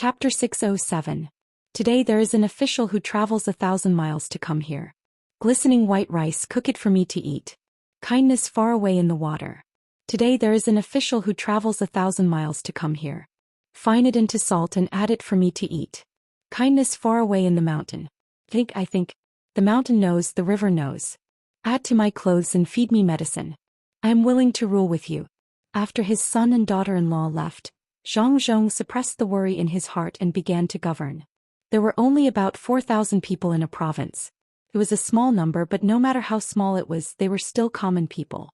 Chapter 607. Today there is an official who travels 1,000 miles to come here. Glistening white rice, cook it for me to eat. Kindness far away in the water. Today there is an official who travels 1,000 miles to come here. Fine it into salt and add it for me to eat. Kindness far away in the mountain. I think. The mountain knows, the river knows. Add to my clothes and feed me medicine. I am willing to rule with you. After his son and daughter-in-law left, Zhang suppressed the worry in his heart and began to govern. There were only about 4,000 people in a province. It was a small number, but no matter how small it was, they were still common people.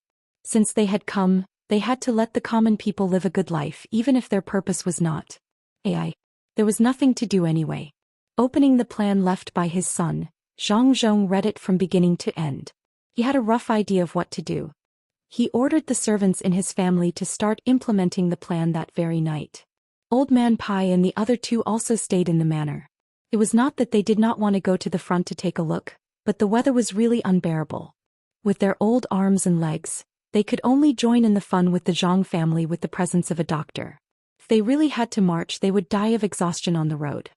Since they had come, they had to let the common people live a good life, even if their purpose was not AI. There was nothing to do anyway. Opening the plan left by his son, Zhang read it from beginning to end. He had a rough idea of what to do. He ordered the servants in his family to start implementing the plan that very night. Old Man Pai and the other two also stayed in the manor. It was not that they did not want to go to the front to take a look, but the weather was really unbearable. With their old arms and legs, they could only join in the fun with the Zhang family with the presence of a doctor. If they really had to march, they would die of exhaustion on the road.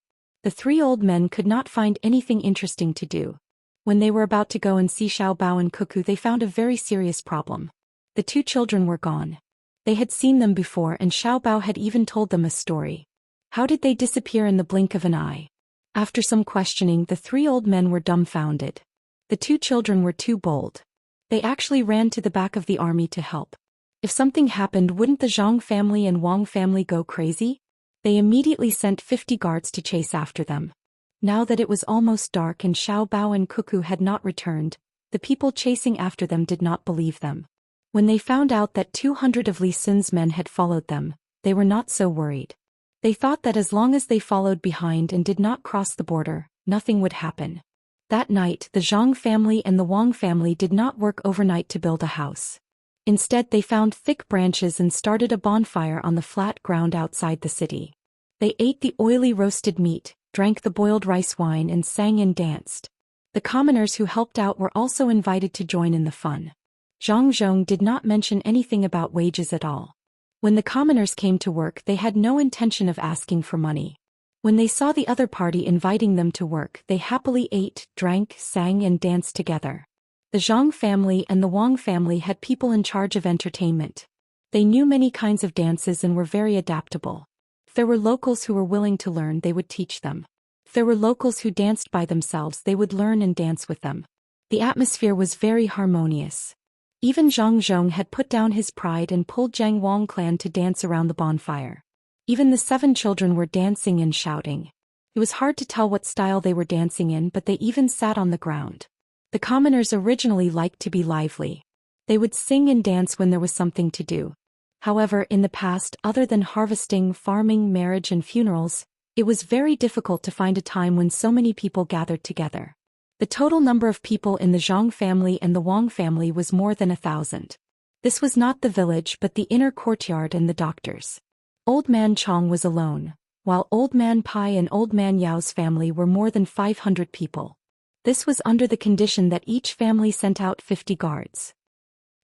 The three old men could not find anything interesting to do. When they were about to go and see Xiaobao and Cuckoo, they found a very serious problem. The two children were gone. They had seen them before, and Xiaobao had even told them a story. How did they disappear in the blink of an eye? After some questioning, the three old men were dumbfounded. The two children were too bold. They actually ran to the back of the army to help. If something happened, wouldn't the Zhang family and Wang family go crazy? They immediately sent 50 guards to chase after them. Now that it was almost dark and Xiaobao and Cuckoo had not returned, the people chasing after them did not believe them. When they found out that 200 of Li Xun's men had followed them, they were not so worried. They thought that as long as they followed behind and did not cross the border, nothing would happen. That night, the Zhang family and the Wang family did not work overnight to build a house. Instead, they found thick branches and started a bonfire on the flat ground outside the city. They ate the oily roasted meat, drank the boiled rice wine, and sang and danced. The commoners who helped out were also invited to join in the fun. Zhang did not mention anything about wages at all. When the commoners came to work, they had no intention of asking for money. When they saw the other party inviting them to work, they happily ate, drank, sang, and danced together. The Zhang family and the Wang family had people in charge of entertainment. They knew many kinds of dances and were very adaptable. If there were locals who were willing to learn, they would teach them. If there were locals who danced by themselves, they would learn and dance with them. The atmosphere was very harmonious. Even Zhang had put down his pride and pulled Zhang Wang clan to dance around the bonfire. Even the 7 children were dancing and shouting. It was hard to tell what style they were dancing in, but they even sat on the ground. The commoners originally liked to be lively. They would sing and dance when there was something to do. However, in the past, other than harvesting, farming, marriage, and funerals, it was very difficult to find a time when so many people gathered together. The total number of people in the Zhang family and the Wang family was more than 1,000. This was not the village but the inner courtyard and the doctors. Old Man Chong was alone, while Old Man Pai and Old Man Yao's family were more than 500 people. This was under the condition that each family sent out 50 guards.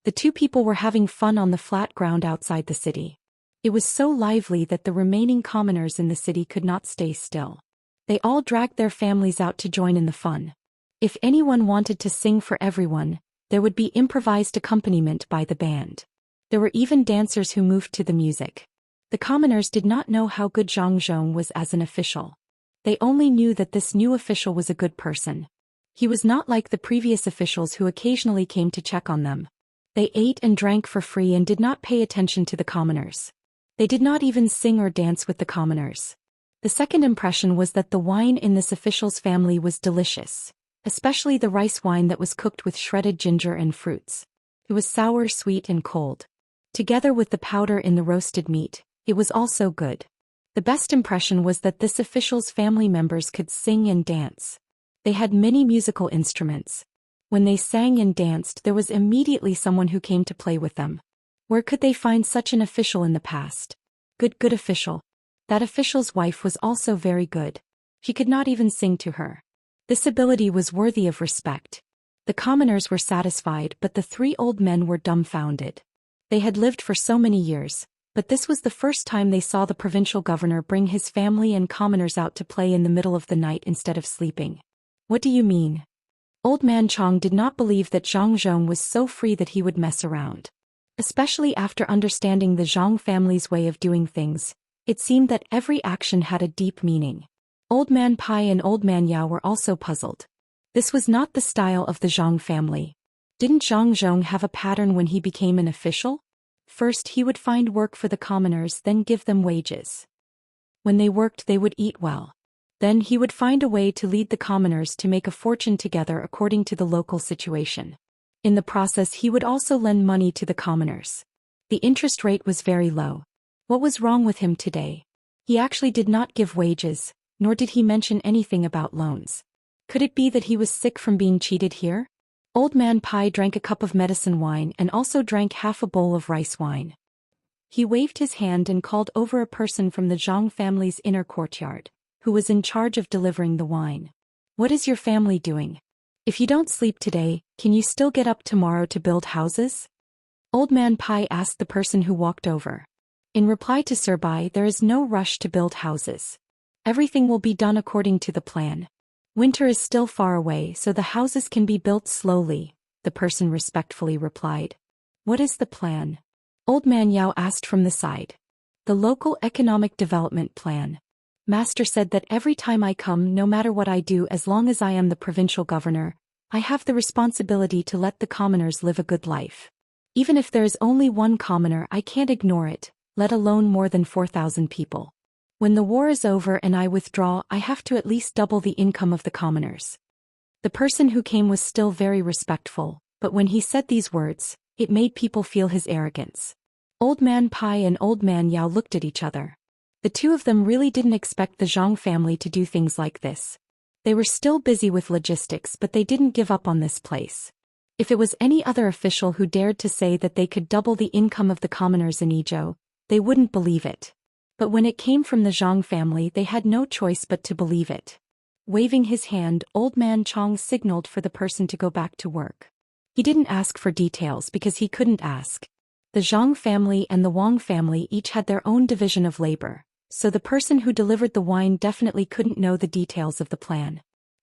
The two people were having fun on the flat ground outside the city. It was so lively that the remaining commoners in the city could not stay still. They all dragged their families out to join in the fun. If anyone wanted to sing for everyone, there would be improvised accompaniment by the band. There were even dancers who moved to the music. The commoners did not know how good Zhang was as an official. They only knew that this new official was a good person. He was not like the previous officials who occasionally came to check on them. They ate and drank for free and did not pay attention to the commoners. They did not even sing or dance with the commoners. The second impression was that the wine in this official's family was delicious, especially the rice wine that was cooked with shredded ginger and fruits. It was sour, sweet, and cold. Together with the powder in the roasted meat, it was also good. The best impression was that this official's family members could sing and dance. They had many musical instruments. When they sang and danced, there was immediately someone who came to play with them. Where could they find such an official in the past? Good official. That official's wife was also very good. She could not even sing to her. This ability was worthy of respect. The commoners were satisfied, but the 3 old men were dumbfounded. They had lived for so many years, But this was the first time they saw the provincial governor bring his family and commoners out to play in the middle of the night instead of sleeping. What do you mean? Old man Chang did not believe that Zhang Zhong was so free that he would mess around. Especially after understanding the Zhang family's way of doing things, it seemed that every action had a deep meaning. Old Man Pai and Old Man Yao were also puzzled. This was not the style of the Zhang family. Didn't Zhang Zhong have a pattern when he became an official? First he would find work for the commoners, then give them wages. When they worked they would eat well. Then he would find a way to lead the commoners to make a fortune together according to the local situation. In the process he would also lend money to the commoners. The interest rate was very low. What was wrong with him today? He actually did not give wages, nor did he mention anything about loans. Could it be that he was sick from being cheated here? Old Man Pai drank a cup of medicine wine and also drank half a bowl of rice wine. He waved his hand and called over a person from the Zhang family's inner courtyard, who was in charge of delivering the wine. What is your family doing? If you don't sleep today, can you still get up tomorrow to build houses? Old Man Pai asked the person who walked over. In reply to Sir Bai, there is no rush to build houses. Everything will be done according to the plan. Winter is still far away, so the houses can be built slowly, the person respectfully replied. What is the plan? Old Man Yao asked from the side. The local economic development plan. Master said that every time I come, no matter what I do, as long as I am the provincial governor, I have the responsibility to let the commoners live a good life. Even if there is only one commoner, I can't ignore it, let alone more than 4,000 people. When the war is over and I withdraw, I have to at least double the income of the commoners. The person who came was still very respectful, but when he said these words, it made people feel his arrogance. Old Man Pai and Old Man Yao looked at each other. The two of them really didn't expect the Zhang family to do things like this. They were still busy with logistics, but they didn't give up on this place. If it was any other official who dared to say that they could double the income of the commoners in Idyll, they wouldn't believe it. But when it came from the Zhang family, they had no choice but to believe it. Waving his hand, Old Man Chang signaled for the person to go back to work. He didn't ask for details because he couldn't ask. The Zhang family and the Wang family each had their own division of labor, so the person who delivered the wine definitely couldn't know the details of the plan.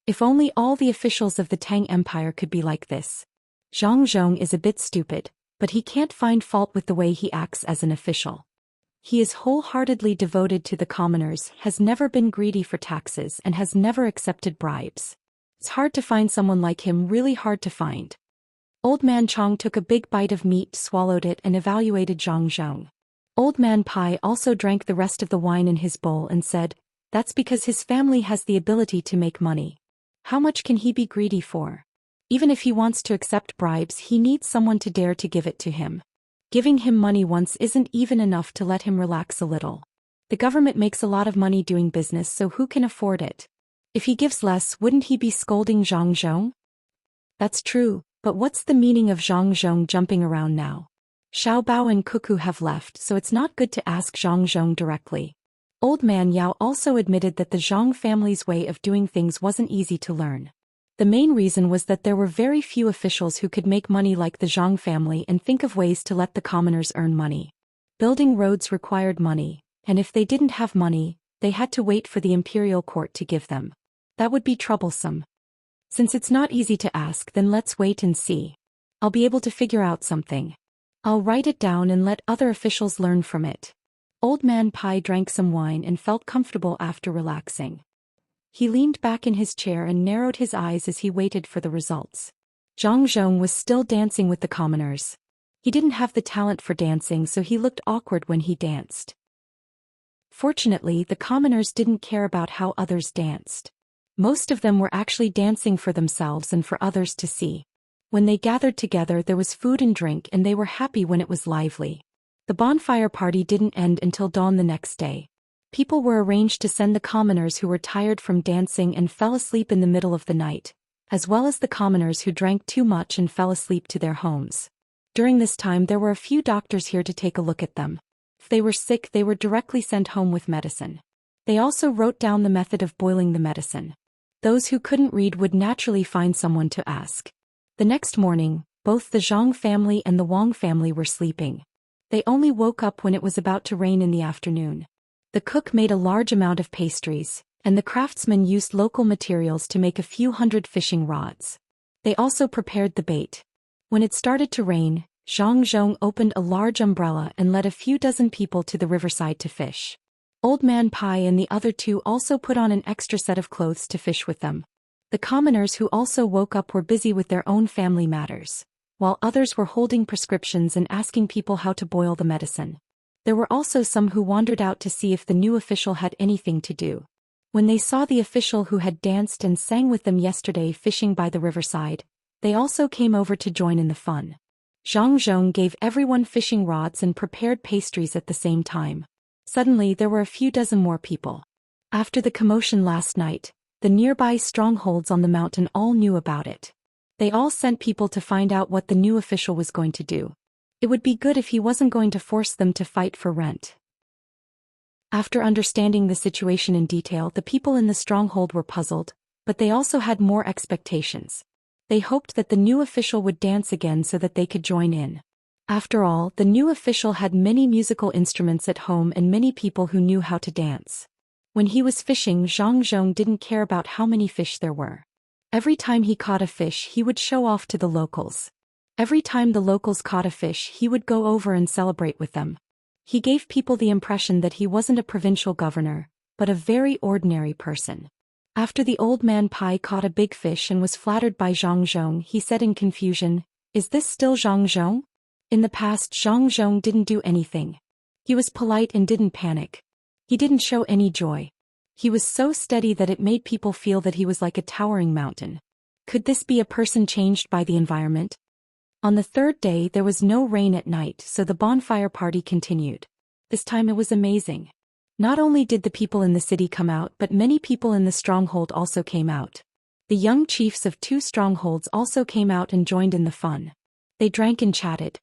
If only all the officials of the Tang Empire could be like this. Zhang Zhong is a bit stupid, but he can't find fault with the way he acts as an official. He is wholeheartedly devoted to the commoners, has never been greedy for taxes, and has never accepted bribes. It's hard to find someone like him, really hard to find. Old Man Chang took a big bite of meat, swallowed it, and evaluated Zhang Zhong. Old Man Pai also drank the rest of the wine in his bowl and said, "That's because his family has the ability to make money. How much can he be greedy for? Even if he wants to accept bribes, he needs someone to dare to give it to him. Giving him money once isn't even enough to let him relax a little. The government makes a lot of money doing business, so who can afford it? If he gives less, wouldn't he be scolding Zhang Zhong?" That's true, but what's the meaning of Zhang Zhong jumping around now? Xiao Bao and Cuckoo have left, so it's not good to ask Zhang Zhong directly. Old Man Yao also admitted that the Zhang family's way of doing things wasn't easy to learn. The main reason was that there were very few officials who could make money like the Zhang family and think of ways to let the commoners earn money. Building roads required money, and if they didn't have money, they had to wait for the imperial court to give them. That would be troublesome. Since it's not easy to ask, then let's wait and see. I'll be able to figure out something. I'll write it down and let other officials learn from it. Old Man Pai drank some wine and felt comfortable after relaxing. He leaned back in his chair and narrowed his eyes as he waited for the results. Zhang Zhong was still dancing with the commoners. He didn't have the talent for dancing, so he looked awkward when he danced. Fortunately, the commoners didn't care about how others danced. Most of them were actually dancing for themselves and for others to see. When they gathered together, there was food and drink, and they were happy when it was lively. The bonfire party didn't end until dawn the next day. People were arranged to send the commoners who were tired from dancing and fell asleep in the middle of the night, as well as the commoners who drank too much and fell asleep to their homes. During this time there were a few doctors here to take a look at them. If they were sick, they were directly sent home with medicine. They also wrote down the method of boiling the medicine. Those who couldn't read would naturally find someone to ask. The next morning, both the Zhang family and the Wang family were sleeping. They only woke up when it was about to rain in the afternoon. The cook made a large amount of pastries, and the craftsmen used local materials to make a few hundred fishing rods. They also prepared the bait. When it started to rain, Zhang Zhong opened a large umbrella and led a few dozen people to the riverside to fish. Old Man Pai and the other two also put on an extra set of clothes to fish with them. The commoners who also woke up were busy with their own family matters, while others were holding prescriptions and asking people how to boil the medicine. There were also some who wandered out to see if the new official had anything to do. When they saw the official who had danced and sang with them yesterday fishing by the riverside, they also came over to join in the fun. Zhang Zhong gave everyone fishing rods and prepared pastries at the same time. Suddenly there were a few dozen more people. After the commotion last night, the nearby strongholds on the mountain all knew about it. They all sent people to find out what the new official was going to do. It would be good if he wasn't going to force them to fight for rent. After understanding the situation in detail, the people in the stronghold were puzzled, but they also had more expectations. They hoped that the new official would dance again so that they could join in. After all, the new official had many musical instruments at home and many people who knew how to dance. When he was fishing, Zhang Zhong didn't care about how many fish there were. Every time he caught a fish, he would show off to the locals. Every time the locals caught a fish, he would go over and celebrate with them. He gave people the impression that he wasn't a provincial governor, but a very ordinary person. After the old man Pai caught a big fish and was flattered by Zhang Zhong, he said in confusion, "Is this still Zhang Zhong?" In the past, Zhang Zhong didn't do anything. He was polite and didn't panic. He didn't show any joy. He was so steady that it made people feel that he was like a towering mountain. Could this be a person changed by the environment? On the third day there was no rain at night, so the bonfire party continued. This time it was amazing. Not only did the people in the city come out, but many people in the stronghold also came out. The young chiefs of 2 strongholds also came out and joined in the fun. They drank and chatted.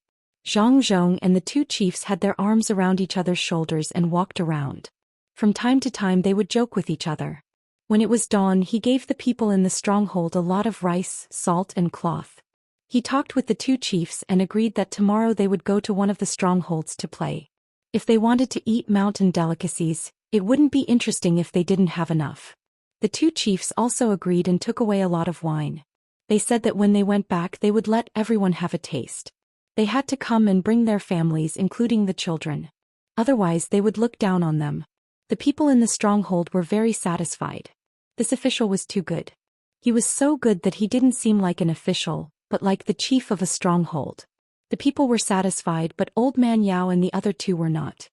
Zhang Zhong and the 2 chiefs had their arms around each other's shoulders and walked around. From time to time they would joke with each other. When it was dawn, he gave the people in the stronghold a lot of rice, salt and cloth. He talked with the 2 chiefs and agreed that tomorrow they would go to one of the strongholds to play. If they wanted to eat mountain delicacies, it wouldn't be interesting if they didn't have enough. The 2 chiefs also agreed and took away a lot of wine. They said that when they went back they would let everyone have a taste. They had to come and bring their families, including the children. Otherwise they would look down on them. The people in the stronghold were very satisfied. This official was too good. He was so good that he didn't seem like an official, but like the chief of a stronghold. The people were satisfied, but Old Man Yao and the other 2 were not.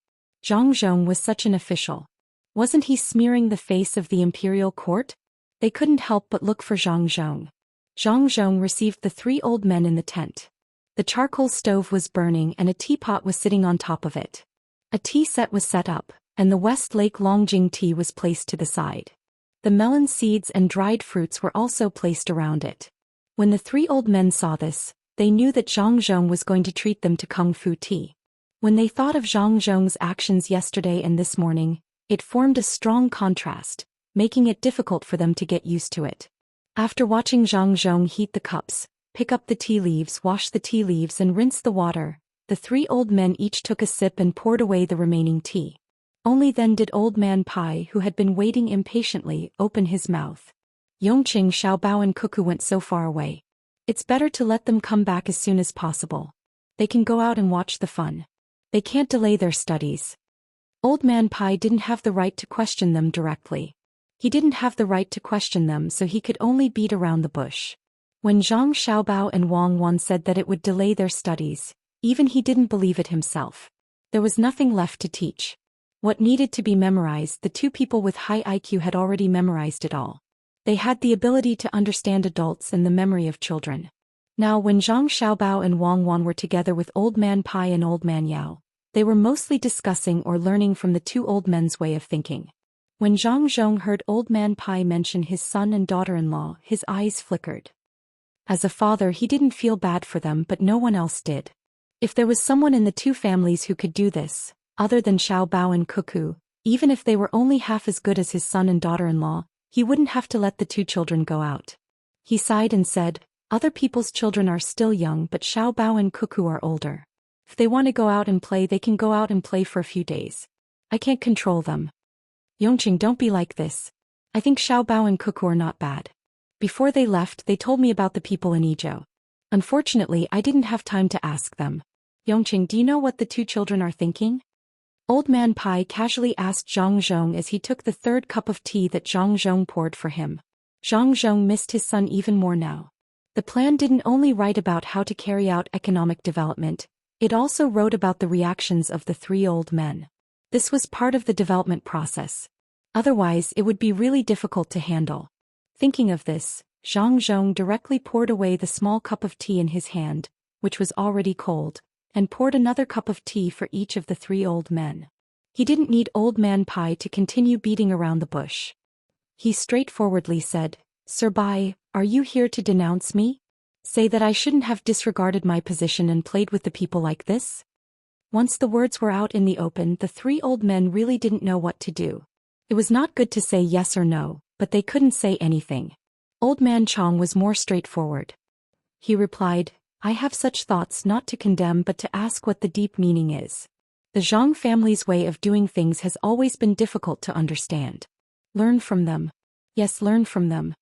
Zhang Zhong was such an official. Wasn't he smearing the face of the imperial court? They couldn't help but look for Zhang Zhong. Zhang Zhong received the 3 old men in the tent. The charcoal stove was burning and a teapot was sitting on top of it. A tea set was set up, and the West Lake Longjing tea was placed to the side. The melon seeds and dried fruits were also placed around it. When the 3 old men saw this, they knew that Zhang Zhong was going to treat them to kung fu tea. When they thought of Zhang Zhong's actions yesterday and this morning, it formed a strong contrast, making it difficult for them to get used to it. After watching Zhang Zhong heat the cups, pick up the tea leaves, wash the tea leaves and rinse the water, the 3 old men each took a sip and poured away the remaining tea. Only then did Old Man Pai, who had been waiting impatiently, open his mouth. Yongqing, Xiaobao and Cuckoo went so far away. It's better to let them come back as soon as possible. They can go out and watch the fun. They can't delay their studies. Old Man Pai didn't have the right to question them directly. He didn't have the right to question them, so he could only beat around the bush. When Zhang Xiaobao and Wang Wan said that it would delay their studies, even he didn't believe it himself. There was nothing left to teach. What needed to be memorized, the 2 people with high IQ had already memorized it all. They had the ability to understand adults and the memory of children. Now when Zhang Xiaobao and Wang Wan were together with Old Man Pai and Old Man Yao, they were mostly discussing or learning from the 2 old men's way of thinking. When Zhang Zhong heard Old Man Pai mention his son and daughter-in-law, his eyes flickered. As a father, he didn't feel bad for them, but no one else did. If there was someone in the 2 families who could do this, other than Xiaobao and Cuckoo, even if they were only half as good as his son and daughter-in-law, he wouldn't have to let the 2 children go out. He sighed and said, "Other people's children are still young, but Xiaobao and Cuckoo are older. If they want to go out and play, they can go out and play for a few days. I can't control them. Yongqing, don't be like this. I think Xiaobao and Cuckoo are not bad. Before they left, they told me about the people in Idyll. Unfortunately, I didn't have time to ask them. Yongqing, do you know what the two children are thinking? Old Man Pai casually asked Zhang Zhong as he took the third cup of tea that Zhang Zhong poured for him. Zhang Zhong missed his son even more now. The plan didn't only write about how to carry out economic development, it also wrote about the reactions of the three old men. This was part of the development process. Otherwise, it would be really difficult to handle. Thinking of this, Zhang Zhong directly poured away the small cup of tea in his hand, which was already cold, and poured another cup of tea for each of the three old men. He didn't need Old Man Pai to continue beating around the bush. He straightforwardly said, Sir Bai, are you here to denounce me? Say that I shouldn't have disregarded my position and played with the people like this? Once the words were out in the open, the three old men really didn't know what to do. It was not good to say yes or no, but they couldn't say anything. Old Man Chong was more straightforward. He replied, I have such thoughts not to condemn but to ask what the deep meaning is. The Zhang family's way of doing things has always been difficult to understand. Learn from them. Yes, learn from them.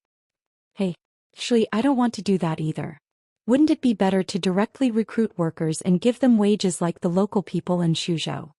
Hey, actually, I don't want to do that either. Wouldn't it be better to directly recruit workers and give them wages like the local people in Suzhou?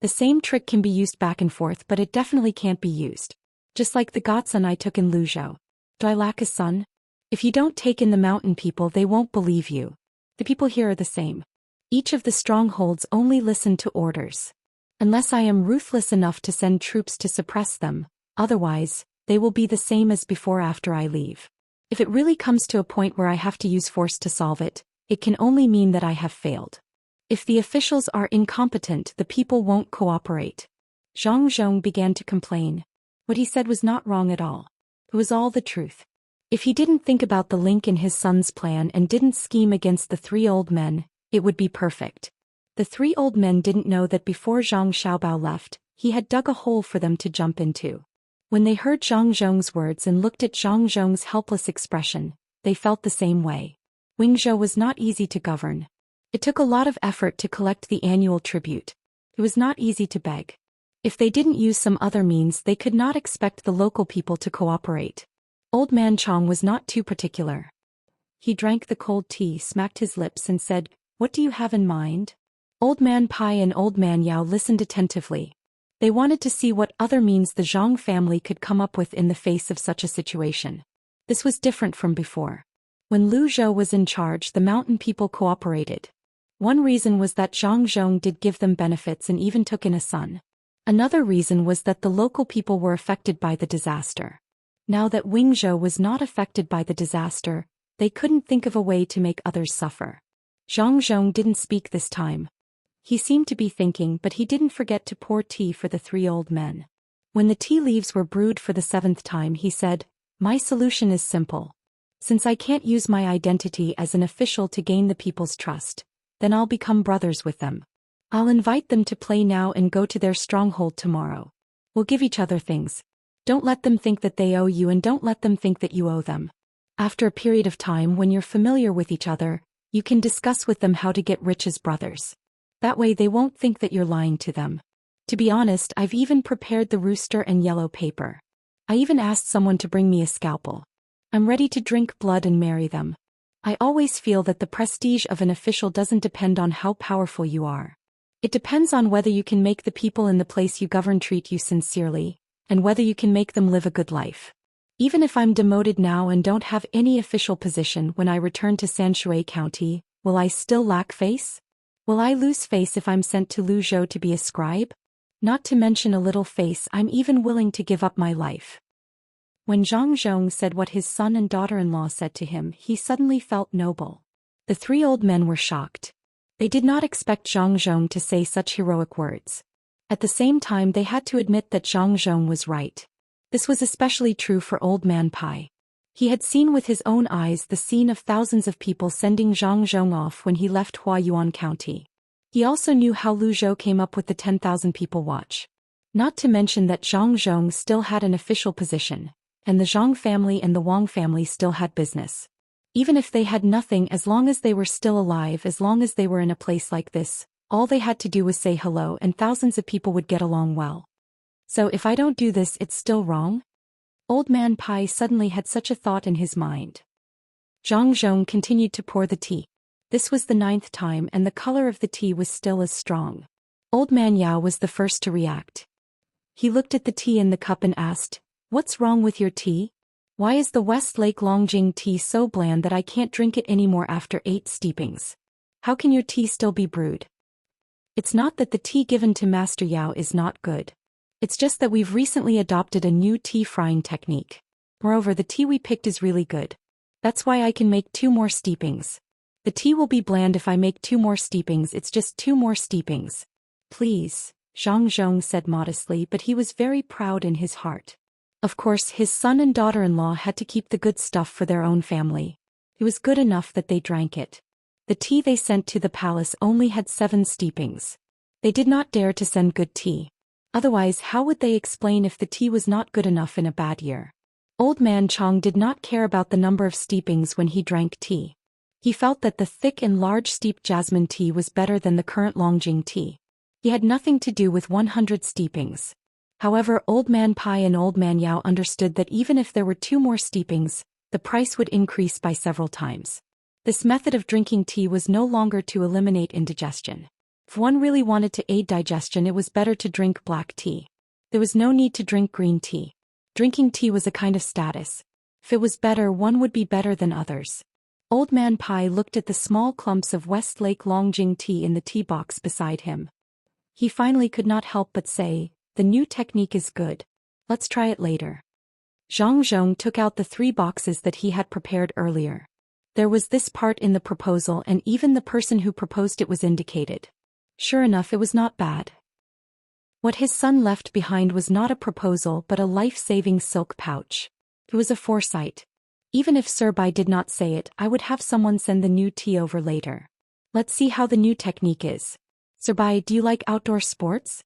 The same trick can be used back and forth, but it definitely can't be used. Just like the godson I took in Luzhou. Do I lack a son? If you don't take in the mountain people, they won't believe you. The people here are the same. Each of the strongholds only listen to orders. Unless I am ruthless enough to send troops to suppress them, otherwise, they will be the same as before after I leave. If it really comes to a point where I have to use force to solve it, it can only mean that I have failed. If the officials are incompetent, the people won't cooperate. Zhang Zhong began to complain. What he said was not wrong at all. It was all the truth. If he didn't think about the link in his son's plan and didn't scheme against the three old men, it would be perfect. The three old men didn't know that before Zhang Xiaobao left, he had dug a hole for them to jump into. When they heard Zhang Zhong's words and looked at Zhang Zhong's helpless expression, they felt the same way. Wingzhou was not easy to govern. It took a lot of effort to collect the annual tribute. It was not easy to beg. If they didn't use some other means, they could not expect the local people to cooperate. Old Man Chong was not too particular. He drank the cold tea, smacked his lips and said, What do you have in mind? Old Man Pai and Old Man Yao listened attentively. They wanted to see what other means the Zhang family could come up with in the face of such a situation. This was different from before. When Lu Zhou was in charge, the mountain people cooperated. One reason was that Zhang Zhong did give them benefits and even took in a son. Another reason was that the local people were affected by the disaster. Now that Wingzhou was not affected by the disaster, they couldn't think of a way to make others suffer. Zhang Zhong didn't speak this time. He seemed to be thinking, but he didn't forget to pour tea for the three old men. When the tea leaves were brewed for the 7th time, he said, My solution is simple. Since I can't use my identity as an official to gain the people's trust, then I'll become brothers with them. I'll invite them to play now and go to their stronghold tomorrow. We'll give each other things. Don't let them think that they owe you and don't let them think that you owe them. After a period of time when you're familiar with each other, you can discuss with them how to get rich as brothers. That way they won't think that you're lying to them. To be honest, I've even prepared the rooster and yellow paper. I even asked someone to bring me a scalpel. I'm ready to drink blood and marry them. I always feel that the prestige of an official doesn't depend on how powerful you are. It depends on whether you can make the people in the place you govern treat you sincerely, and whether you can make them live a good life. Even if I'm demoted now and don't have any official position when I return to Sanshui County, will I still lack face? Will I lose face if I'm sent to Luzhou to be a scribe? Not to mention a little face, I'm even willing to give up my life. When Zhang Zhong said what his son and daughter-in-law said to him, he suddenly felt noble. The three old men were shocked. They did not expect Zhang Zhong to say such heroic words. At the same time, they had to admit that Zhang Zhong was right. This was especially true for Old Man Pai. He had seen with his own eyes the scene of thousands of people sending Zhang Zhong off when he left Huayuan County. He also knew how Lu Zhou came up with the 10,000 people watch. Not to mention that Zhang Zhong still had an official position, and the Zhang family and the Wang family still had business. Even if they had nothing, as long as they were still alive, as long as they were in a place like this, all they had to do was say hello and thousands of people would get along well. So if I don't do this, it's still wrong? Old Man Pai suddenly had such a thought in his mind. Zhang Zhong continued to pour the tea. This was the 9th time and the color of the tea was still as strong. Old Man Yao was the first to react. He looked at the tea in the cup and asked, "What's wrong with your tea? Why is the West Lake Longjing tea so bland that I can't drink it anymore after 8 steepings? How can your tea still be brewed?" "It's not that the tea given to Master Yao is not good. It's just that we've recently adopted a new tea frying technique. Moreover, the tea we picked is really good. That's why I can make 2 more steepings. The tea will be bland if I make 2 more steepings, it's just 2 more steepings." "Please," Zhang Zhong said modestly, but he was very proud in his heart. Of course, his son and daughter-in-law had to keep the good stuff for their own family. It was good enough that they drank it. The tea they sent to the palace only had 7 steepings. They did not dare to send good tea. Otherwise, how would they explain if the tea was not good enough in a bad year? Old Man Chong did not care about the number of steepings when he drank tea. He felt that the thick and large steeped jasmine tea was better than the current Longjing tea. He had nothing to do with 100 steepings. However, Old Man Pai and Old Man Yao understood that even if there were 2 more steepings, the price would increase by several times. This method of drinking tea was no longer to eliminate indigestion. If one really wanted to aid digestion, it was better to drink black tea. There was no need to drink green tea. Drinking tea was a kind of status. If it was better, one would be better than others. Old Man Pai looked at the small clumps of West Lake Longjing tea in the tea box beside him. He finally could not help but say, "The new technique is good. Let's try it later." Zhang Zhong took out the 3 boxes that he had prepared earlier. There was this part in the proposal and even the person who proposed it was indicated. Sure enough, it was not bad. What his son left behind was not a proposal but a life-saving silk pouch. It was a foresight. Even if Sir Bai did not say it, I would have someone send the new tea over later. Let's see how the new technique is. Sir Bai, do you like outdoor sports?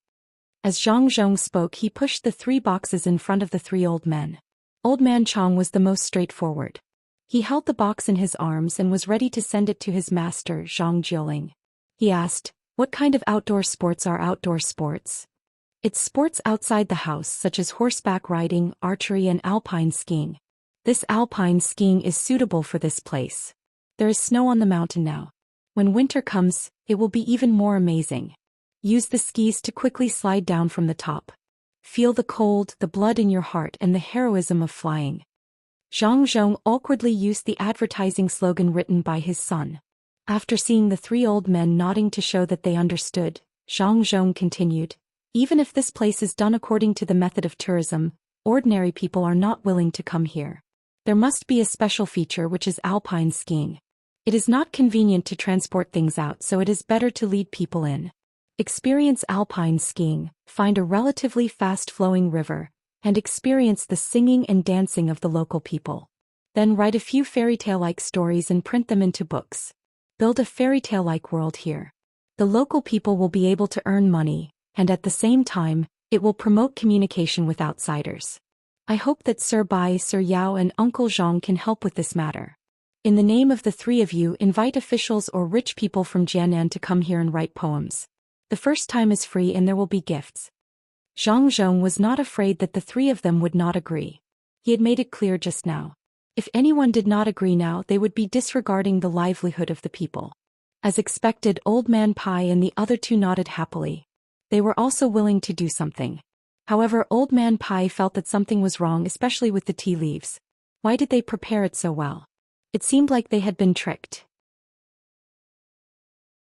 As Zhang Zhong spoke, he pushed the 3 boxes in front of the 3 old men. Old Man Chong was the most straightforward. He held the box in his arms and was ready to send it to his master, Zhang Jioling. He asked, "What kind of outdoor sports are outdoor sports?" "It's sports outside the house such as horseback riding, archery and alpine skiing. This alpine skiing is suitable for this place. There is snow on the mountain now. When winter comes, it will be even more amazing. Use the skis to quickly slide down from the top. Feel the cold, the blood in your heart and the heroism of flying." Zhang Zhong awkwardly used the advertising slogan written by his son. After seeing the 3 old men nodding to show that they understood, Zhang Zhong continued, "Even if this place is done according to the method of tourism, ordinary people are not willing to come here. There must be a special feature, which is alpine skiing. It is not convenient to transport things out, so it is better to lead people in. Experience alpine skiing, find a relatively fast-flowing river, and experience the singing and dancing of the local people. Then write a few fairy tale-like stories and print them into books. Build a fairy tale-like world here. The local people will be able to earn money, and at the same time, it will promote communication with outsiders. I hope that Sir Bai, Sir Yao and Uncle Zhang can help with this matter. In the name of the 3 of you, invite officials or rich people from Jianan to come here and write poems. The first time is free and there will be gifts." Zhang Zhong was not afraid that the 3 of them would not agree. He had made it clear just now. If anyone did not agree now, they would be disregarding the livelihood of the people. As expected, Old Man Pai and the other 2 nodded happily. They were also willing to do something. However, Old Man Pai felt that something was wrong, especially with the tea leaves. Why did they prepare it so well? It seemed like they had been tricked.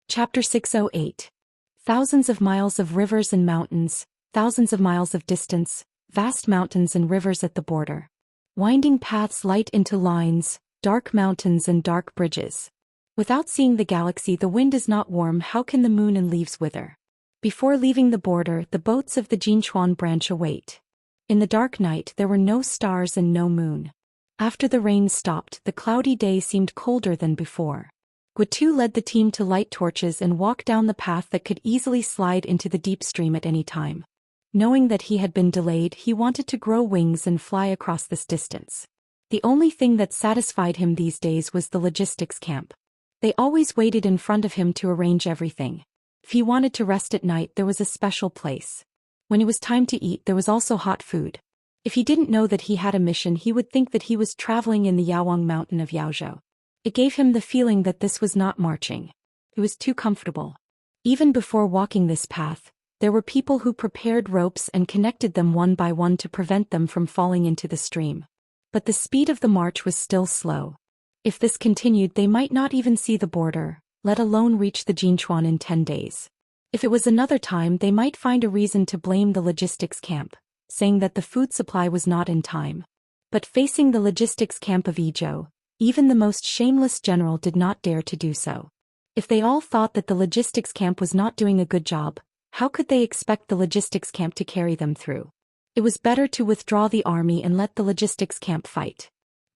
Chapter 608. Thousands of miles of rivers and mountains, thousands of miles of distance, vast mountains and rivers at the border. Winding paths light into lines, dark mountains and dark bridges. Without seeing the galaxy, the wind is not warm, how can the moon and leaves wither? Before leaving the border, the boats of the Jinchuan branch await. In the dark night there were no stars and no moon. After the rain stopped, the cloudy day seemed colder than before. Guitu led the team to light torches and walk down the path that could easily slide into the deep stream at any time. Knowing that he had been delayed, he wanted to grow wings and fly across this distance. The only thing that satisfied him these days was the logistics camp. They always waited in front of him to arrange everything. If he wanted to rest at night, there was a special place. When it was time to eat, there was also hot food. If he didn't know that he had a mission, he would think that he was traveling in the Yawang mountain of Yaozhou. It gave him the feeling that this was not marching. It was too comfortable. Even before walking this path, there were people who prepared ropes and connected them one by one to prevent them from falling into the stream. But the speed of the march was still slow. If this continued, they might not even see the border, let alone reach the Jinchuan in 10 days. If it was another time, they might find a reason to blame the logistics camp, saying that the food supply was not in time. But facing the logistics camp of Idyll, even the most shameless general did not dare to do so. If they all thought that the logistics camp was not doing a good job, how could they expect the logistics camp to carry them through? It was better to withdraw the army and let the logistics camp fight.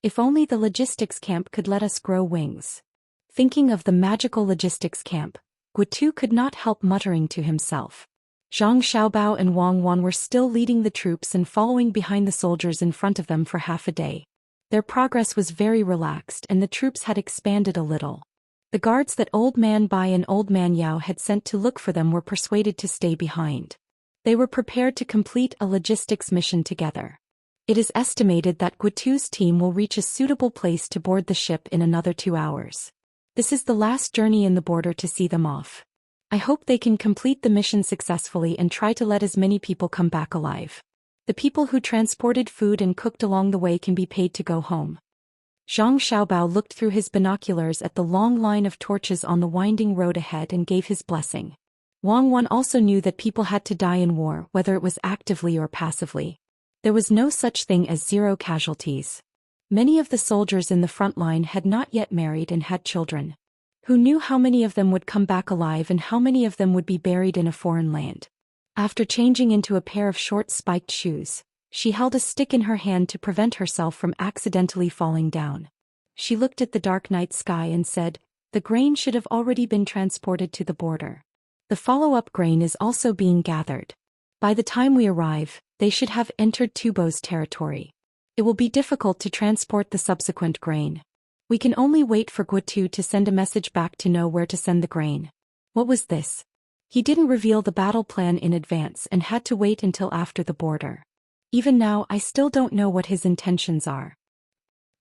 If only the logistics camp could let us grow wings. Thinking of the magical logistics camp, Guitu could not help muttering to himself. Zhang Xiaobao and Wang Wan were still leading the troops and following behind the soldiers in front of them for half a day. Their progress was very relaxed and the troops had expanded a little. The guards that Old Man Bai and Old Man Yao had sent to look for them were persuaded to stay behind. They were prepared to complete a logistics mission together. It is estimated that Guitu's team will reach a suitable place to board the ship in another 2 hours. This is the last journey in the border to see them off. I hope they can complete the mission successfully and try to let as many people come back alive. The people who transported food and cooked along the way can be paid to go home. Zhang Xiaobao looked through his binoculars at the long line of torches on the winding road ahead and gave his blessing. Wang Wan also knew that people had to die in war, whether it was actively or passively. There was no such thing as zero casualties. Many of the soldiers in the front line had not yet married and had children. Who knew how many of them would come back alive and how many of them would be buried in a foreign land? After changing into a pair of short spiked shoes, she held a stick in her hand to prevent herself from accidentally falling down. She looked at the dark night sky and said, "The grain should have already been transported to the border. The follow-up grain is also being gathered. By the time we arrive, they should have entered Tubo's territory. It will be difficult to transport the subsequent grain. We can only wait for Guitu to send a message back to know where to send the grain." What was this? He didn't reveal the battle plan in advance and had to wait until after the border. Even now, I still don't know what his intentions are.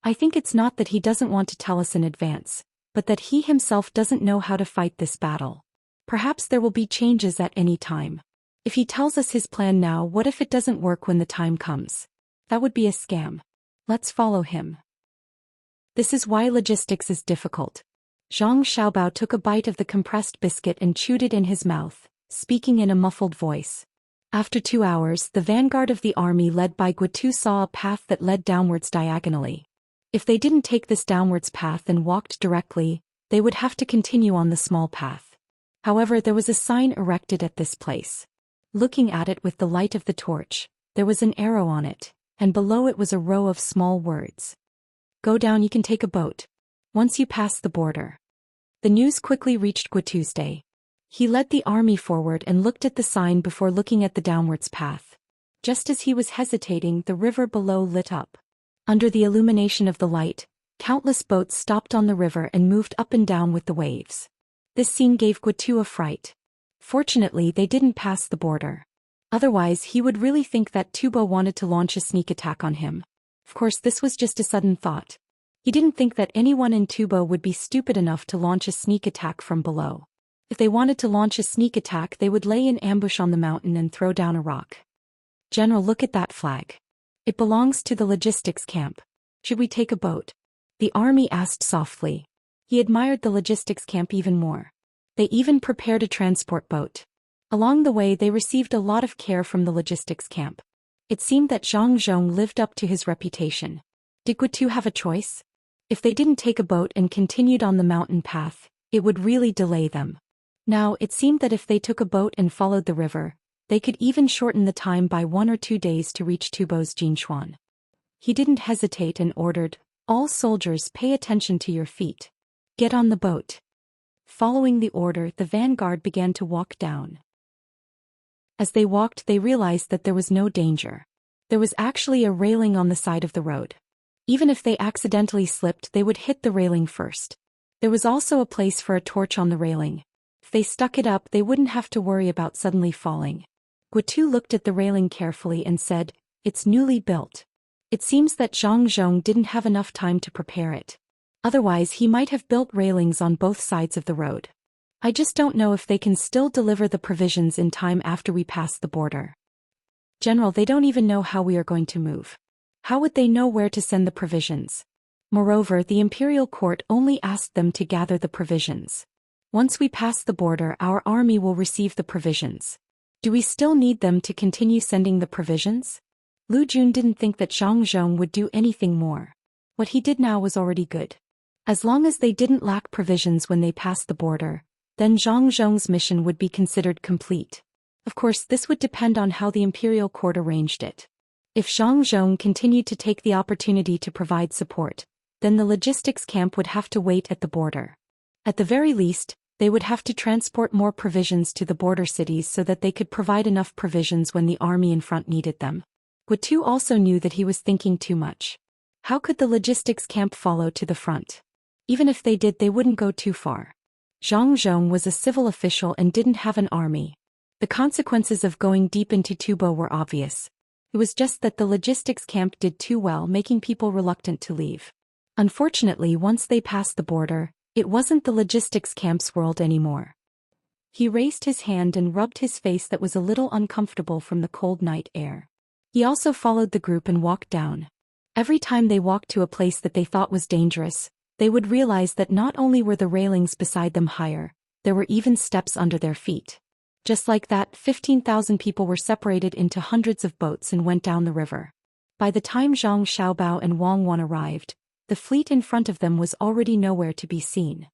I think it's not that he doesn't want to tell us in advance, but that he himself doesn't know how to fight this battle. Perhaps there will be changes at any time. If he tells us his plan now, what if it doesn't work when the time comes? That would be a scam. Let's follow him. This is why logistics is difficult. Zhang Xiaobao took a bite of the compressed biscuit and chewed it in his mouth, speaking in a muffled voice. After 2 hours, the vanguard of the army led by Guitu saw a path that led downwards diagonally. If they didn't take this downwards path and walked directly, they would have to continue on the small path. However, there was a sign erected at this place. Looking at it with the light of the torch, there was an arrow on it, and below it was a row of small words. "Go down, you can take a boat. Once you pass the border." The news quickly reached Guitu's day. He led the army forward and looked at the sign before looking at the downwards path. Just as he was hesitating, the river below lit up. Under the illumination of the light, countless boats stopped on the river and moved up and down with the waves. This scene gave Guitu a fright. Fortunately, they didn't pass the border. Otherwise, he would really think that Tubo wanted to launch a sneak attack on him. Of course, this was just a sudden thought. He didn't think that anyone in Tubo would be stupid enough to launch a sneak attack from below. If they wanted to launch a sneak attack, they would lay in ambush on the mountain and throw down a rock. "General, look at that flag. It belongs to the logistics camp. Should we take a boat?" The army asked softly. He admired the logistics camp even more. They even prepared a transport boat. Along the way, they received a lot of care from the logistics camp. It seemed that Zhang Zhong lived up to his reputation. Did Guitu have a choice? If they didn't take a boat and continued on the mountain path, it would really delay them. Now, it seemed that if they took a boat and followed the river, they could even shorten the time by 1 or 2 days to reach Tubo's Jinchuan. He didn't hesitate and ordered, "All soldiers, pay attention to your feet. Get on the boat." Following the order, the vanguard began to walk down. As they walked, they realized that there was no danger. There was actually a railing on the side of the road. Even if they accidentally slipped, they would hit the railing first. There was also a place for a torch on the railing. If they stuck it up, they wouldn't have to worry about suddenly falling. Guotu looked at the railing carefully and said, "It's newly built." It seems that Zhang Zhong didn't have enough time to prepare it. Otherwise, he might have built railings on both sides of the road. I just don't know if they can still deliver the provisions in time after we pass the border. General, they don't even know how we are going to move. How would they know where to send the provisions? Moreover, the imperial court only asked them to gather the provisions. Once we pass the border, our army will receive the provisions. Do we still need them to continue sending the provisions? Lu Jun didn't think that Zhang Zhong would do anything more. What he did now was already good. As long as they didn't lack provisions when they passed the border, then Zhang Zhong's mission would be considered complete. Of course, this would depend on how the imperial court arranged it. If Zhang Zhong continued to take the opportunity to provide support, then the logistics camp would have to wait at the border. At the very least, they would have to transport more provisions to the border cities so that they could provide enough provisions when the army in front needed them. Guotu also knew that he was thinking too much. How could the logistics camp follow to the front? Even if they did, they wouldn't go too far. Zhang Zhong was a civil official and didn't have an army. The consequences of going deep into Tubo were obvious. It was just that the logistics camp did too well, making people reluctant to leave. Unfortunately, once they passed the border, it wasn't the logistics camp's world anymore. He raised his hand and rubbed his face that was a little uncomfortable from the cold night air. He also followed the group and walked down. Every time they walked to a place that they thought was dangerous, they would realize that not only were the railings beside them higher, there were even steps under their feet. Just like that, 15,000 people were separated into hundreds of boats and went down the river. By the time Zhang Xiaobao and Wang Wan arrived, the fleet in front of them was already nowhere to be seen.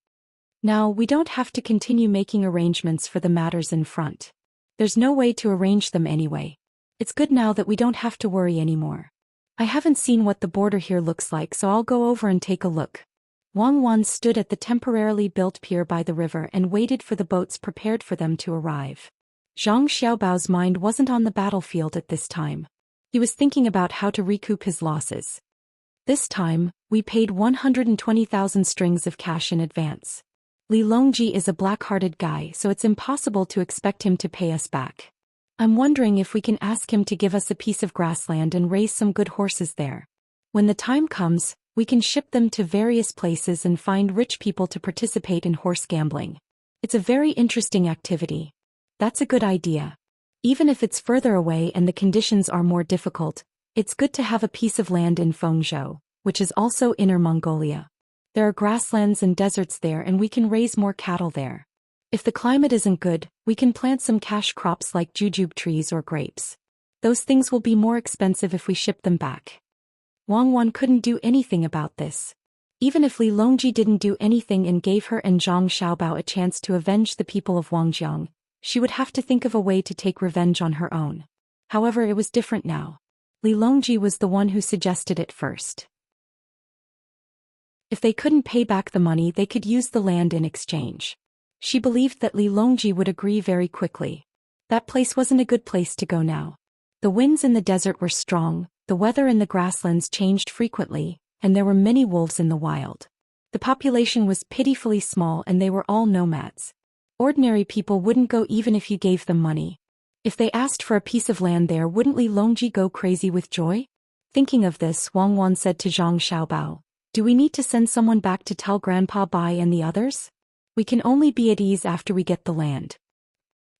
Now, we don't have to continue making arrangements for the matters in front. There's no way to arrange them anyway. It's good now that we don't have to worry anymore. I haven't seen what the border here looks like, so I'll go over and take a look. Wang Wan stood at the temporarily built pier by the river and waited for the boats prepared for them to arrive. Zhang Xiaobao's mind wasn't on the battlefield at this time. He was thinking about how to recoup his losses. This time, we paid 120,000 strings of cash in advance. Li Longji is a black-hearted guy, so it's impossible to expect him to pay us back. I'm wondering if we can ask him to give us a piece of grassland and raise some good horses there. When the time comes, we can ship them to various places and find rich people to participate in horse gambling. It's a very interesting activity. That's a good idea. Even if it's further away and the conditions are more difficult, it's good to have a piece of land in Fengzhou, which is also Inner Mongolia. There are grasslands and deserts there, and we can raise more cattle there. If the climate isn't good, we can plant some cash crops like jujube trees or grapes. Those things will be more expensive if we ship them back. Wang Wan couldn't do anything about this. Even if Li Longji didn't do anything and gave her and Zhang Xiaobao a chance to avenge the people of Wangjiang, she would have to think of a way to take revenge on her own. However, it was different now. Li Longji was the one who suggested it first. If they couldn't pay back the money, they could use the land in exchange. She believed that Li Longji would agree very quickly. That place wasn't a good place to go now. The winds in the desert were strong, the weather in the grasslands changed frequently, and there were many wolves in the wild. The population was pitifully small and they were all nomads. Ordinary people wouldn't go even if you gave them money. If they asked for a piece of land there, wouldn't Li Longji go crazy with joy? Thinking of this, Wang Wan said to Zhang Xiaobao, "Do we need to send someone back to tell Grandpa Bai and the others? We can only be at ease after we get the land."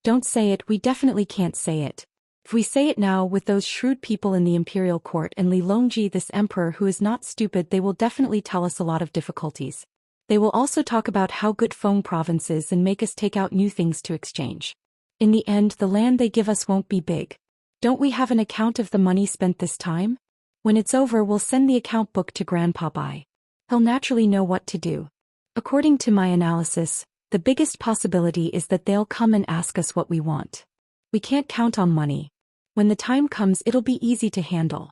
"Don't say it, we definitely can't say it. If we say it now with those shrewd people in the imperial court and Li Longji, this emperor who is not stupid, they will definitely tell us a lot of difficulties. They will also talk about how good Feng province is and make us take out new things to exchange. In the end, the land they give us won't be big. Don't we have an account of the money spent this time? When it's over, we'll send the account book to Grandpa Bai. He'll naturally know what to do. According to my analysis, the biggest possibility is that they'll come and ask us what we want. We can't count on money. When the time comes, it'll be easy to handle."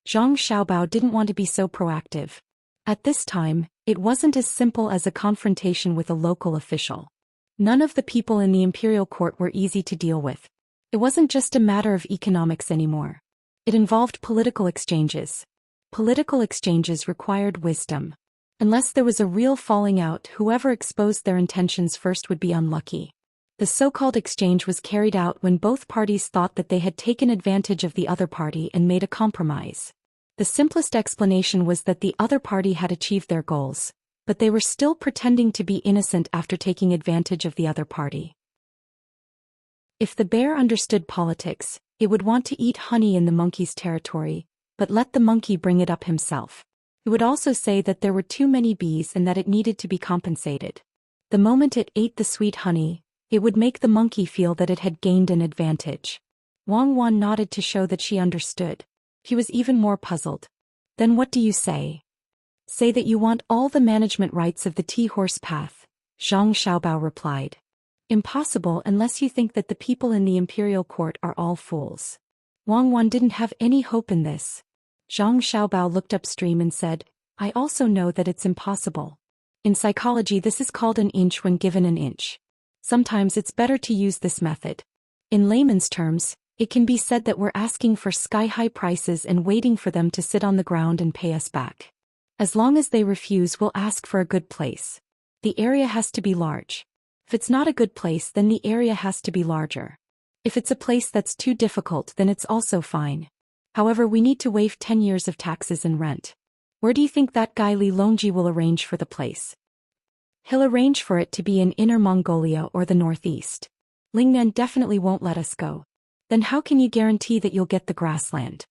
Zhang Xiaobao didn't want to be so proactive. At this time, it wasn't as simple as a confrontation with a local official. None of the people in the imperial court were easy to deal with. It wasn't just a matter of economics anymore. It involved political exchanges. Political exchanges required wisdom. Unless there was a real falling out, whoever exposed their intentions first would be unlucky. The so-called exchange was carried out when both parties thought that they had taken advantage of the other party and made a compromise. The simplest explanation was that the other party had achieved their goals, but they were still pretending to be innocent after taking advantage of the other party. If the bear understood politics, it would want to eat honey in the monkey's territory, but let the monkey bring it up himself. It would also say that there were too many bees and that it needed to be compensated. The moment it ate the sweet honey, it would make the monkey feel that it had gained an advantage. Wang Wan nodded to show that she understood. He was even more puzzled. Then what do you say? Say that you want all the management rights of the tea-horse path, Zhang Xiaobao replied. Impossible unless you think that the people in the imperial court are all fools. Wang Wan didn't have any hope in this. Zhang Xiaobao looked upstream and said, I also know that it's impossible. In psychology this is called an inch when given an inch. Sometimes it's better to use this method. In layman's terms, it can be said that we're asking for sky-high prices and waiting for them to sit on the ground and pay us back. As long as they refuse, we'll ask for a good place. The area has to be large. If it's not a good place, then the area has to be larger. If it's a place that's too difficult, then it's also fine. However, we need to waive 10 years of taxes and rent. Where do you think that guy Li Longji will arrange for the place? He'll arrange for it to be in Inner Mongolia or the northeast. Lingnan definitely won't let us go. Then how can you guarantee that you'll get the grassland?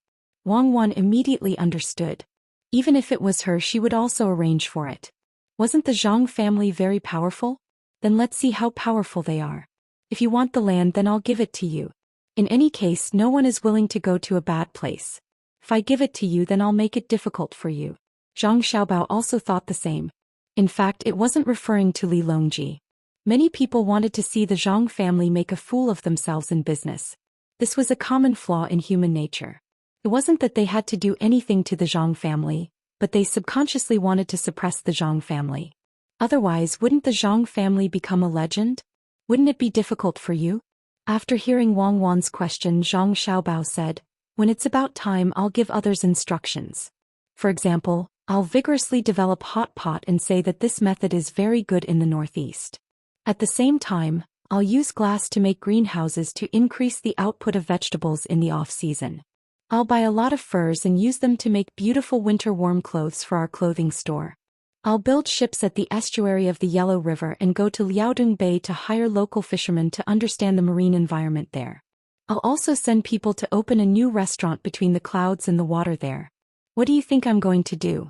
Wang Wan immediately understood. Even if it was her, she would also arrange for it. Wasn't the Zhang family very powerful? Then let's see how powerful they are. If you want the land, then I'll give it to you. In any case, no one is willing to go to a bad place. If I give it to you, then I'll make it difficult for you. Zhang Xiaobao also thought the same. In fact, it wasn't referring to Li Longji. Many people wanted to see the Zhang family make a fool of themselves in business. This was a common flaw in human nature. It wasn't that they had to do anything to the Zhang family, but they subconsciously wanted to suppress the Zhang family. Otherwise, wouldn't the Zhang family become a legend? Wouldn't it be difficult for you? After hearing Wang Wan's question, Zhang Xiaobao said, when it's about time, I'll give others instructions. For example, I'll vigorously develop hot pot and say that this method is very good in the northeast. At the same time, I'll use glass to make greenhouses to increase the output of vegetables in the off-season. I'll buy a lot of furs and use them to make beautiful winter warm clothes for our clothing store. I'll build ships at the estuary of the Yellow River and go to Liaodong Bay to hire local fishermen to understand the marine environment there. I'll also send people to open a new restaurant between the clouds and the water there. What do you think I'm going to do?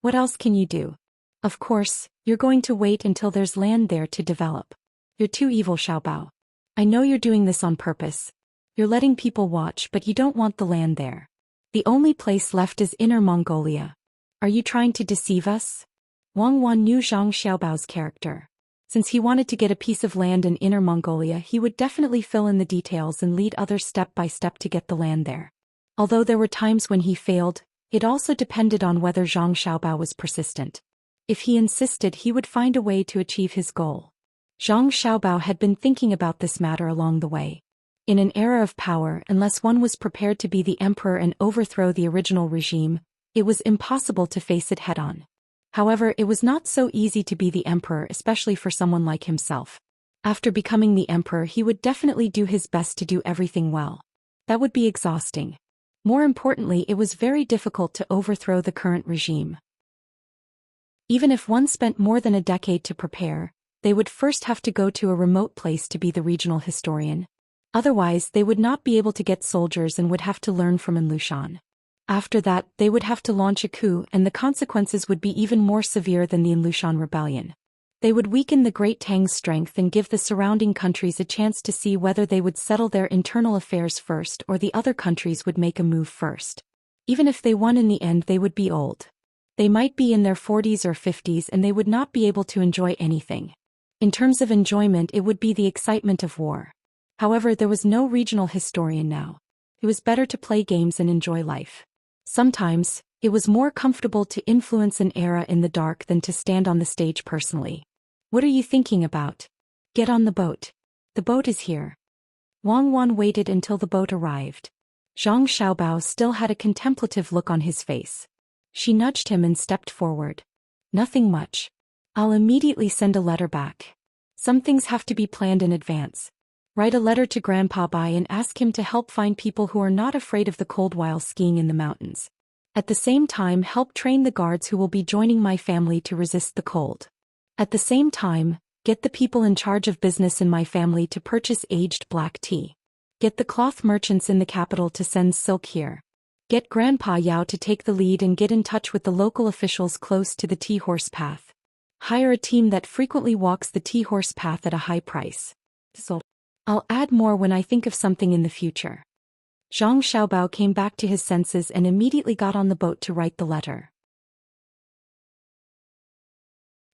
What else can you do? Of course, you're going to wait until there's land there to develop. You're too evil, Xiaobao. I know you're doing this on purpose. You're letting people watch, but you don't want the land there. The only place left is Inner Mongolia. Are you trying to deceive us? Wang Wan knew Zhang Xiaobao's character. Since he wanted to get a piece of land in Inner Mongolia, he would definitely fill in the details and lead others step by step to get the land there. Although there were times when he failed, it also depended on whether Zhang Xiaobao was persistent. If he insisted, he would find a way to achieve his goal. Zhang Xiaobao had been thinking about this matter along the way. In an era of power, unless one was prepared to be the emperor and overthrow the original regime, it was impossible to face it head-on. However, it was not so easy to be the emperor, especially for someone like himself. After becoming the emperor, he would definitely do his best to do everything well. That would be exhausting. More importantly, it was very difficult to overthrow the current regime. Even if one spent more than a decade to prepare, they would first have to go to a remote place to be the regional historian. Otherwise, they would not be able to get soldiers and would have to learn from Enlushan. After that, they would have to launch a coup, and the consequences would be even more severe than the Enlushan rebellion. They would weaken the Great Tang's strength and give the surrounding countries a chance to see whether they would settle their internal affairs first or the other countries would make a move first. Even if they won in the end, they would be old. They might be in their 40s or 50s and they would not be able to enjoy anything. In terms of enjoyment, it would be the excitement of war. However, there was no regional historian now. It was better to play games and enjoy life. Sometimes, it was more comfortable to influence an era in the dark than to stand on the stage personally. What are you thinking about? Get on the boat. The boat is here. Wang Wan waited until the boat arrived. Zhang Xiaobao still had a contemplative look on his face. She nudged him and stepped forward. Nothing much. I'll immediately send a letter back. Some things have to be planned in advance. Write a letter to Grandpa Bai and ask him to help find people who are not afraid of the cold while skiing in the mountains. At the same time, help train the guards who will be joining my family to resist the cold. At the same time, get the people in charge of business in my family to purchase aged black tea. Get the cloth merchants in the capital to send silk here. Get Grandpa Yao to take the lead and get in touch with the local officials close to the tea horse path. Hire a team that frequently walks the tea horse path at a high price. I'll add more when I think of something in the future. Zhang Xiaobao came back to his senses and immediately got on the boat to write the letter.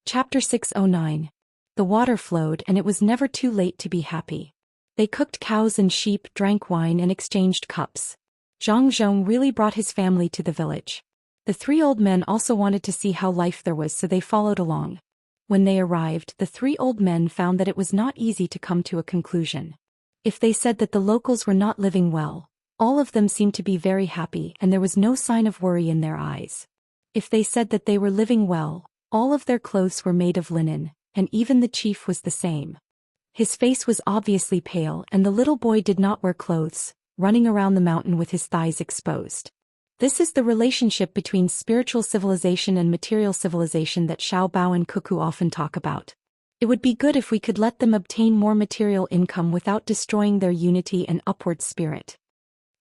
Chapter 609. The water flowed and it was never too late to be happy. They cooked cows and sheep, drank wine and exchanged cups. Zhang Zhong really brought his family to the village. The three old men also wanted to see how life there was, so they followed along. When they arrived, the three old men found that it was not easy to come to a conclusion. If they said that the locals were not living well, all of them seemed to be very happy and there was no sign of worry in their eyes. If they said that they were living well, all of their clothes were made of linen, and even the chief was the same. His face was obviously pale and the little boy did not wear clothes, running around the mountain with his thighs exposed. This is the relationship between spiritual civilization and material civilization that Xiao Bao and Cuckoo often talk about. It would be good if we could let them obtain more material income without destroying their unity and upward spirit.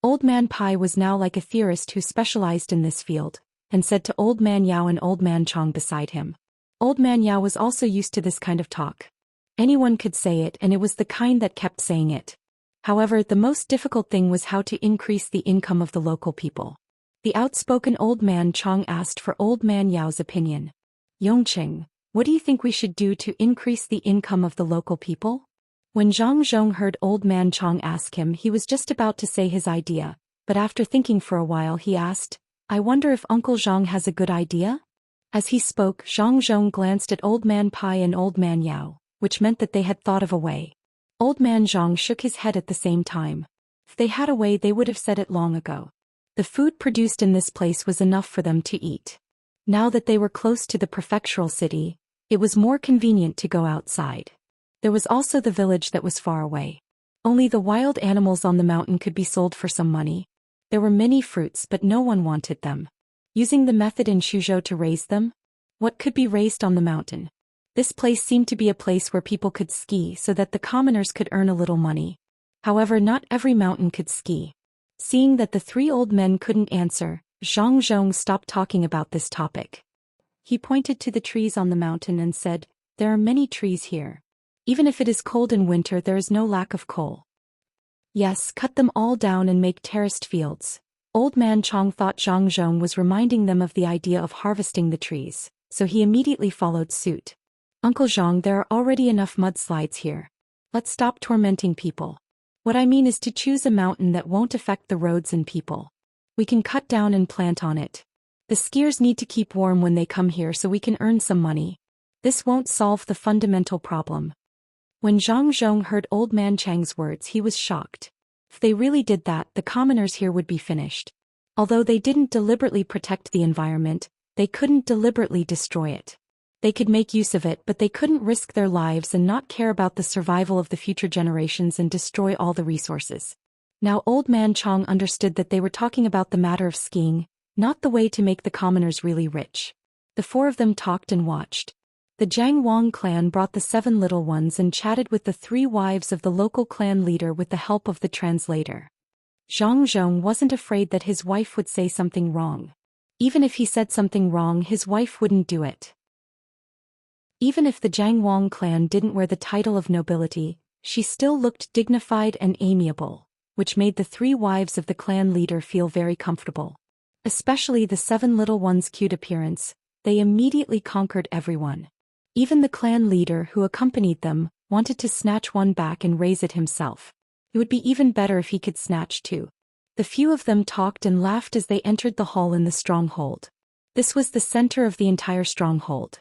Old Man Pai was now like a theorist who specialized in this field, and said to Old Man Yao and Old Man Chong beside him. Old Man Yao was also used to this kind of talk. Anyone could say it, and it was the kind that kept saying it. However, the most difficult thing was how to increase the income of the local people. The outspoken Old Man Chong asked for Old Man Yao's opinion. Yongqing, what do you think we should do to increase the income of the local people? When Zhang Zhong heard Old Man Chong ask him, he was just about to say his idea, but after thinking for a while he asked, I wonder if Uncle Zhang has a good idea? As he spoke, Zhang Zhong glanced at Old Man Pai and Old Man Yao, which meant that they had thought of a way. Old Man Zhang shook his head at the same time. If they had a way, they would have said it long ago. The food produced in this place was enough for them to eat. Now that they were close to the prefectural city, it was more convenient to go outside. There was also the village that was far away. Only the wild animals on the mountain could be sold for some money. There were many fruits, but no one wanted them. Using the method in Suzhou to raise them? What could be raised on the mountain? This place seemed to be a place where people could ski so that the commoners could earn a little money. However, not every mountain could ski. Seeing that the three old men couldn't answer, Zhang Zhong stopped talking about this topic. He pointed to the trees on the mountain and said, there are many trees here. Even if it is cold in winter, there is no lack of coal. Yes, cut them all down and make terraced fields. Old Man Chong thought Zhang Zhong was reminding them of the idea of harvesting the trees, so he immediately followed suit. Uncle Zhang, there are already enough mudslides here. Let's stop tormenting people. What I mean is to choose a mountain that won't affect the roads and people. We can cut down and plant on it. The skiers need to keep warm when they come here so we can earn some money. This won't solve the fundamental problem. When Zhang Zhong heard Old Man Chang's words, he was shocked. If they really did that, the commoners here would be finished. Although they didn't deliberately protect the environment, they couldn't deliberately destroy it. They could make use of it, but they couldn't risk their lives and not care about the survival of the future generations and destroy all the resources. Now Old Man Chong understood that they were talking about the matter of skiing, not the way to make the commoners really rich. The four of them talked and watched. The Jiang Wang clan brought the 7 little ones and chatted with the 3 wives of the local clan leader with the help of the translator. Zhang Zhong wasn't afraid that his wife would say something wrong. Even if he said something wrong, his wife wouldn't do it. Even if the Jiang Wang clan didn't wear the title of nobility, she still looked dignified and amiable, which made the 3 wives of the clan leader feel very comfortable. Especially the 7 little ones' cute appearance, they immediately conquered everyone. Even the clan leader who accompanied them wanted to snatch one back and raise it himself. It would be even better if he could snatch 2. The few of them talked and laughed as they entered the hall in the stronghold. This was the center of the entire stronghold.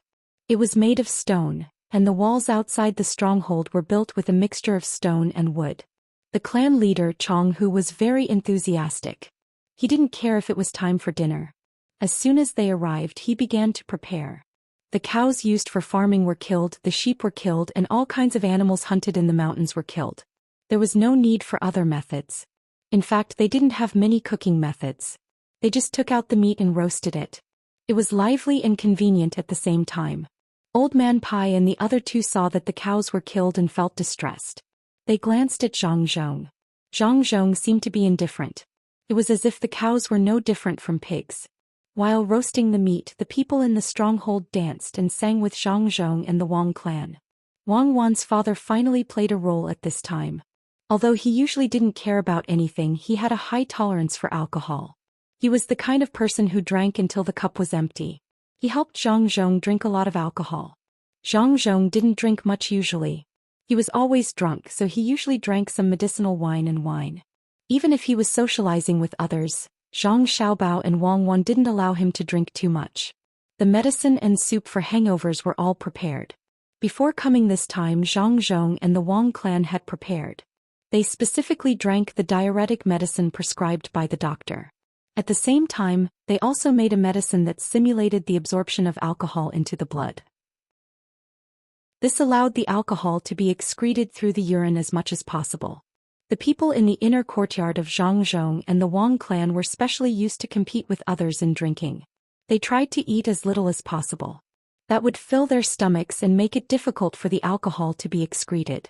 It was made of stone, and the walls outside the stronghold were built with a mixture of stone and wood. The clan leader, Chong Hu, was very enthusiastic. He didn't care if it was time for dinner. As soon as they arrived, he began to prepare. The cows used for farming were killed, the sheep were killed, and all kinds of animals hunted in the mountains were killed. There was no need for other methods. In fact, they didn't have many cooking methods. They just took out the meat and roasted it. It was lively and convenient at the same time. Old Man Pai and the other two saw that the cows were killed and felt distressed. They glanced at Zhang Zhong. Zhang Zhong seemed to be indifferent. It was as if the cows were no different from pigs. While roasting the meat, the people in the stronghold danced and sang with Zhang Zhong and the Wang clan. Wang Wan's father finally played a role at this time. Although he usually didn't care about anything, he had a high tolerance for alcohol. He was the kind of person who drank until the cup was empty. He helped Zhang Zhong drink a lot of alcohol. Zhang Zhong didn't drink much usually. He was always drunk, so he usually drank some medicinal wine and wine. Even if he was socializing with others, Zhang Xiaobao and Wang Wan didn't allow him to drink too much. The medicine and soup for hangovers were all prepared. Before coming this time, Zhang Zhong and the Wang clan had prepared. They specifically drank the diuretic medicine prescribed by the doctor. At the same time, they also made a medicine that simulated the absorption of alcohol into the blood. This allowed the alcohol to be excreted through the urine as much as possible. The people in the inner courtyard of Zhangzhong and the Wang clan were specially used to compete with others in drinking. They tried to eat as little as possible. That would fill their stomachs and make it difficult for the alcohol to be excreted.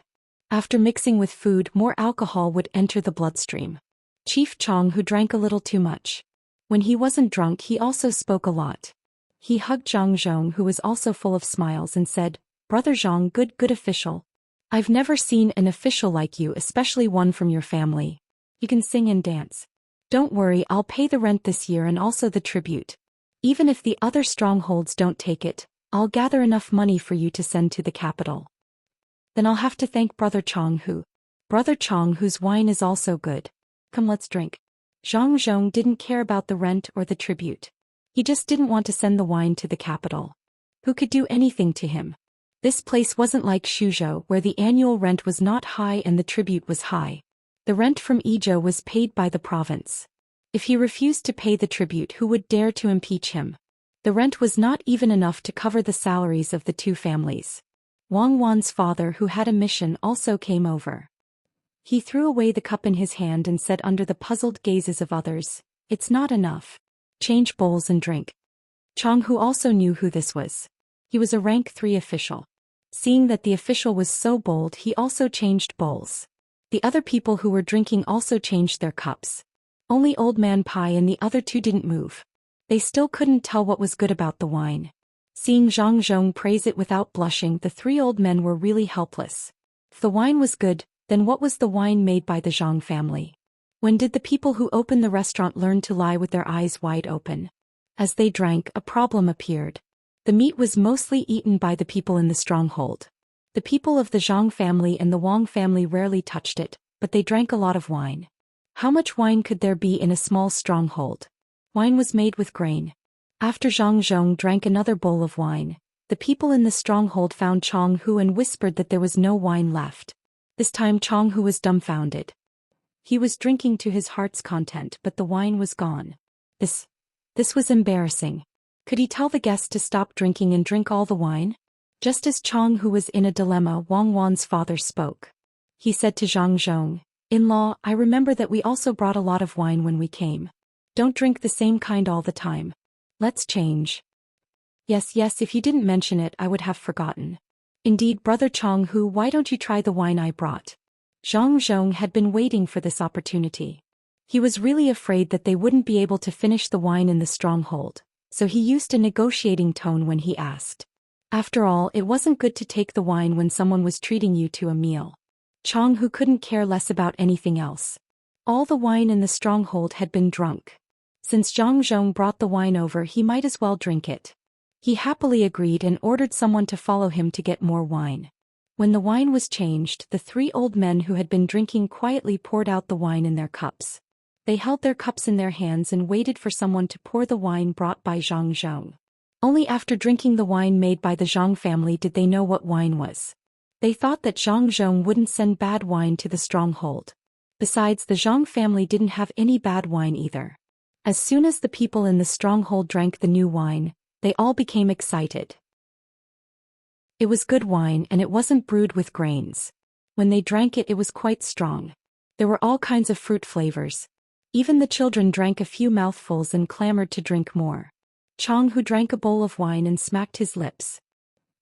After mixing with food, more alcohol would enter the bloodstream. Chief Chong, who drank a little too much. When he wasn't drunk, he also spoke a lot. He hugged Zhang Zhong, who was also full of smiles, and said, "Brother Zhang, good official. I've never seen an official like you, especially one from your family. You can sing and dance. Don't worry, I'll pay the rent this year and also the tribute. Even if the other strongholds don't take it, I'll gather enough money for you to send to the capital. Then I'll have to thank Brother Chong Hu. Brother Chong Hu's wine is also good. Come, let's drink." Zhang Zhong didn't care about the rent or the tribute. He just didn't want to send the wine to the capital. Who could do anything to him? This place wasn't like Shuzhou, where the annual rent was not high and the tribute was high. The rent from Idyll was paid by the province. If he refused to pay the tribute, who would dare to impeach him? The rent was not even enough to cover the salaries of the two families. Wang Wan's father, who had a mission, also came over. He threw away the cup in his hand and said under the puzzled gazes of others, "It's not enough. Change bowls and drink." Chong Hu also knew who this was. He was a rank 3 official. Seeing that the official was so bold, he also changed bowls. The other people who were drinking also changed their cups. Only Old Man Pai and the other two didn't move. They still couldn't tell what was good about the wine. Seeing Zhang Zhong praise it without blushing, the 3 old men were really helpless. If the wine was good, then what was the wine made by the Zhang family? When did the people who opened the restaurant learn to lie with their eyes wide open? As they drank, a problem appeared. The meat was mostly eaten by the people in the stronghold. The people of the Zhang family and the Wang family rarely touched it, but they drank a lot of wine. How much wine could there be in a small stronghold? Wine was made with grain. After Zhang Zhong drank another bowl of wine, the people in the stronghold found Chong Hu and whispered that there was no wine left. This time Chong Hu was dumbfounded. He was drinking to his heart's content, but the wine was gone. This was embarrassing. Could he tell the guests to stop drinking and drink all the wine? Just as Chong Hu was in a dilemma, Wang Wan's father spoke. He said to Zhang Zhong, "In-law, I remember that we also brought a lot of wine when we came. Don't drink the same kind all the time. Let's change." Yes, if you didn't mention it, I would have forgotten. Indeed, Brother Chong Hu, why don't you try the wine I brought? Zhang Zhong had been waiting for this opportunity. He was really afraid that they wouldn't be able to finish the wine in the stronghold, so he used a negotiating tone when he asked. After all, it wasn't good to take the wine when someone was treating you to a meal. Chong Hu couldn't care less about anything else. All the wine in the stronghold had been drunk. Since Zhang Zhong brought the wine over, he might as well drink it. He happily agreed and ordered someone to follow him to get more wine. When the wine was changed, the 3 old men who had been drinking quietly poured out the wine in their cups. They held their cups in their hands and waited for someone to pour the wine brought by Zhang Zhong. Only after drinking the wine made by the Zhang family did they know what wine was. They thought that Zhang Zhong wouldn't send bad wine to the stronghold. Besides, the Zhang family didn't have any bad wine either. As soon as the people in the stronghold drank the new wine, they all became excited. It was good wine and it wasn't brewed with grains. When they drank it, it was quite strong. There were all kinds of fruit flavors. Even the children drank a few mouthfuls and clamored to drink more. Chang Hu drank a bowl of wine and smacked his lips.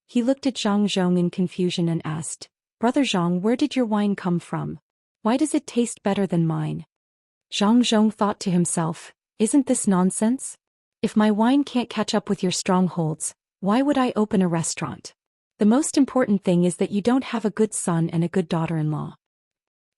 He looked at Zhang Zhong in confusion and asked, "Brother Zhang, where did your wine come from? Why does it taste better than mine?" Zhang Zhong thought to himself, "Isn't this nonsense? If my wine can't catch up with your strongholds, why would I open a restaurant? The most important thing is that you don't have a good son and a good daughter-in-law."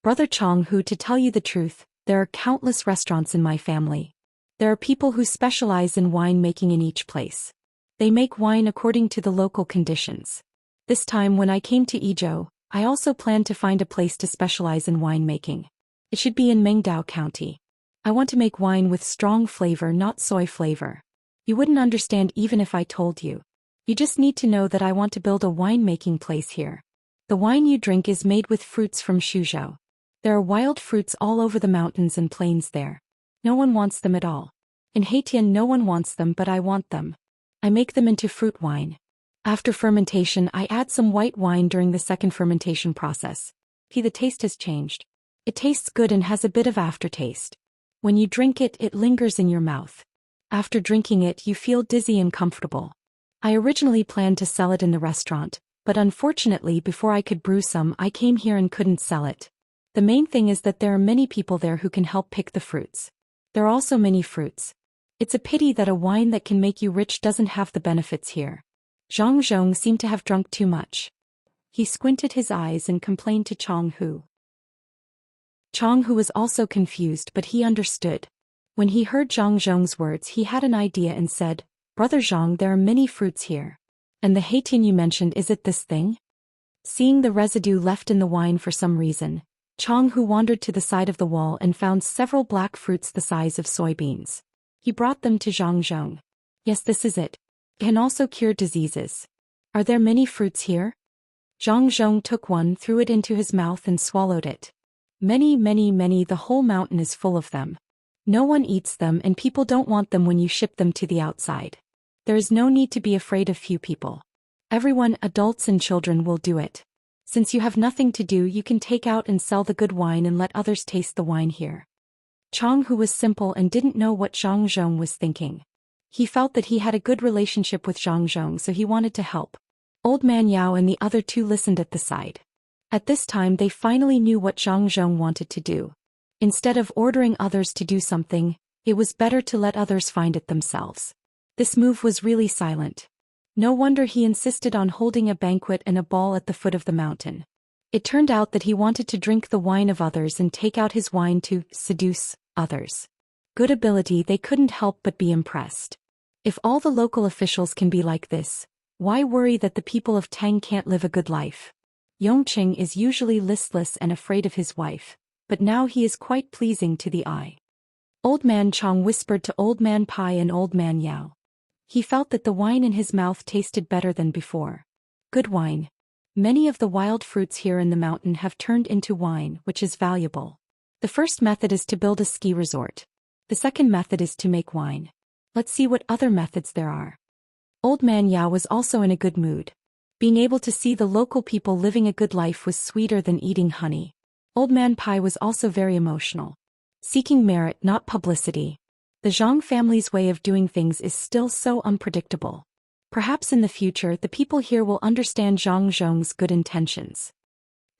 "Brother Chang Hu, to tell you the truth, there are countless restaurants in my family. There are people who specialize in wine making in each place. They make wine according to the local conditions. This time when I came to Idyll, I also planned to find a place to specialize in winemaking. It should be in Mengdao County. I want to make wine with strong flavor, not soy flavor. You wouldn't understand even if I told you. You just need to know that I want to build a winemaking place here. The wine you drink is made with fruits from Suzhou. There are wild fruits all over the mountains and plains there. No one wants them at all. In Haitian no one wants them, but I want them. I make them into fruit wine. After fermentation I add some white wine during the second fermentation process. The taste has changed. It tastes good and has a bit of aftertaste. When you drink it, it lingers in your mouth. After drinking it you feel dizzy and comfortable. I originally planned to sell it in the restaurant, but unfortunately before I could brew some I came here and couldn't sell it. The main thing is that there are many people there who can help pick the fruits. There are also many fruits. It's a pity that a wine that can make you rich doesn't have the benefits here." Zhang Zhong seemed to have drunk too much. He squinted his eyes and complained to Chang Hu. Chang Hu was also confused, but he understood. When he heard Zhang Zhong's words he had an idea and said, "Brother Zhang, there are many fruits here. And the Haitian you mentioned, is it this thing?" Seeing the residue left in the wine for some reason, Chang Hu wandered to the side of the wall and found several black fruits the size of soybeans. He brought them to Zhang Zhong. "Yes, this is it. It can also cure diseases. Are there many fruits here?" Zhang Zhong took one, threw it into his mouth and swallowed it. "Many, the whole mountain is full of them. No one eats them and people don't want them when you ship them to the outside. There is no need to be afraid of few people. Everyone, adults and children, will do it. Since you have nothing to do, you can take out and sell the good wine and let others taste the wine here." Chang Hu was simple and didn't know what Zhang Zhong was thinking. He felt that he had a good relationship with Zhang Zhong, so he wanted to help. Old Man Yao and the other two listened at the side. At this time they finally knew what Zhang Zhong wanted to do. Instead of ordering others to do something, it was better to let others find it themselves. This move was really silent. No wonder he insisted on holding a banquet and a ball at the foot of the mountain. It turned out that he wanted to drink the wine of others and take out his wine to seduce others. Good ability, they couldn't help but be impressed. If all the local officials can be like this, why worry that the people of Tang can't live a good life? Yongqing is usually listless and afraid of his wife, but now he is quite pleasing to the eye. Old Man Chong whispered to Old Man Pai and Old Man Yao. He felt that the wine in his mouth tasted better than before. Good wine. Many of the wild fruits here in the mountain have turned into wine, which is valuable. The first method is to build a ski resort. The second method is to make wine. Let's see what other methods there are. Old Man Yao was also in a good mood. Being able to see the local people living a good life was sweeter than eating honey. Old Man Pai was also very emotional. Seeking merit, not publicity. The Zhang family's way of doing things is still so unpredictable. Perhaps in the future the people here will understand Zhang Zhong's good intentions.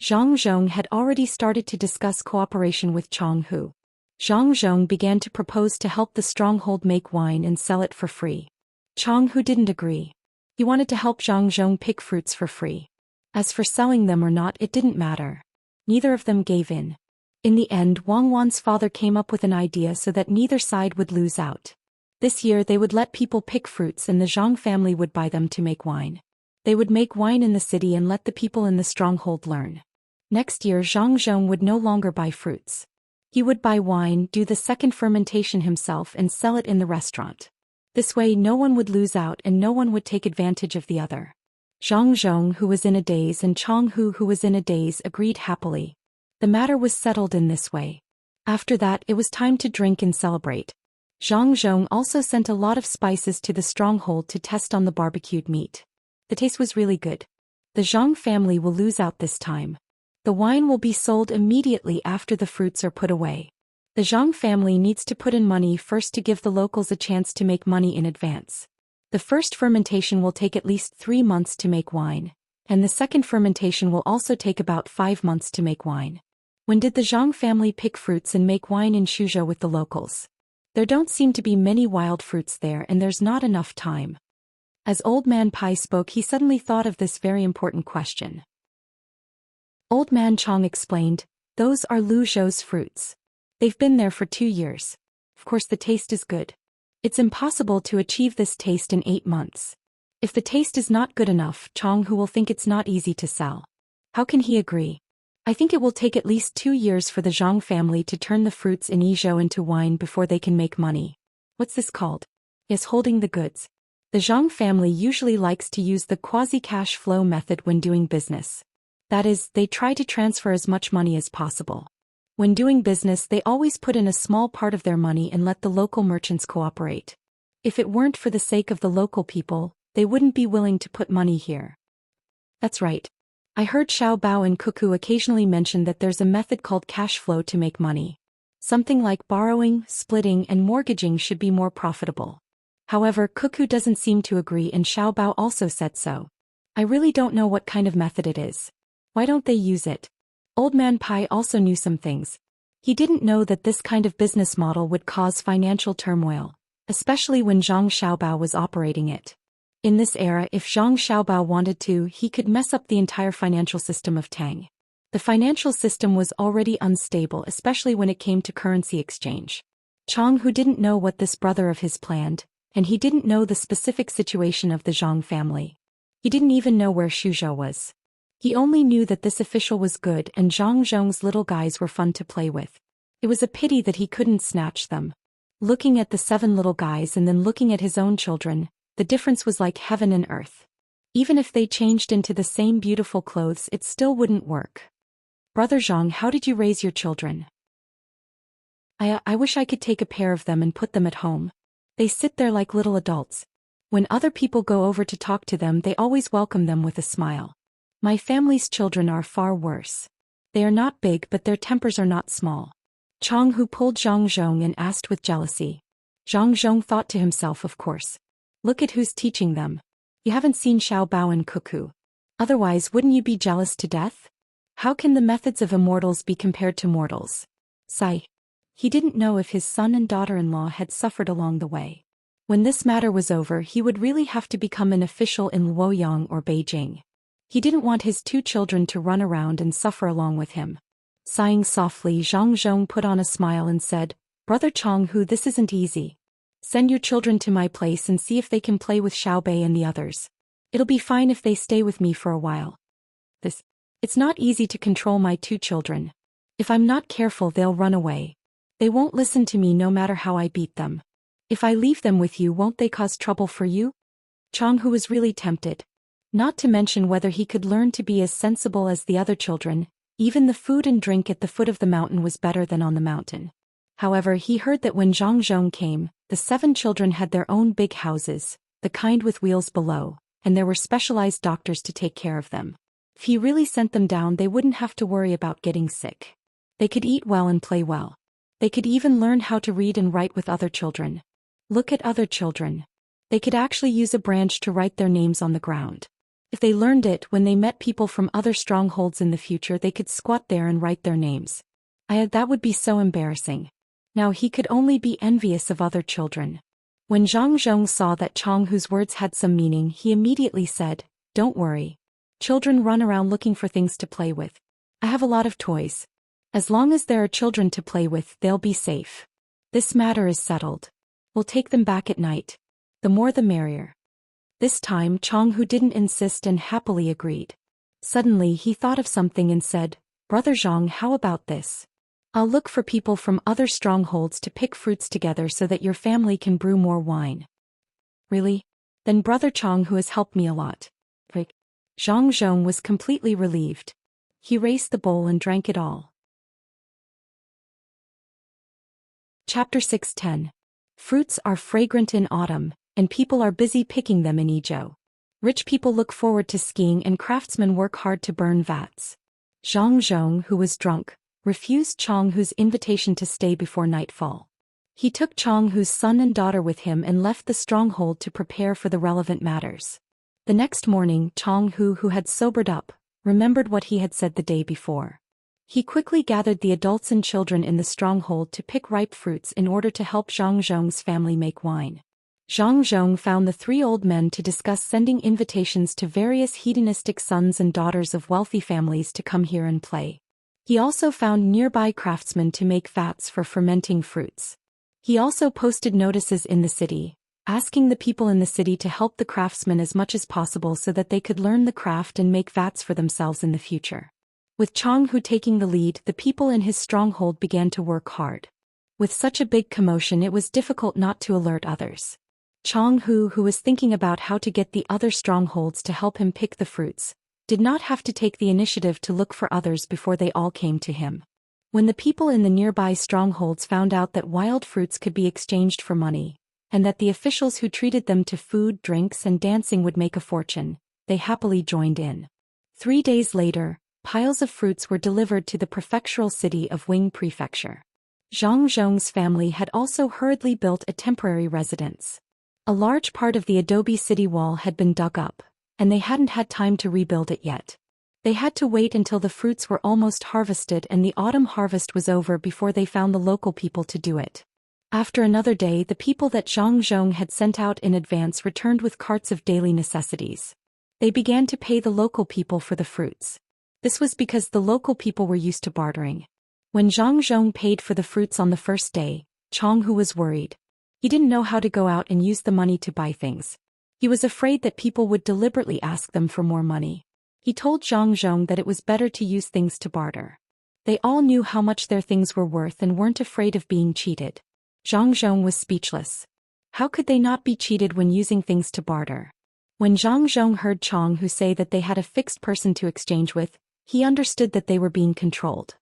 Zhang Zhong had already started to discuss cooperation with Chang Hu. Zhang Zhong began to propose to help the stronghold make wine and sell it for free. Chang Hu didn't agree. He wanted to help Zhang Zhong pick fruits for free. As for selling them or not, it didn't matter. Neither of them gave in. In the end, Wang Wan's father came up with an idea so that neither side would lose out. This year they would let people pick fruits and the Zhang family would buy them to make wine. They would make wine in the city and let the people in the stronghold learn. Next year Zhang Zhong would no longer buy fruits. He would buy wine, do the second fermentation himself and sell it in the restaurant. This way no one would lose out and no one would take advantage of the other. Zhang Zhong, who was in a daze, and Chang Hu, who was in a daze, agreed happily. The matter was settled in this way. After that, it was time to drink and celebrate. Zhang Zhong also sent a lot of spices to the stronghold to test on the barbecued meat. The taste was really good. The Zhang family will lose out this time. The wine will be sold immediately after the fruits are put away. The Zhang family needs to put in money first to give the locals a chance to make money in advance. The first fermentation will take at least 3 months to make wine, and the second fermentation will also take about 5 months to make wine. When did the Zhang family pick fruits and make wine in Shuzhou with the locals? There don't seem to be many wild fruits there and there's not enough time. As Old Man Pai spoke, he suddenly thought of this very important question. Old Man Chong explained, "Those are Lu Zhou's fruits. They've been there for 2 years. Of course the taste is good. It's impossible to achieve this taste in 8 months. If the taste is not good enough, Chong Hu will think it's not easy to sell. How can he agree? I think it will take at least 2 years for the Zhang family to turn the fruits in Yizhou into wine before they can make money." What's this called? Yes, holding the goods. The Zhang family usually likes to use the quasi-cash flow method when doing business. That is, they try to transfer as much money as possible. When doing business, they always put in a small part of their money and let the local merchants cooperate. If it weren't for the sake of the local people, they wouldn't be willing to put money here. That's right. I heard Xiao Bao and Cuckoo occasionally mention that there's a method called cash flow to make money. Something like borrowing, splitting, and mortgaging should be more profitable. However, Cuckoo doesn't seem to agree and Xiao Bao also said so. I really don't know what kind of method it is. Why don't they use it? Old Man Pai also knew some things. He didn't know that this kind of business model would cause financial turmoil, especially when Zhang Xiaobao was operating it. In this era, if Zhang Xiaobao wanted to, he could mess up the entire financial system of Tang. The financial system was already unstable, especially when it came to currency exchange. Chong Hu didn't know what this brother of his planned, and he didn't know the specific situation of the Zhang family. He didn't even know where Shuzhou was. He only knew that this official was good and Zhang Zhong's little guys were fun to play with. It was a pity that he couldn't snatch them. Looking at the 7 little guys and then looking at his own children, the difference was like heaven and earth. Even if they changed into the same beautiful clothes, it still wouldn't work. Brother Zhang, how did you raise your children? I wish I could take a pair of them and put them at home. They sit there like little adults. When other people go over to talk to them, they always welcome them with a smile. My family's children are far worse. They are not big, but their tempers are not small. Chong Hu pulled Zhang Zhong and asked with jealousy. Zhang Zhong thought to himself, of course. Look at who's teaching them. You haven't seen Xiao Bao and Cuckoo. Otherwise, wouldn't you be jealous to death? How can the methods of immortals be compared to mortals? Sigh. He didn't know if his son and daughter-in-law had suffered along the way. When this matter was over, he would really have to become an official in Luoyang or Beijing. He didn't want his 2 children to run around and suffer along with him. Sighing softly, Zhang Zhong put on a smile and said, Brother Chong Hu, this isn't easy. Send your children to my place and see if they can play with Xiao Bei and the others. It'll be fine if they stay with me for a while. It's not easy to control my 2 children. If I'm not careful, they'll run away. They won't listen to me no matter how I beat them. If I leave them with you, won't they cause trouble for you? Chong Hu was really tempted. Not to mention whether he could learn to be as sensible as the other children. Even the food and drink at the foot of the mountain was better than on the mountain. However, he heard that when Zhang Zhong came, the 7 children had their own big houses, the kind with wheels below, and there were specialized doctors to take care of them. If he really sent them down, they wouldn't have to worry about getting sick. They could eat well and play well. They could even learn how to read and write with other children. Look at other children. They could actually use a branch to write their names on the ground. If they learned it, when they met people from other strongholds in the future, they could squat there and write their names. That would be so embarrassing. Now he could only be envious of other children. When Zhang Zhong saw that Chong Hu's words had some meaning, he immediately said, Don't worry. Children run around looking for things to play with. I have a lot of toys. As long as there are children to play with, they'll be safe. This matter is settled. We'll take them back at night. The more the merrier. This time Chong Hu didn't insist and happily agreed. Suddenly he thought of something and said, Brother Zhang, how about this? I'll look for people from other strongholds to pick fruits together so that your family can brew more wine. Really? Then Brother Chong Hu has helped me a lot. Zhang Zhong was completely relieved. He raised the bowl and drank it all. Chapter 6:10. Fruits are fragrant in autumn, and people are busy picking them in Idyll. Rich people look forward to skiing and craftsmen work hard to burn vats. Zhang Zhong, who was drunk, refused Chong Hu's invitation to stay before nightfall. He took Chong Hu's son and daughter with him and left the stronghold to prepare for the relevant matters. The next morning, Chong Hu, who had sobered up, remembered what he had said the day before. He quickly gathered the adults and children in the stronghold to pick ripe fruits in order to help Zhang Zhong's family make wine. Zhang Zhong found the three old men to discuss sending invitations to various hedonistic sons and daughters of wealthy families to come here and play. He also found nearby craftsmen to make vats for fermenting fruits. He also posted notices in the city, asking the people in the city to help the craftsmen as much as possible so that they could learn the craft and make vats for themselves in the future. With Chong Hu taking the lead, the people in his stronghold began to work hard. With such a big commotion, it was difficult not to alert others. Chong Hu, who was thinking about how to get the other strongholds to help him pick the fruits, did not have to take the initiative to look for others before they all came to him. When the people in the nearby strongholds found out that wild fruits could be exchanged for money, and that the officials who treated them to food, drinks, and dancing would make a fortune, they happily joined in. 3 days later, piles of fruits were delivered to the prefectural city of Wing Prefecture. Zhang Zhong's family had also hurriedly built a temporary residence. A large part of the adobe city wall had been dug up, and they hadn't had time to rebuild it yet. They had to wait until the fruits were almost harvested and the autumn harvest was over before they found the local people to do it. After another day, the people that Zhang Zhong had sent out in advance returned with carts of daily necessities. They began to pay the local people for the fruits. This was because the local people were used to bartering. When Zhang Zhong paid for the fruits on the first day, Chong Hu was worried. He didn't know how to go out and use the money to buy things. He was afraid that people would deliberately ask them for more money. He told Zhang Zhong that it was better to use things to barter. They all knew how much their things were worth and weren't afraid of being cheated. Zhang Zhong was speechless. How could they not be cheated when using things to barter? When Zhang Zhong heard Chong Hu say that they had a fixed person to exchange with, he understood that they were being controlled.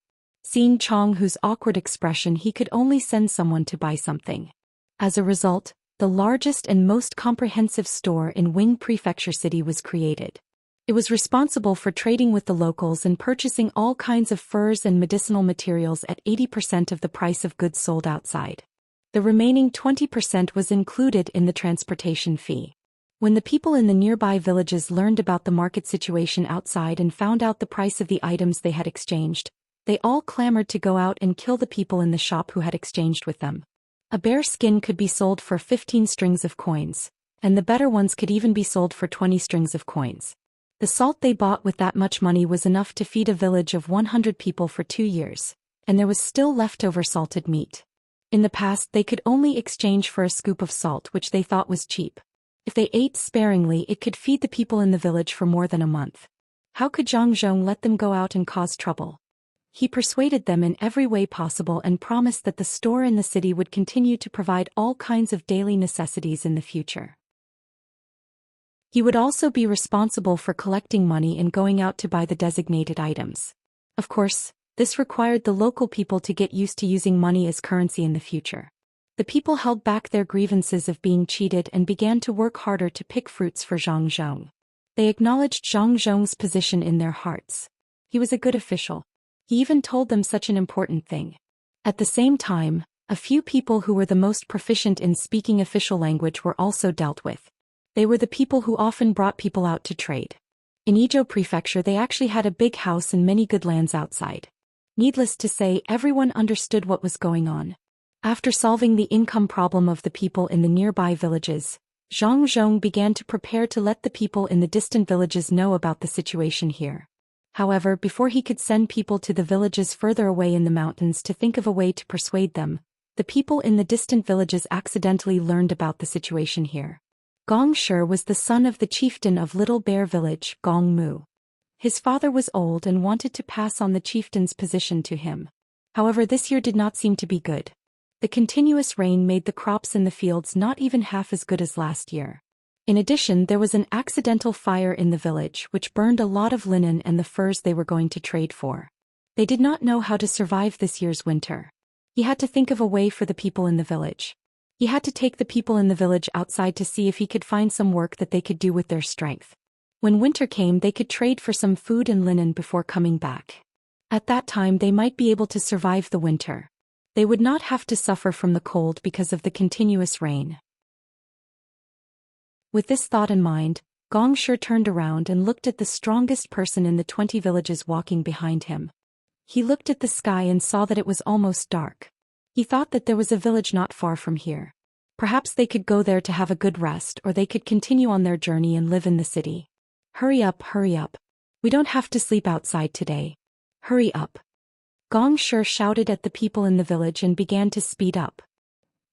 Seeing Chong Hu's awkward expression, he could only send someone to buy something. As a result, the largest and most comprehensive store in Wing Prefecture City was created. It was responsible for trading with the locals and purchasing all kinds of furs and medicinal materials at 80% of the price of goods sold outside. The remaining 20% was included in the transportation fee. When the people in the nearby villages learned about the market situation outside and found out the price of the items they had exchanged, they all clamored to go out and kill the people in the shop who had exchanged with them. A bear skin could be sold for 15 strings of coins, and the better ones could even be sold for 20 strings of coins. The salt they bought with that much money was enough to feed a village of 100 people for 2 years, and there was still leftover salted meat. In the past, they could only exchange for a scoop of salt, which they thought was cheap. If they ate sparingly, it could feed the people in the village for more than a month. How could Zhang Zhong let them go out and cause trouble? He persuaded them in every way possible and promised that the store in the city would continue to provide all kinds of daily necessities in the future. He would also be responsible for collecting money and going out to buy the designated items. Of course, this required the local people to get used to using money as currency in the future. The people held back their grievances of being cheated and began to work harder to pick fruits for Zhang Zhong. They acknowledged Zhang Zhong's position in their hearts. He was a good official. He even told them such an important thing. At the same time, a few people who were the most proficient in speaking official language were also dealt with. They were the people who often brought people out to trade. In Idyll Prefecture, they actually had a big house and many good lands outside. Needless to say, everyone understood what was going on. After solving the income problem of the people in the nearby villages, Zhang Zhong began to prepare to let the people in the distant villages know about the situation here. However, before he could send people to the villages further away in the mountains to think of a way to persuade them, the people in the distant villages accidentally learned about the situation here. Gong Shi was the son of the chieftain of Little Bear Village, Gong Mu. His father was old and wanted to pass on the chieftain's position to him. However, this year did not seem to be good. The continuous rain made the crops in the fields not even half as good as last year. In addition, there was an accidental fire in the village which burned a lot of linen and the furs they were going to trade for. They did not know how to survive this year's winter. He had to think of a way for the people in the village. He had to take the people in the village outside to see if he could find some work that they could do with their strength. When winter came, they could trade for some food and linen before coming back. At that time, they might be able to survive the winter. They would not have to suffer from the cold because of the continuous rain. With this thought in mind, Gong Shi turned around and looked at the strongest person in the 20 villages walking behind him. He looked at the sky and saw that it was almost dark. He thought that there was a village not far from here. Perhaps they could go there to have a good rest, or they could continue on their journey and live in the city. Hurry up, hurry up. We don't have to sleep outside today. Hurry up. Gong Shi shouted at the people in the village and began to speed up.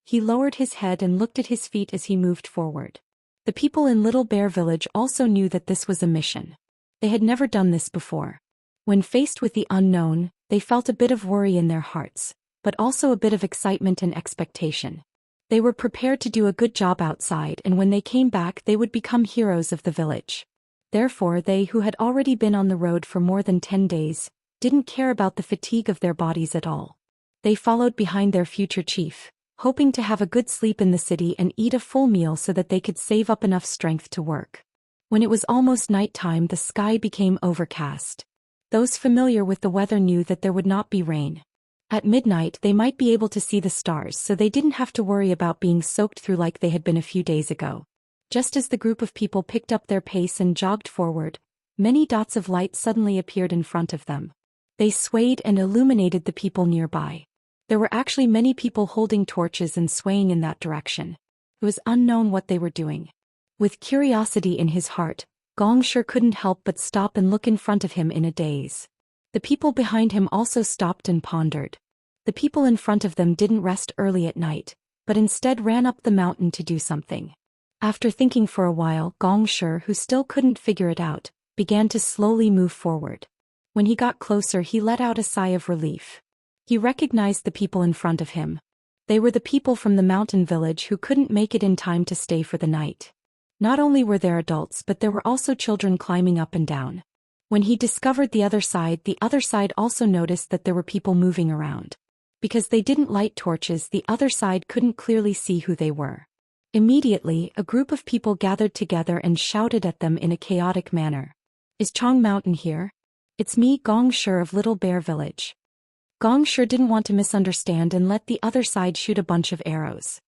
He lowered his head and looked at his feet as he moved forward. The people in Little Bear Village also knew that this was a mission. They had never done this before. When faced with the unknown, they felt a bit of worry in their hearts, but also a bit of excitement and expectation. They were prepared to do a good job outside, and when they came back they would become heroes of the village. Therefore they, who had already been on the road for more than 10 days, didn't care about the fatigue of their bodies at all. They followed behind their future chief, hoping to have a good sleep in the city and eat a full meal so that they could save up enough strength to work. When it was almost night time, the sky became overcast. Those familiar with the weather knew that there would not be rain. At midnight they might be able to see the stars, so they didn't have to worry about being soaked through like they had been a few days ago. Just as the group of people picked up their pace and jogged forward, many dots of light suddenly appeared in front of them. They swayed and illuminated the people nearby. There were actually many people holding torches and swaying in that direction. It was unknown what they were doing. With curiosity in his heart, Gong Shi couldn't help but stop and look in front of him in a daze. The people behind him also stopped and pondered. The people in front of them didn't rest early at night, but instead ran up the mountain to do something. After thinking for a while, Gong Shi, who still couldn't figure it out, began to slowly move forward. When he got closer, he let out a sigh of relief. He recognized the people in front of him. They were the people from the mountain village who couldn't make it in time to stay for the night. Not only were there adults, but there were also children climbing up and down. When he discovered the other side also noticed that there were people moving around. Because they didn't light torches, the other side couldn't clearly see who they were. Immediately, a group of people gathered together and shouted at them in a chaotic manner. "Is Chong Mountain here? It's me, Gong Shi of Little Bear Village." Gong Shi didn't want to misunderstand and let the other side shoot a bunch of arrows.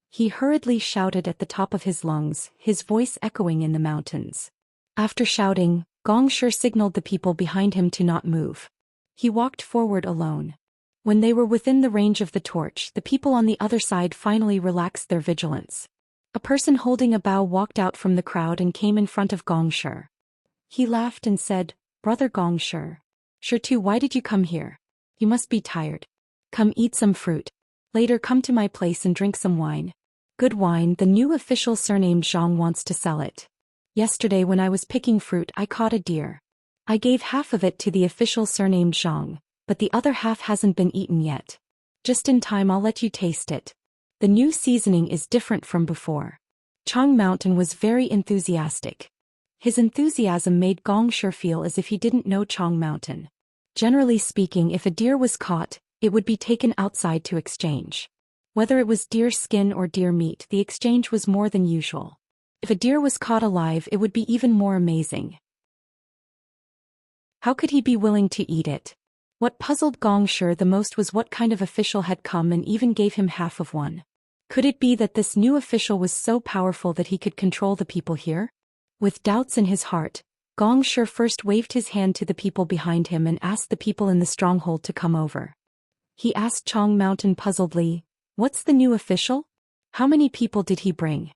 He hurriedly shouted at the top of his lungs, his voice echoing in the mountains. After shouting, Gong Shi signaled the people behind him to not move. He walked forward alone. When they were within the range of the torch, the people on the other side finally relaxed their vigilance. A person holding a bow walked out from the crowd and came in front of Gong Shi. He laughed and said, "Brother Gong Shi. Shi, why did you come here? You must be tired. Come eat some fruit. Later come to my place and drink some wine. Good wine, the new official surnamed Zhang wants to sell it. Yesterday when I was picking fruit I caught a deer. I gave half of it to the official surnamed Zhang, but the other half hasn't been eaten yet. Just in time, I'll let you taste it. The new seasoning is different from before." Chong Mountain was very enthusiastic. His enthusiasm made Gong Shi feel as if he didn't know Chong Mountain. Generally speaking, if a deer was caught, it would be taken outside to exchange. Whether it was deer skin or deer meat, the exchange was more than usual. If a deer was caught alive, it would be even more amazing. How could he be willing to eat it? What puzzled Gong Shi the most was what kind of official had come and even gave him half of one. Could it be that this new official was so powerful that he could control the people here? With doubts in his heart, Gong Shi first waved his hand to the people behind him and asked the people in the stronghold to come over. He asked Chong Mountain puzzledly, "What's the new official? How many people did he bring?"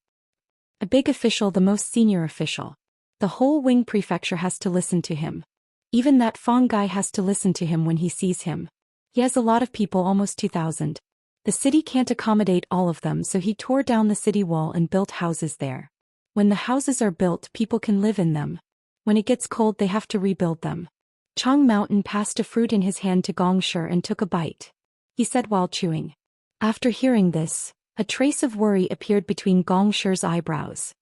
"A big official, the most senior official. The whole Wing prefecture has to listen to him. Even that Fong guy has to listen to him when he sees him. He has a lot of people, almost 2,000. The city can't accommodate all of them, so he tore down the city wall and built houses there. When the houses are built, people can live in them. When it gets cold, they have to rebuild them." Chong Mountain passed a fruit in his hand to Gong Shi and took a bite. He said while chewing. After hearing this, a trace of worry appeared between Gong Shi's eyebrows.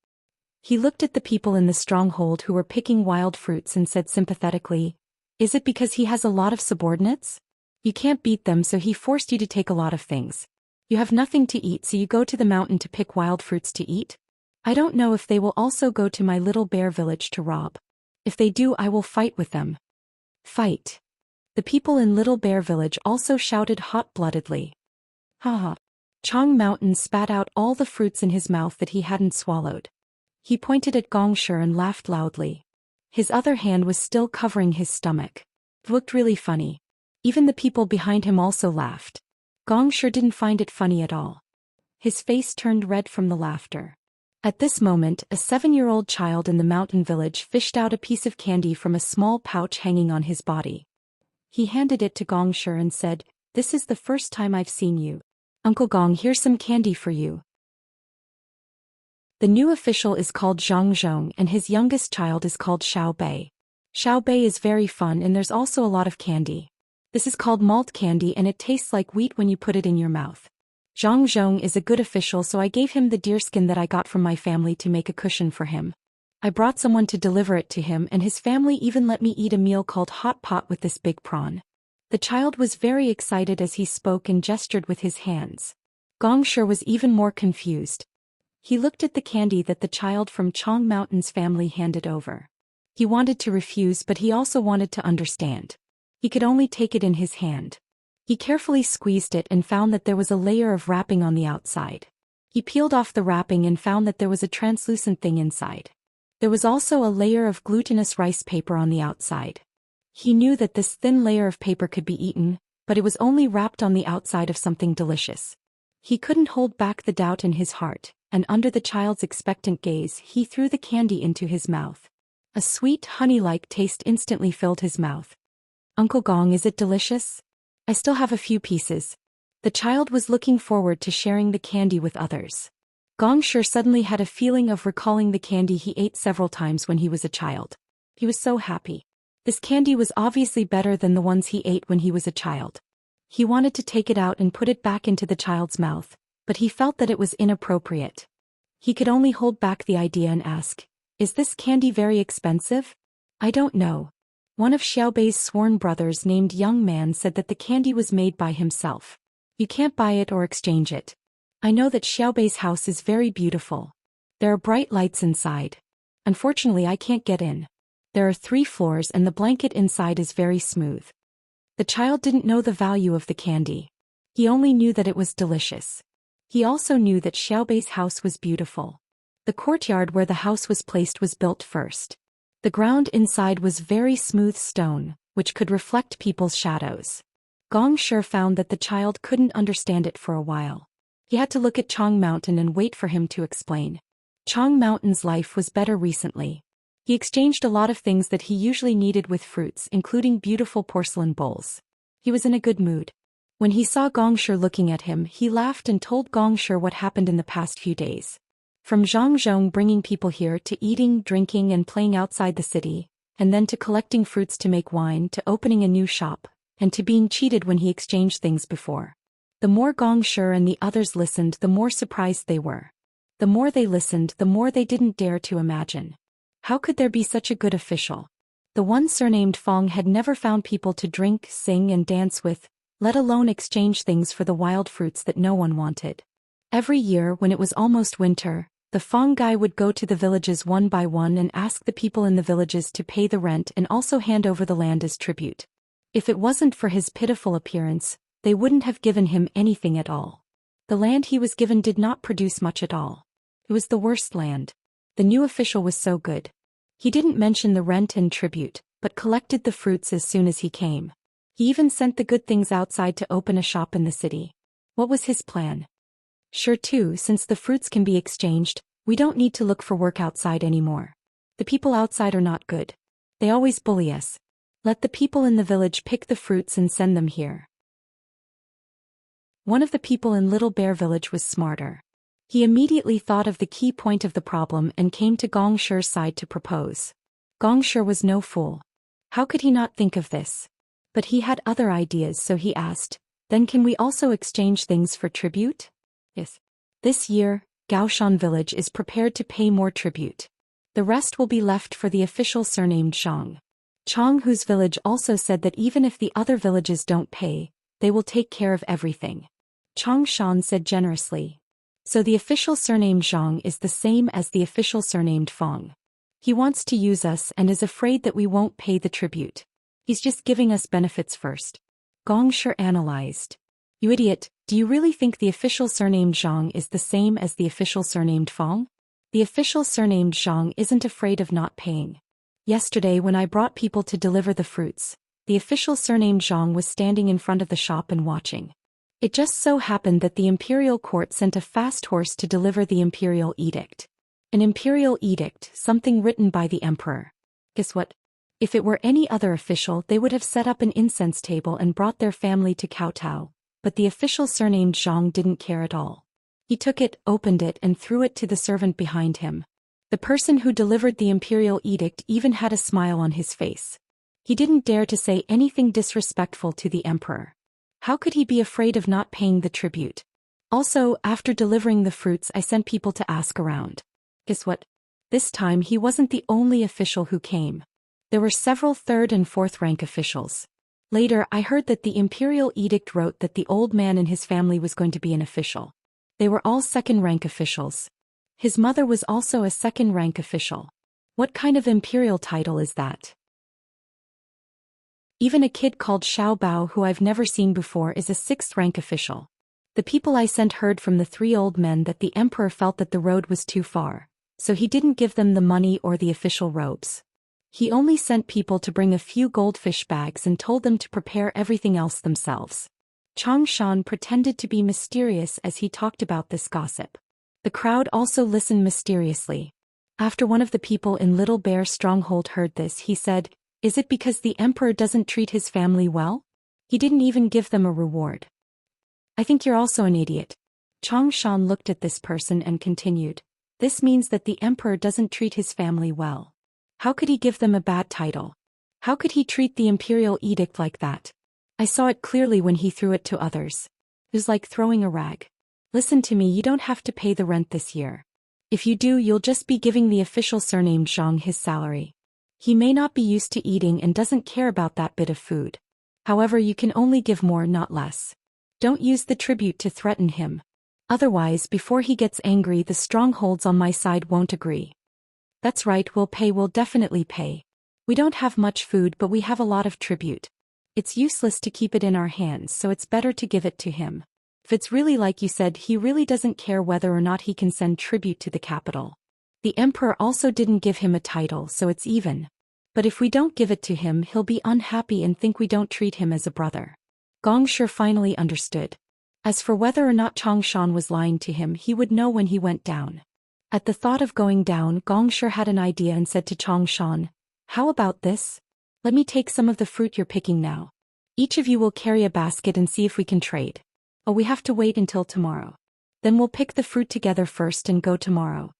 He looked at the people in the stronghold who were picking wild fruits and said sympathetically, "Is it because he has a lot of subordinates? You can't beat them, so he forced you to take a lot of things. You have nothing to eat, so you go to the mountain to pick wild fruits to eat? I don't know if they will also go to my little bear village to rob. If they do, I will fight with them. Fight. The people in Little Bear Village also shouted hot-bloodedly. Ha! Chang Mountain spat out all the fruits in his mouth that he hadn't swallowed. He pointed at Gongshi and laughed loudly. His other hand was still covering his stomach. It looked really funny. Even the people behind him also laughed. Gongshi didn't find it funny at all. His face turned red from the laughter. At this moment, a 7-year-old child in the mountain village fished out a piece of candy from a small pouch hanging on his body. He handed it to Gongshi and said, "This is the first time I've seen you. Uncle Gong, here's some candy for you." The new official is called Zhang Zhong and his youngest child is called Xiao Bei. Xiao Bei is very fun and there's also a lot of candy. This is called malt candy and it tastes like wheat when you put it in your mouth. Zhang Zhong is a good official, so I gave him the deerskin that I got from my family to make a cushion for him. I brought someone to deliver it to him and his family even let me eat a meal called hot pot with this big prawn. The child was very excited as he spoke and gestured with his hands. Gongshi was even more confused. He looked at the candy that the child from Chang Mountain's family handed over. He wanted to refuse, but he also wanted to understand. He could only take it in his hand. He carefully squeezed it and found that there was a layer of wrapping on the outside. He peeled off the wrapping and found that there was a translucent thing inside. There was also a layer of glutinous rice paper on the outside. He knew that this thin layer of paper could be eaten, but it was only wrapped on the outside of something delicious. He couldn't hold back the doubt in his heart, and under the child's expectant gaze, he threw the candy into his mouth. A sweet, honey-like taste instantly filled his mouth. "Uncle Gong, is it delicious? I still have a few pieces." The child was looking forward to sharing the candy with others. Gongshi suddenly had a feeling of recalling the candy he ate several times when he was a child. He was so happy. This candy was obviously better than the ones he ate when he was a child. He wanted to take it out and put it back into the child's mouth, but he felt that it was inappropriate. He could only hold back the idea and ask, "Is this candy very expensive?" "I don't know." One of Xiaobei's sworn brothers named Young Man said that the candy was made by himself. "You can't buy it or exchange it. I know that Xiaobei's house is very beautiful. There are bright lights inside. Unfortunately, I can't get in. There are 3 floors and the blanket inside is very smooth." The child didn't know the value of the candy. He only knew that it was delicious. He also knew that Xiaobei's house was beautiful. The courtyard where the house was placed was built first. The ground inside was very smooth stone, which could reflect people's shadows. Gongshi found that the child couldn't understand it for a while. He had to look at Chang Mountain and wait for him to explain. Chang Mountain's life was better recently. He exchanged a lot of things that he usually needed with fruits, including beautiful porcelain bowls. He was in a good mood. When he saw Gongshi looking at him, he laughed and told Gongshi what happened in the past few days. From Zhang Zhong bringing people here to eating, drinking and playing outside the city, and then to collecting fruits to make wine, to opening a new shop, and to being cheated when he exchanged things before. The more Gongshi and the others listened, the more surprised they were. The more they listened, the more they didn't dare to imagine. How could there be such a good official? The one surnamed Fong had never found people to drink, sing and dance with, let alone exchange things for the wild fruits that no one wanted. Every year when it was almost winter, the Fong guy would go to the villages one by one and ask the people in the villages to pay the rent and also hand over the land as tribute. If it wasn't for his pitiful appearance, they wouldn't have given him anything at all. The land he was given did not produce much at all. It was the worst land. The new official was so good. He didn't mention the rent and tribute, but collected the fruits as soon as he came. He even sent the good things outside to open a shop in the city. What was his plan? Sure too, since the fruits can be exchanged, we don't need to look for work outside anymore. The people outside are not good. They always bully us. Let the people in the village pick the fruits and send them here. One of the people in Little Bear Village was smarter. He immediately thought of the key point of the problem and came to Gongshi's side to propose. Gongshi was no fool. How could he not think of this? But he had other ideas, so he asked, "Then can we also exchange things for tribute?" "Yes." This year, Gaoshan village is prepared to pay more tribute. The rest will be left for the official surnamed Zhang. Chang, whose village, also said that even if the other villages don't pay, they will take care of everything. Chang Shan said generously. So the official surname Zhang is the same as the official surnamed Feng. He wants to use us and is afraid that we won't pay the tribute. He's just giving us benefits first. Gong Shi analyzed. You idiot, do you really think the official surnamed Zhang is the same as the official surnamed Feng? The official surnamed Zhang isn't afraid of not paying. Yesterday when I brought people to deliver the fruits, the official surnamed Zhang was standing in front of the shop and watching. It just so happened that the imperial court sent a fast horse to deliver the imperial edict. An imperial edict, something written by the emperor. Guess what? If it were any other official, they would have set up an incense table and brought their family to kowtow, but the official surnamed Zhang didn't care at all. He took it, opened it and threw it to the servant behind him. The person who delivered the imperial edict even had a smile on his face. He didn't dare to say anything disrespectful to the emperor. How could he be afraid of not paying the tribute? Also, after delivering the fruits, I sent people to ask around. Guess what? This time he wasn't the only official who came. There were several third and fourth rank officials. Later, I heard that the imperial edict wrote that the old man and his family was going to be an official. They were all second rank officials. His mother was also a second rank official. What kind of imperial title is that? Even a kid called Xiao Bao, who I've never seen before, is a sixth rank official. The people I sent heard from the three old men that the emperor felt that the road was too far, so he didn't give them the money or the official robes. He only sent people to bring a few goldfish bags and told them to prepare everything else themselves. Chang Shan pretended to be mysterious as he talked about this gossip. The crowd also listened mysteriously. After one of the people in Little Bear Stronghold heard this, he said, "Is it because the emperor doesn't treat his family well? He didn't even give them a reward." I think you're also an idiot. Chang Shan looked at this person and continued, "This means that the emperor doesn't treat his family well. How could he give them a bad title? How could he treat the imperial edict like that? I saw it clearly when he threw it to others. It was like throwing a rag. Listen to me, you don't have to pay the rent this year. If you do, you'll just be giving the official surnamed Zhang his salary. He may not be used to eating and doesn't care about that bit of food. However, you can only give more, not less. Don't use the tribute to threaten him. Otherwise, before he gets angry, the strongholds on my side won't agree." "That's right, we'll definitely pay. We don't have much food, but we have a lot of tribute. It's useless to keep it in our hands, so it's better to give it to him. If it's really like you said, he really doesn't care whether or not he can send tribute to the capital. The emperor also didn't give him a title, so it's even. But if we don't give it to him, he'll be unhappy and think we don't treat him as a brother." Gong Shi finally understood. As for whether or not Chang Shan was lying to him, he would know when he went down. At the thought of going down, Gong Shi had an idea and said to Chang Shan, "How about this? Let me take some of the fruit you're picking now. Each of you will carry a basket and see if we can trade. Oh, we have to wait until tomorrow. Then we'll pick the fruit together first and go tomorrow."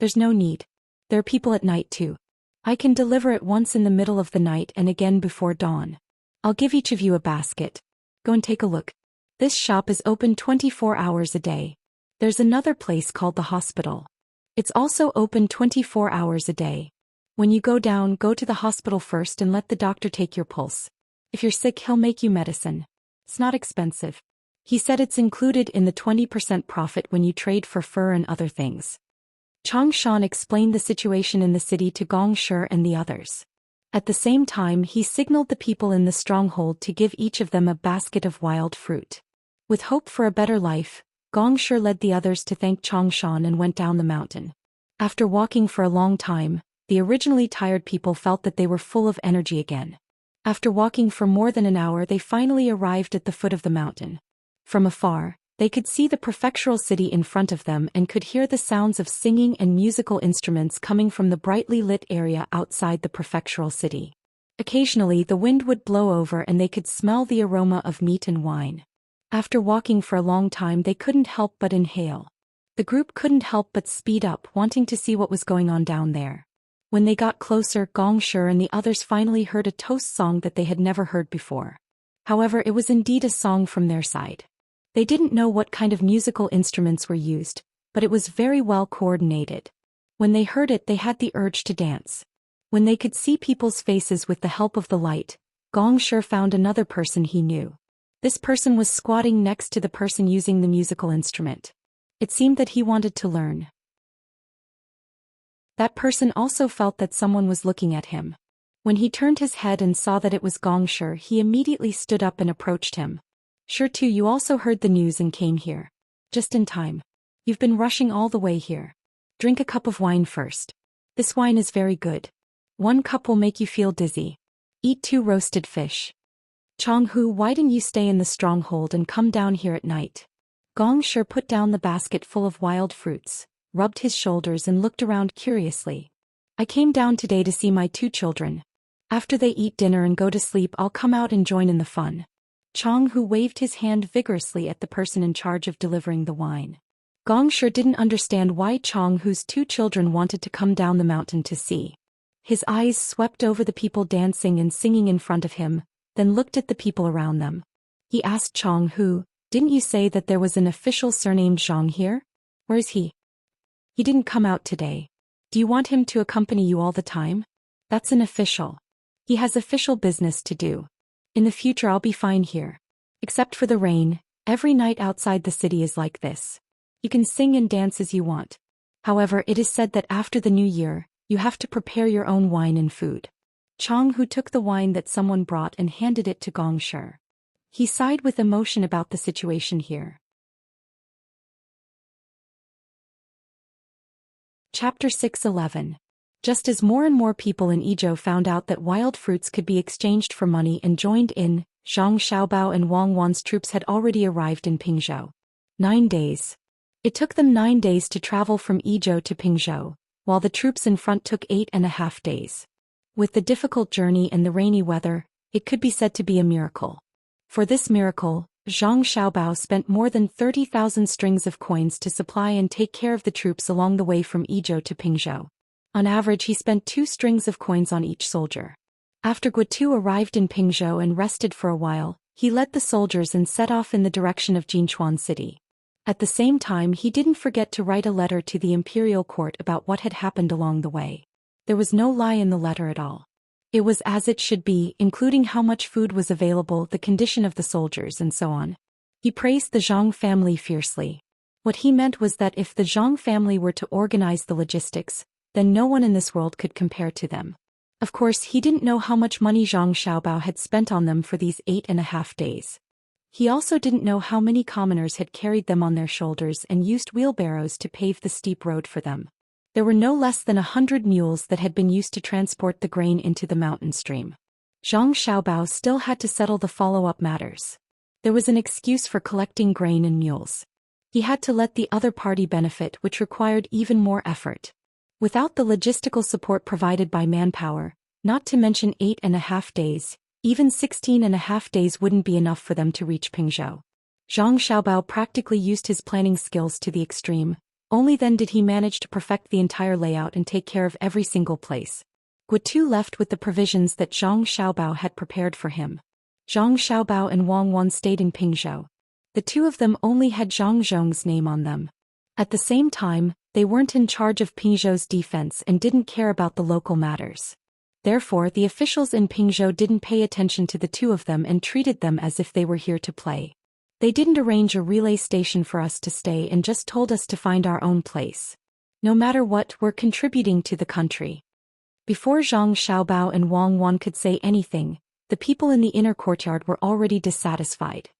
"There's no need. There are people at night too. I can deliver it once in the middle of the night and again before dawn. I'll give each of you a basket. Go and take a look. This shop is open 24 hours a day. There's another place called the hospital. It's also open 24 hours a day. When you go down, go to the hospital first and let the doctor take your pulse. If you're sick, he'll make you medicine. It's not expensive. He said it's included in the 20% profit when you trade for fur and other things." Chang Shan explained the situation in the city to Gong Shi and the others. At the same time, he signaled the people in the stronghold to give each of them a basket of wild fruit. With hope for a better life, Gong Shi led the others to thank Chang Shan and went down the mountain. After walking for a long time, the originally tired people felt that they were full of energy again. After walking for more than an hour, they finally arrived at the foot of the mountain. From afar, they could see the prefectural city in front of them and could hear the sounds of singing and musical instruments coming from the brightly lit area outside the prefectural city. Occasionally, the wind would blow over and they could smell the aroma of meat and wine. After walking for a long time, they couldn't help but inhale. The group couldn't help but speed up, wanting to see what was going on down there. When they got closer, Gong Shi and the others finally heard a toast song that they had never heard before. However, it was indeed a song from their side. They didn't know what kind of musical instruments were used, but it was very well coordinated. When they heard it, they had the urge to dance. When they could see people's faces with the help of the light, Gong Shi found another person he knew. This person was squatting next to the person using the musical instrument. It seemed that he wanted to learn. That person also felt that someone was looking at him. When he turned his head and saw that it was Gong Shi, he immediately stood up and approached him. Sure too, you also heard the news and came here. Just in time. You've been rushing all the way here. Drink a cup of wine first. This wine is very good. 1 cup will make you feel dizzy. Eat 2 roasted fish. Changhu, why didn't you stay in the stronghold and come down here at night? Gong Shi put down the basket full of wild fruits, rubbed his shoulders and looked around curiously. I came down today to see my 2 children. After they eat dinner and go to sleep, I'll come out and join in the fun. Changhu waved his hand vigorously at the person in charge of delivering the wine. Gong Shi didn't understand why Changhu's 2 children wanted to come down the mountain to see. His eyes swept over the people dancing and singing in front of him, then looked at the people around them. He asked Changhu, didn't you say that there was an official surnamed Zhang here? Where is he? He didn't come out today. Do you want him to accompany you all the time? That's an official. He has official business to do. In the future I'll be fine here. Except for the rain, every night outside the city is like this. You can sing and dance as you want. However, it is said that after the new year, you have to prepare your own wine and food. Changhu took the wine that someone brought and handed it to Gong Shi. He sighed with emotion about the situation here. Chapter 6:11. Just as more and more people in Idyll found out that wild fruits could be exchanged for money and joined in, Zhang Xiaobao and Wang Wan's troops had already arrived in Pingzhou. 9 days. It took them 9 days to travel from Idyll to Pingzhou, while the troops in front took 8.5 days. With the difficult journey and the rainy weather, it could be said to be a miracle. For this miracle, Zhang Xiaobao spent more than 30,000 strings of coins to supply and take care of the troops along the way from Idyll to Pingzhou. On average, he spent 2 strings of coins on each soldier. After Guotu arrived in Pingzhou and rested for a while, he led the soldiers and set off in the direction of Jinchuan City. At the same time, he didn't forget to write a letter to the imperial court about what had happened along the way. There was no lie in the letter at all. It was as it should be, including how much food was available, the condition of the soldiers, and so on. He praised the Zhang family fiercely. What he meant was that if the Zhang family were to organize the logistics, then no one in this world could compare to them. Of course, he didn't know how much money Zhang Xiaobao had spent on them for these 8.5 days. He also didn't know how many commoners had carried them on their shoulders and used wheelbarrows to pave the steep road for them. There were no less than 100 mules that had been used to transport the grain into the mountain stream. Zhang Xiaobao still had to settle the follow-up matters. There was an excuse for collecting grain and mules. He had to let the other party benefit, which required even more effort. Without the logistical support provided by manpower, not to mention 8.5 days, even 16.5 days wouldn't be enough for them to reach Pingzhou. Zhang Xiaobao practically used his planning skills to the extreme. Only then did he manage to perfect the entire layout and take care of every single place. Guotu left with the provisions that Zhang Xiaobao had prepared for him. Zhang Xiaobao and Wang Wan stayed in Pingzhou. The 2 of them only had Zhang Zhong's name on them. At the same time, they weren't in charge of Pingzhou's defense and didn't care about the local matters. Therefore, the officials in Pingzhou didn't pay attention to the 2 of them and treated them as if they were here to play. They didn't arrange a relay station for us to stay and just told us to find our own place. No matter what, we're contributing to the country. Before Zhang Xiaobao and Wang Wan could say anything, the people in the inner courtyard were already dissatisfied.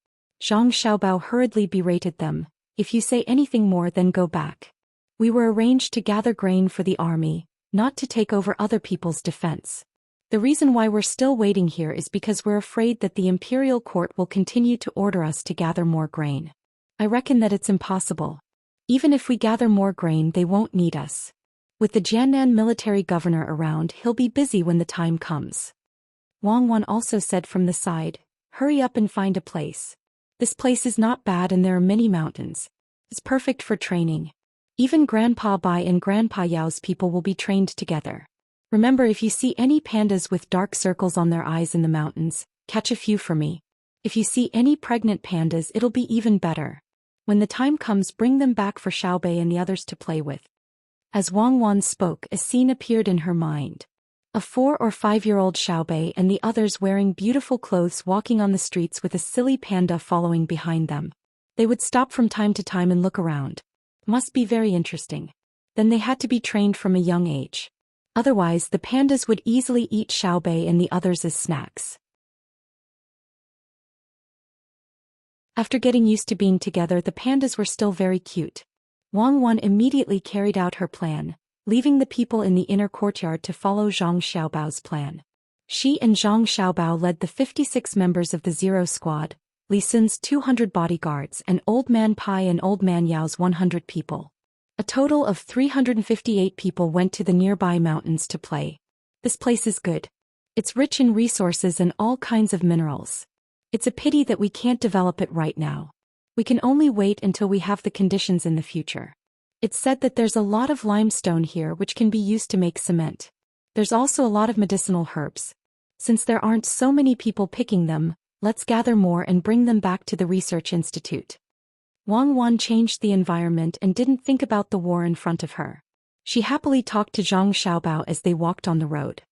Zhang Xiaobao hurriedly berated them. If you say anything more, then go back. We were arranged to gather grain for the army, not to take over other people's defense. The reason why we're still waiting here is because we're afraid that the imperial court will continue to order us to gather more grain. I reckon that it's impossible. Even if we gather more grain, they won't need us. With the Jiannan military governor around, he'll be busy when the time comes. Wang Wan also said from the side, hurry up and find a place. This place is not bad and there are many mountains. It's perfect for training. Even Grandpa Bai and Grandpa Yao's people will be trained together. Remember, if you see any pandas with dark circles on their eyes in the mountains, catch a few for me. If you see any pregnant pandas, it'll be even better. When the time comes, bring them back for Xiaobei and the others to play with. As Wang Wan spoke, a scene appeared in her mind. A 4 or 5-year-old Xiaobei and the others wearing beautiful clothes walking on the streets with a silly panda following behind them. They would stop from time to time and look around. Must be very interesting. Then they had to be trained from a young age. Otherwise, the pandas would easily eat Xiaobei and the others as snacks. After getting used to being together, the pandas were still very cute. Wang Wan immediately carried out her plan, leaving the people in the inner courtyard to follow Zhang Xiaobao's plan. She and Zhang Xiaobao led the 56 members of the Zero Squad, Li Sun's 200 bodyguards, and Old Man Pai and Old Man Yao's 100 people. A total of 358 people went to the nearby mountains to play. This place is good. It's rich in resources and all kinds of minerals. It's a pity that we can't develop it right now. We can only wait until we have the conditions in the future. It's said that there's a lot of limestone here which can be used to make cement. There's also a lot of medicinal herbs. Since there aren't so many people picking them, let's gather more and bring them back to the research institute. Wang Wan changed the environment and didn't think about the war in front of her. She happily talked to Zhang Xiaobao as they walked on the road.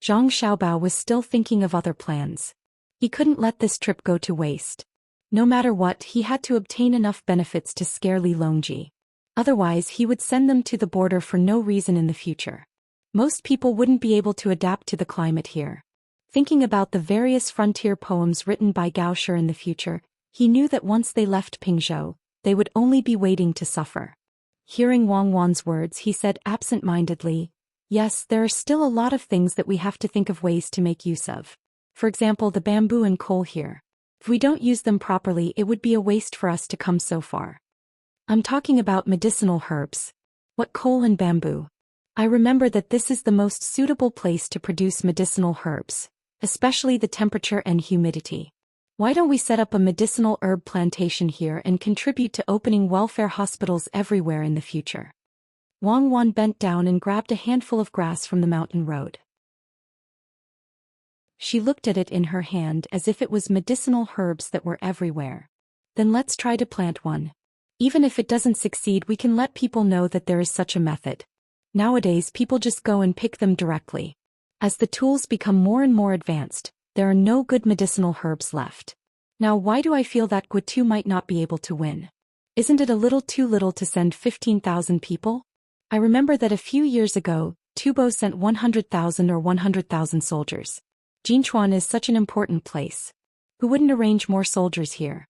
Zhang Xiaobao was still thinking of other plans. He couldn't let this trip go to waste. No matter what, he had to obtain enough benefits to scare Li Longji. Otherwise, he would send them to the border for no reason in the future. Most people wouldn't be able to adapt to the climate here. Thinking about the various frontier poems written by Gaosher in the future, he knew that once they left Pingzhou, they would only be waiting to suffer. Hearing Wang Wan's words, he said absent-mindedly, "Yes, there are still a lot of things that we have to think of ways to make use of. For example, the bamboo and coal here. If we don't use them properly, it would be a waste for us to come so far. I'm talking about medicinal herbs. What coal and bamboo? I remember that this is the most suitable place to produce medicinal herbs, especially the temperature and humidity. Why don't we set up a medicinal herb plantation here and contribute to opening welfare hospitals everywhere in the future?" Wang Wan bent down and grabbed a handful of grass from the mountain road. She looked at it in her hand as if it was medicinal herbs that were everywhere. "Then let's try to plant one. Even if it doesn't succeed, we can let people know that there is such a method. Nowadays, people just go and pick them directly. As the tools become more and more advanced, there are no good medicinal herbs left. Now why do I feel that Guitu might not be able to win? Isn't it a little too little to send 15,000 people? I remember that a few years ago, Tubo sent 100,000 or 100,000 soldiers. Jinchuan is such an important place. Who wouldn't arrange more soldiers here?"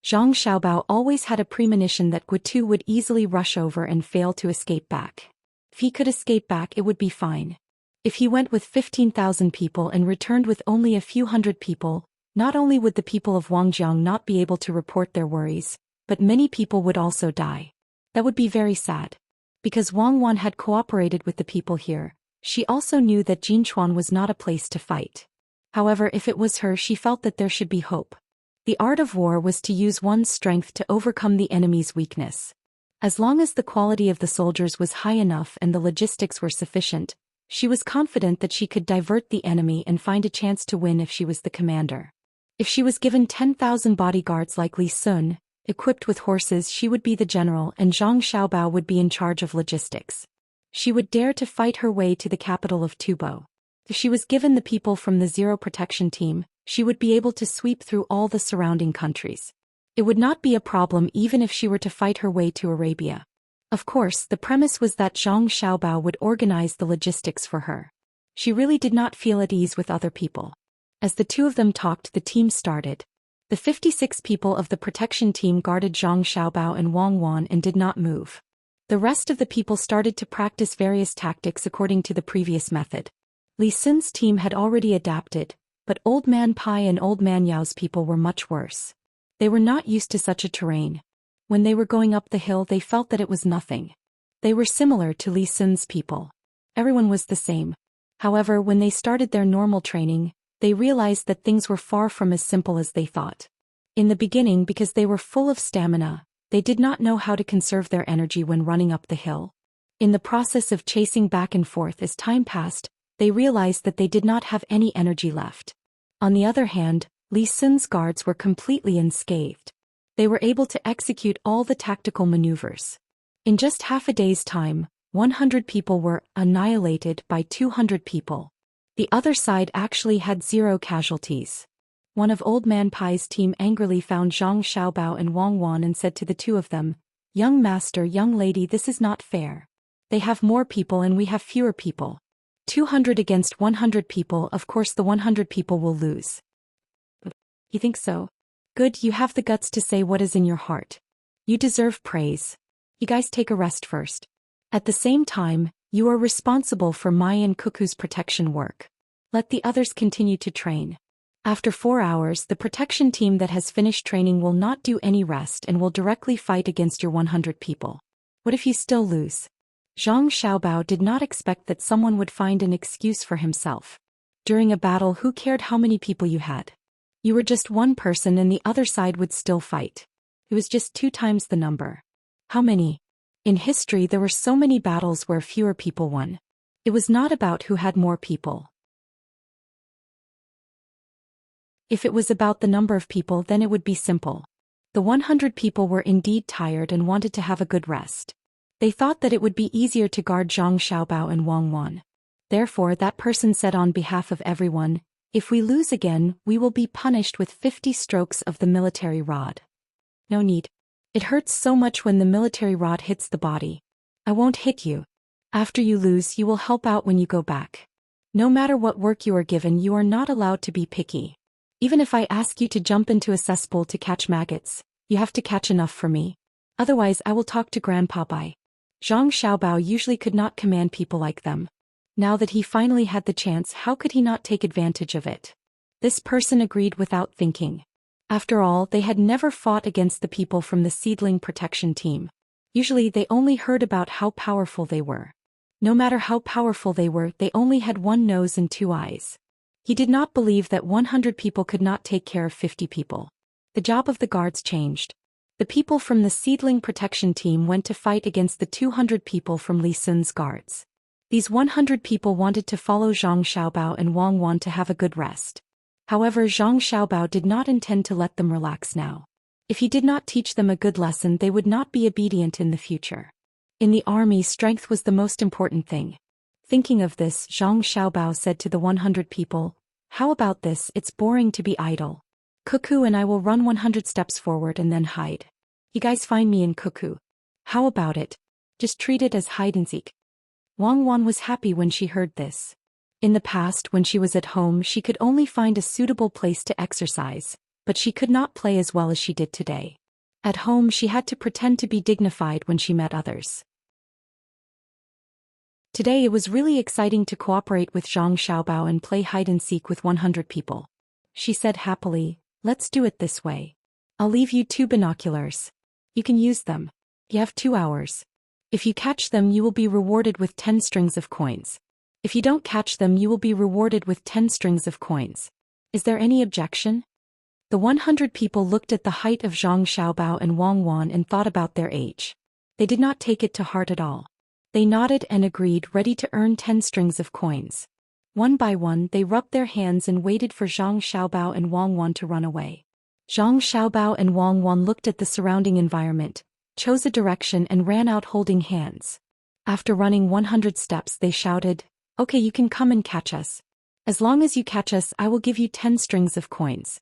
Zhang Xiaobao always had a premonition that Guitu would easily rush over and fail to escape back. If he could escape back, it would be fine. If he went with 15,000 people and returned with only a few hundred people, not only would the people of Wangjiang not be able to report their worries, but many people would also die. That would be very sad. Because Wang Wan had cooperated with the people here, she also knew that Jinchuan was not a place to fight. However, if it was her, she felt that there should be hope. The art of war was to use one's strength to overcome the enemy's weakness. As long as the quality of the soldiers was high enough and the logistics were sufficient, she was confident that she could divert the enemy and find a chance to win if she was the commander. If she was given 10,000 bodyguards like Li Sun, equipped with horses, she would be the general and Zhang Xiaobao would be in charge of logistics. She would dare to fight her way to the capital of Tubo. If she was given the people from the Zero Protection Team, she would be able to sweep through all the surrounding countries. It would not be a problem even if she were to fight her way to Arabia. Of course, the premise was that Zhang Xiaobao would organize the logistics for her. She really did not feel at ease with other people. As the two of them talked, the team started. The 56 people of the protection team guarded Zhang Xiaobao and Wang Wan and did not move. The rest of the people started to practice various tactics according to the previous method. Li Sun's team had already adapted, but Old Man Pai and Old Man Yao's people were much worse. They were not used to such a terrain. When they were going up the hill, they felt that it was nothing. They were similar to Li Sun's people. Everyone was the same. However, when they started their normal training, they realized that things were far from as simple as they thought. In the beginning, because they were full of stamina, they did not know how to conserve their energy when running up the hill. In the process of chasing back and forth as time passed, they realized that they did not have any energy left. On the other hand, Li Sun's guards were completely unscathed. They were able to execute all the tactical maneuvers. In just half a day's time, 100 people were annihilated by 200 people. The other side actually had 0 casualties. One of Old Man Pai's team angrily found Zhang Xiaobao and Wang Wan and said to the two of them, "Young master, young lady, this is not fair. They have more people and we have fewer people. 200 against 100 people, of course the 100 people will lose." You think so? Good, you have the guts to say what is in your heart. You deserve praise. You guys take a rest first. At the same time, you are responsible for Mai and Cuckoo's protection work. Let the others continue to train. After 4 hours, the protection team that has finished training will not do any rest and will directly fight against your 100 people. What if you still lose? Zhang Xiaobao did not expect that someone would find an excuse for himself. During a battle, who cared how many people you had? You were just one person and the other side would still fight. It was just 2 times the number. How many? In history there were so many battles where fewer people won. It was not about who had more people. If it was about the number of people, then it would be simple. The 100 people were indeed tired and wanted to have a good rest. They thought that it would be easier to guard Zhang Xiaobao and Wang Wan. Therefore that person said on behalf of everyone, "If we lose again, we will be punished with 50 strokes of the military rod." No need. It hurts so much when the military rod hits the body. I won't hit you. After you lose, you will help out when you go back. No matter what work you are given, you are not allowed to be picky. Even if I ask you to jump into a cesspool to catch maggots, you have to catch enough for me. Otherwise I will talk to Grandpa Bai. Zhang Xiaobao usually could not command people like them. Now that he finally had the chance, how could he not take advantage of it? This person agreed without thinking. After all, they had never fought against the people from the seedling protection team. Usually they only heard about how powerful they were. No matter how powerful they were, they only had 1 nose and 2 eyes. He did not believe that 100 people could not take care of 50 people. The job of the guards changed. The people from the seedling protection team went to fight against the 200 people from Li Sun's guards. These 100 people wanted to follow Zhang Xiaobao and Wang Wan to have a good rest. However, Zhang Xiaobao did not intend to let them relax now. If he did not teach them a good lesson, they would not be obedient in the future. In the army, strength was the most important thing. Thinking of this, Zhang Xiaobao said to the 100 people, "How about this? It's boring to be idle. Cuckoo and I will run 100 steps forward and then hide. You guys find me in Cuckoo. How about it? Just treat it as hide and seek." Wang Wan was happy when she heard this. In the past, when she was at home, she could only find a suitable place to exercise, but she could not play as well as she did today. At home, she had to pretend to be dignified when she met others. Today it was really exciting to cooperate with Zhang Xiaobao and play hide-and-seek with 100 people. She said happily, "Let's do it this way. I'll leave you 2 binoculars. You can use them. You have 2 hours. If you catch them, you will be rewarded with 10 strings of coins. If you don't catch them, you will be rewarded with 10 strings of coins. Is there any objection?" The 100 people looked at the height of Zhang Xiaobao and Wang Wan and thought about their age. They did not take it to heart at all. They nodded and agreed, ready to earn 10 strings of coins. One by one, they rubbed their hands and waited for Zhang Xiaobao and Wang Wan to run away. Zhang Xiaobao and Wang Wan looked at the surrounding environment, chose a direction and ran out holding hands. After running 100 steps, they shouted, "Okay, you can come and catch us. As long as you catch us, I will give you 10 strings of coins."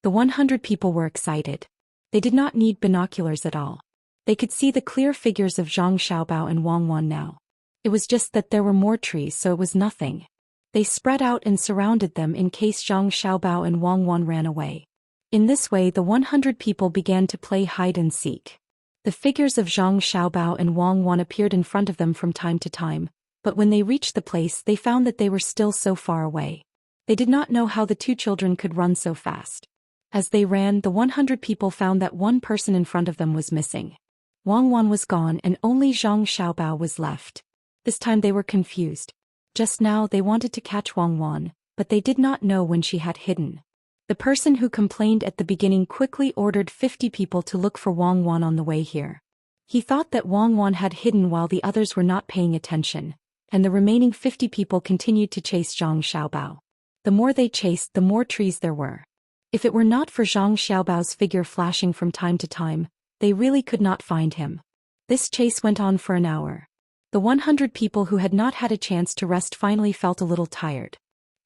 The 100 people were excited. They did not need binoculars at all. They could see the clear figures of Zhang Xiaobao and Wang Wan now. It was just that there were more trees, so it was nothing. They spread out and surrounded them in case Zhang Xiaobao and Wang Wan ran away. In this way, the 100 people began to play hide and seek. The figures of Zhang Xiaobao and Wang Wan appeared in front of them from time to time, but when they reached the place, they found that they were still so far away. They did not know how the 2 children could run so fast. As they ran, the 100 people found that one person in front of them was missing. Wang Wan was gone and only Zhang Xiaobao was left. This time they were confused. Just now they wanted to catch Wang Wan, but they did not know when she had hidden. The person who complained at the beginning quickly ordered 50 people to look for Wang Wan on the way here. He thought that Wang Wan had hidden while the others were not paying attention, and the remaining 50 people continued to chase Zhang Xiaobao. The more they chased, the more trees there were. If it were not for Zhang Xiaobao's figure flashing from time to time, they really could not find him. This chase went on for an hour. The 100 people who had not had a chance to rest finally felt a little tired.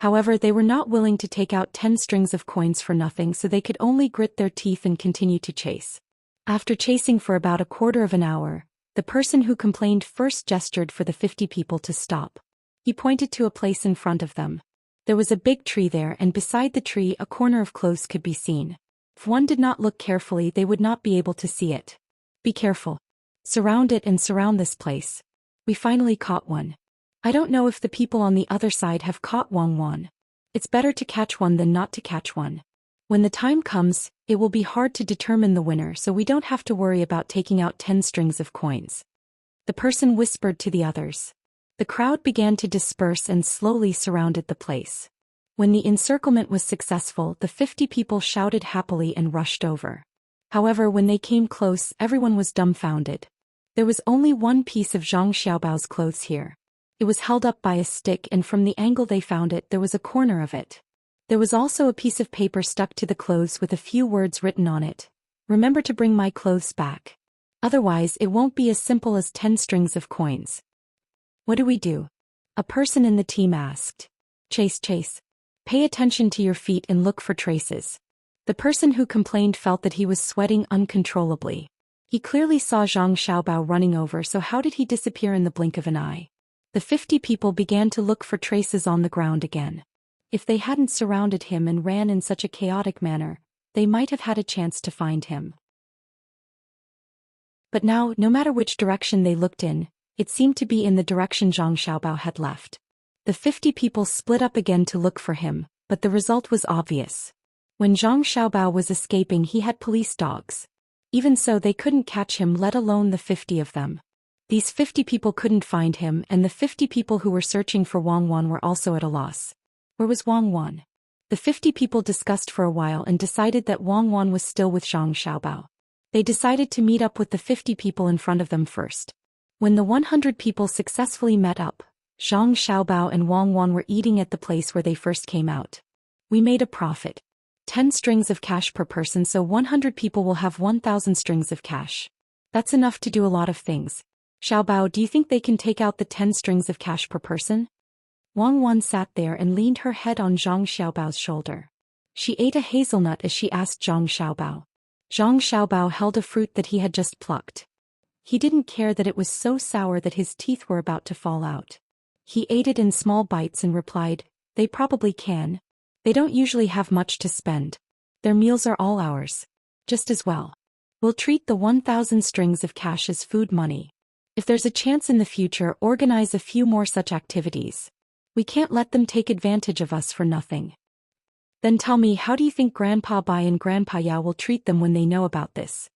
However, they were not willing to take out 10 strings of coins for nothing, so they could only grit their teeth and continue to chase. After chasing for about a quarter of an hour, the person who complained first gestured for the 50 people to stop. He pointed to a place in front of them. There was a big tree there, and beside the tree a corner of clothes could be seen. If one did not look carefully, they would not be able to see it. Be careful. Surround it and surround this place. We finally caught one. I don't know if the people on the other side have caught one. It's better to catch one than not to catch one. When the time comes, it will be hard to determine the winner, so we don't have to worry about taking out 10 strings of coins. The person whispered to the others. The crowd began to disperse and slowly surrounded the place. When the encirclement was successful, the 50 people shouted happily and rushed over. However, when they came close, everyone was dumbfounded. There was only one piece of Zhang Xiaobao's clothes here. It was held up by a stick, and from the angle they found it, there was a corner of it. There was also a piece of paper stuck to the clothes with a few words written on it. Remember to bring my clothes back. Otherwise, it won't be as simple as 10 strings of coins. What do we do? A person in the team asked. Chase. Pay attention to your feet and look for traces. The person who complained felt that he was sweating uncontrollably. He clearly saw Zhang Xiaobao running over, so how did he disappear in the blink of an eye? The 50 people began to look for traces on the ground again. If they hadn't surrounded him and ran in such a chaotic manner, they might have had a chance to find him. But now, no matter which direction they looked in, it seemed to be in the direction Zhang Xiaobao had left. The 50 people split up again to look for him, but the result was obvious. When Zhang Xiaobao was escaping, he had police dogs. Even so, they couldn't catch him, let alone the 50 of them. These 50 people couldn't find him, and the 50 people who were searching for Wang Wan were also at a loss. Where was Wang Wan? The 50 people discussed for a while and decided that Wang Wan was still with Zhang Xiaobao. They decided to meet up with the 50 people in front of them first. When the 100 people successfully met up, Zhang Xiaobao and Wang Wan were eating at the place where they first came out. We made a profit. 10 strings of cash per person, so 100 people will have 1,000 strings of cash. That's enough to do a lot of things. Xiaobao, do you think they can take out the 10 strings of cash per person? Wang Wan sat there and leaned her head on Zhang Xiaobao's shoulder. She ate a hazelnut as she asked Zhang Xiaobao. Zhang Xiaobao held a fruit that he had just plucked. He didn't care that it was so sour that his teeth were about to fall out. He ate it in small bites and replied, "They probably can. They don't usually have much to spend. Their meals are all ours. Just as well. We'll treat the 1,000 strings of cash as food money. If there's a chance in the future, organize a few more such activities. We can't let them take advantage of us for nothing." Then tell me, how do you think Grandpa Bai and Grandpa Yao will treat them when they know about this?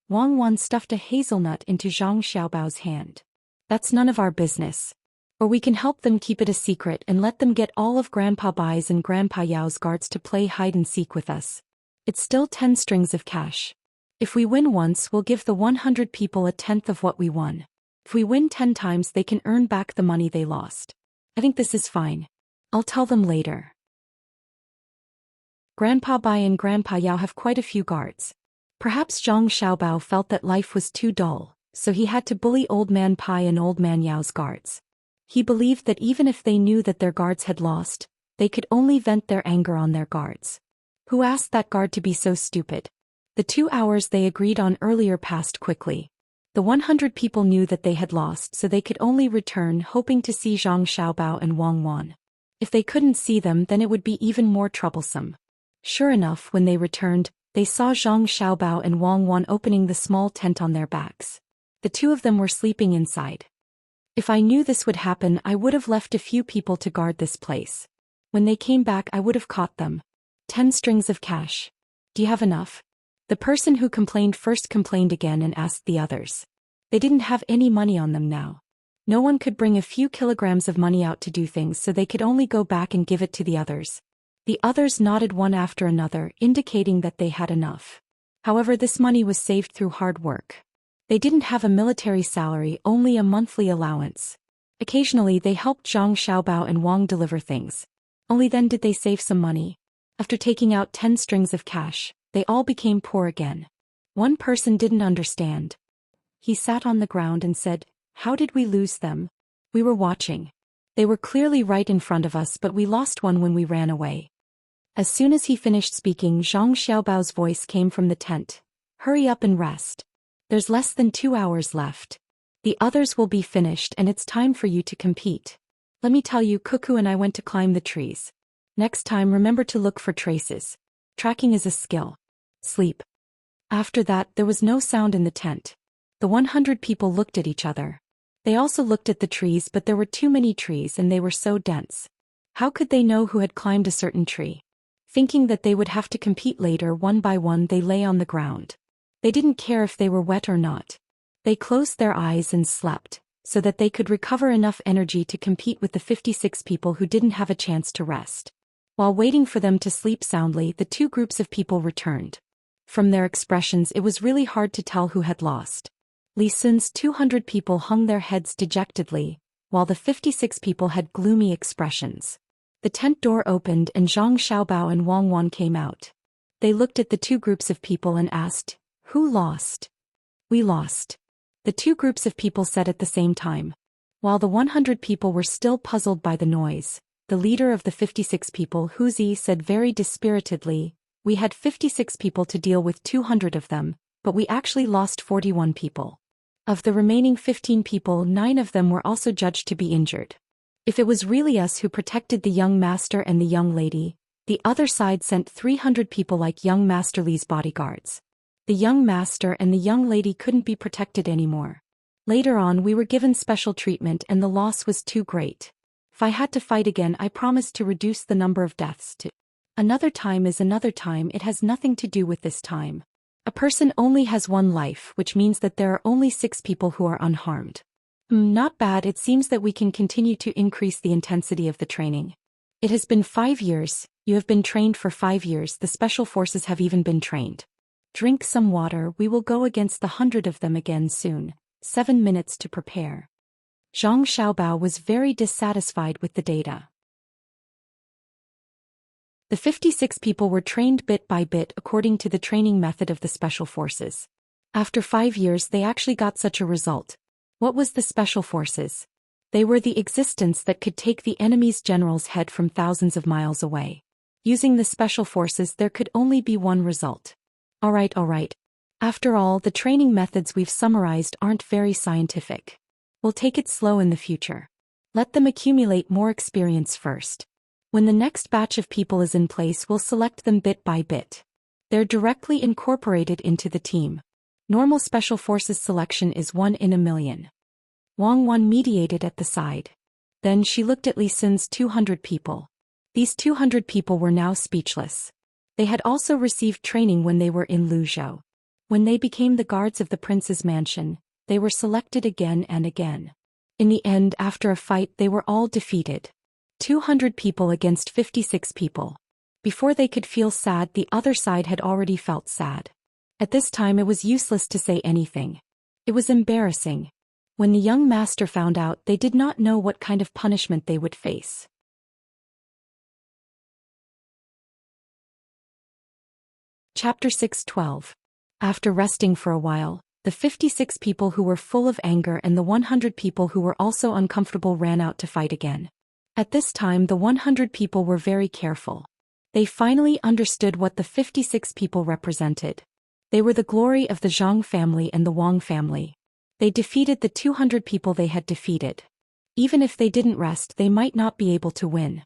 Wang Wan stuffed a hazelnut into Zhang Xiaobao's hand. That's none of our business. Or we can help them keep it a secret and let them get all of Grandpa Bai's and Grandpa Yao's guards to play hide-and-seek with us. It's still 10 strings of cash. If we win once, we'll give the 100 people a tenth of what we won. If we win 10 times, they can earn back the money they lost. I think this is fine. I'll tell them later. Grandpa Bai and Grandpa Yao have quite a few guards. Perhaps Zhang Xiaobao felt that life was too dull, so he had to bully Old Man Pai and Old Man Yao's guards. He believed that even if they knew that their guards had lost, they could only vent their anger on their guards. Who asked that guard to be so stupid? The 2 hours they agreed on earlier passed quickly. The 100 people knew that they had lost, so they could only return hoping to see Zhang Xiaobao and Wang Wan. If they couldn't see them, then it would be even more troublesome. Sure enough, when they returned, they saw Zhang Xiaobao and Wang Wan opening the small tent on their backs. The two of them were sleeping inside. If I knew this would happen, I would have left a few people to guard this place. When they came back, I would have caught them. 10 strings of cash. Do you have enough? The person who complained first complained again and asked the others. They didn't have any money on them now. No one could bring a few kilograms of money out to do things, so they could only go back and give it to the others. The others nodded one after another, indicating that they had enough. However, this money was saved through hard work. They didn't have a military salary, only a monthly allowance. Occasionally they helped Zhang Xiaobao and Wang deliver things. Only then did they save some money. After taking out 10 strings of cash, they all became poor again. One person didn't understand. He sat on the ground and said, "How did we lose them? We were watching. They were clearly right in front of us, but we lost one when we ran away. As soon as he finished speaking, Zhang Xiaobao's voice came from the tent. Hurry up and rest. There's less than 2 hours left. The others will be finished and it's time for you to compete. Let me tell you, Cuckoo and I went to climb the trees. Next time remember to look for traces. Tracking is a skill. Sleep. After that, there was no sound in the tent. The 100 people looked at each other. They also looked at the trees, but there were too many trees and they were so dense. How could they know who had climbed a certain tree? Thinking that they would have to compete later, one by one they lay on the ground. They didn't care if they were wet or not. They closed their eyes and slept, so that they could recover enough energy to compete with the 56 people who didn't have a chance to rest. While waiting for them to sleep soundly, the two groups of people returned. From their expressions it was really hard to tell who had lost. Li Sun's 200 people hung their heads dejectedly, while the 56 people had gloomy expressions. The tent door opened and Zhang Xiaobao and Wang Wan came out. They looked at the two groups of people and asked, "Who lost?" "We lost," the two groups of people said at the same time. While the 100 people were still puzzled by the noise, the leader of the 56 people, Hu Zi, said very dispiritedly, "We had 56 people to deal with 200 of them, but we actually lost 41 people. Of the remaining 15 people, 9 of them were also judged to be injured. If it was really us who protected the young master and the young lady, the other side sent 300 people like young Master Li's bodyguards. The young master and the young lady couldn't be protected anymore. Later on we were given special treatment and the loss was too great. If I had to fight again, I promised to reduce the number of deaths to another time is another time. It has nothing to do with this time. A person only has one life, which means that there are only 6 people who are unharmed. Not bad. It seems that we can continue to increase the intensity of the training. It has been 5 years, you have been trained for 5 years, the special forces have even been trained. Drink some water, we will go against the 100 of them again soon. 7 minutes to prepare." Zhang Xiaobao was very dissatisfied with the data. The 56 people were trained bit by bit according to the training method of the special forces. After 5 years they actually got such a result. What was the special forces? They were the existence that could take the enemy's general's head from thousands of miles away. Using the special forces there could only be one result. Alright. After all, the training methods we've summarized aren't very scientific. We'll take it slow in the future. Let them accumulate more experience first. When the next batch of people is in place, we'll select them bit by bit. They're directly incorporated into the team. Normal special forces selection is 1 in a million. Wang Wan mediated at the side. Then she looked at Li Sun's 200 people. These 200 people were now speechless. They had also received training when they were in Luzhou. When they became the guards of the prince's mansion, they were selected again and again. In the end, after a fight, they were all defeated. 200 people against 56 people. Before they could feel sad, the other side had already felt sad. At this time it was useless to say anything. It was embarrassing. When the young master found out, they did not know what kind of punishment they would face. Chapter 6:12. After resting for a while, the 56 people who were full of anger and the 100 people who were also uncomfortable ran out to fight again. At this time the 100 people were very careful. They finally understood what the 56 people represented. They were the glory of the Zhang family and the Wang family. They defeated the 200 people they had defeated. Even if they didn't rest, they might not be able to win.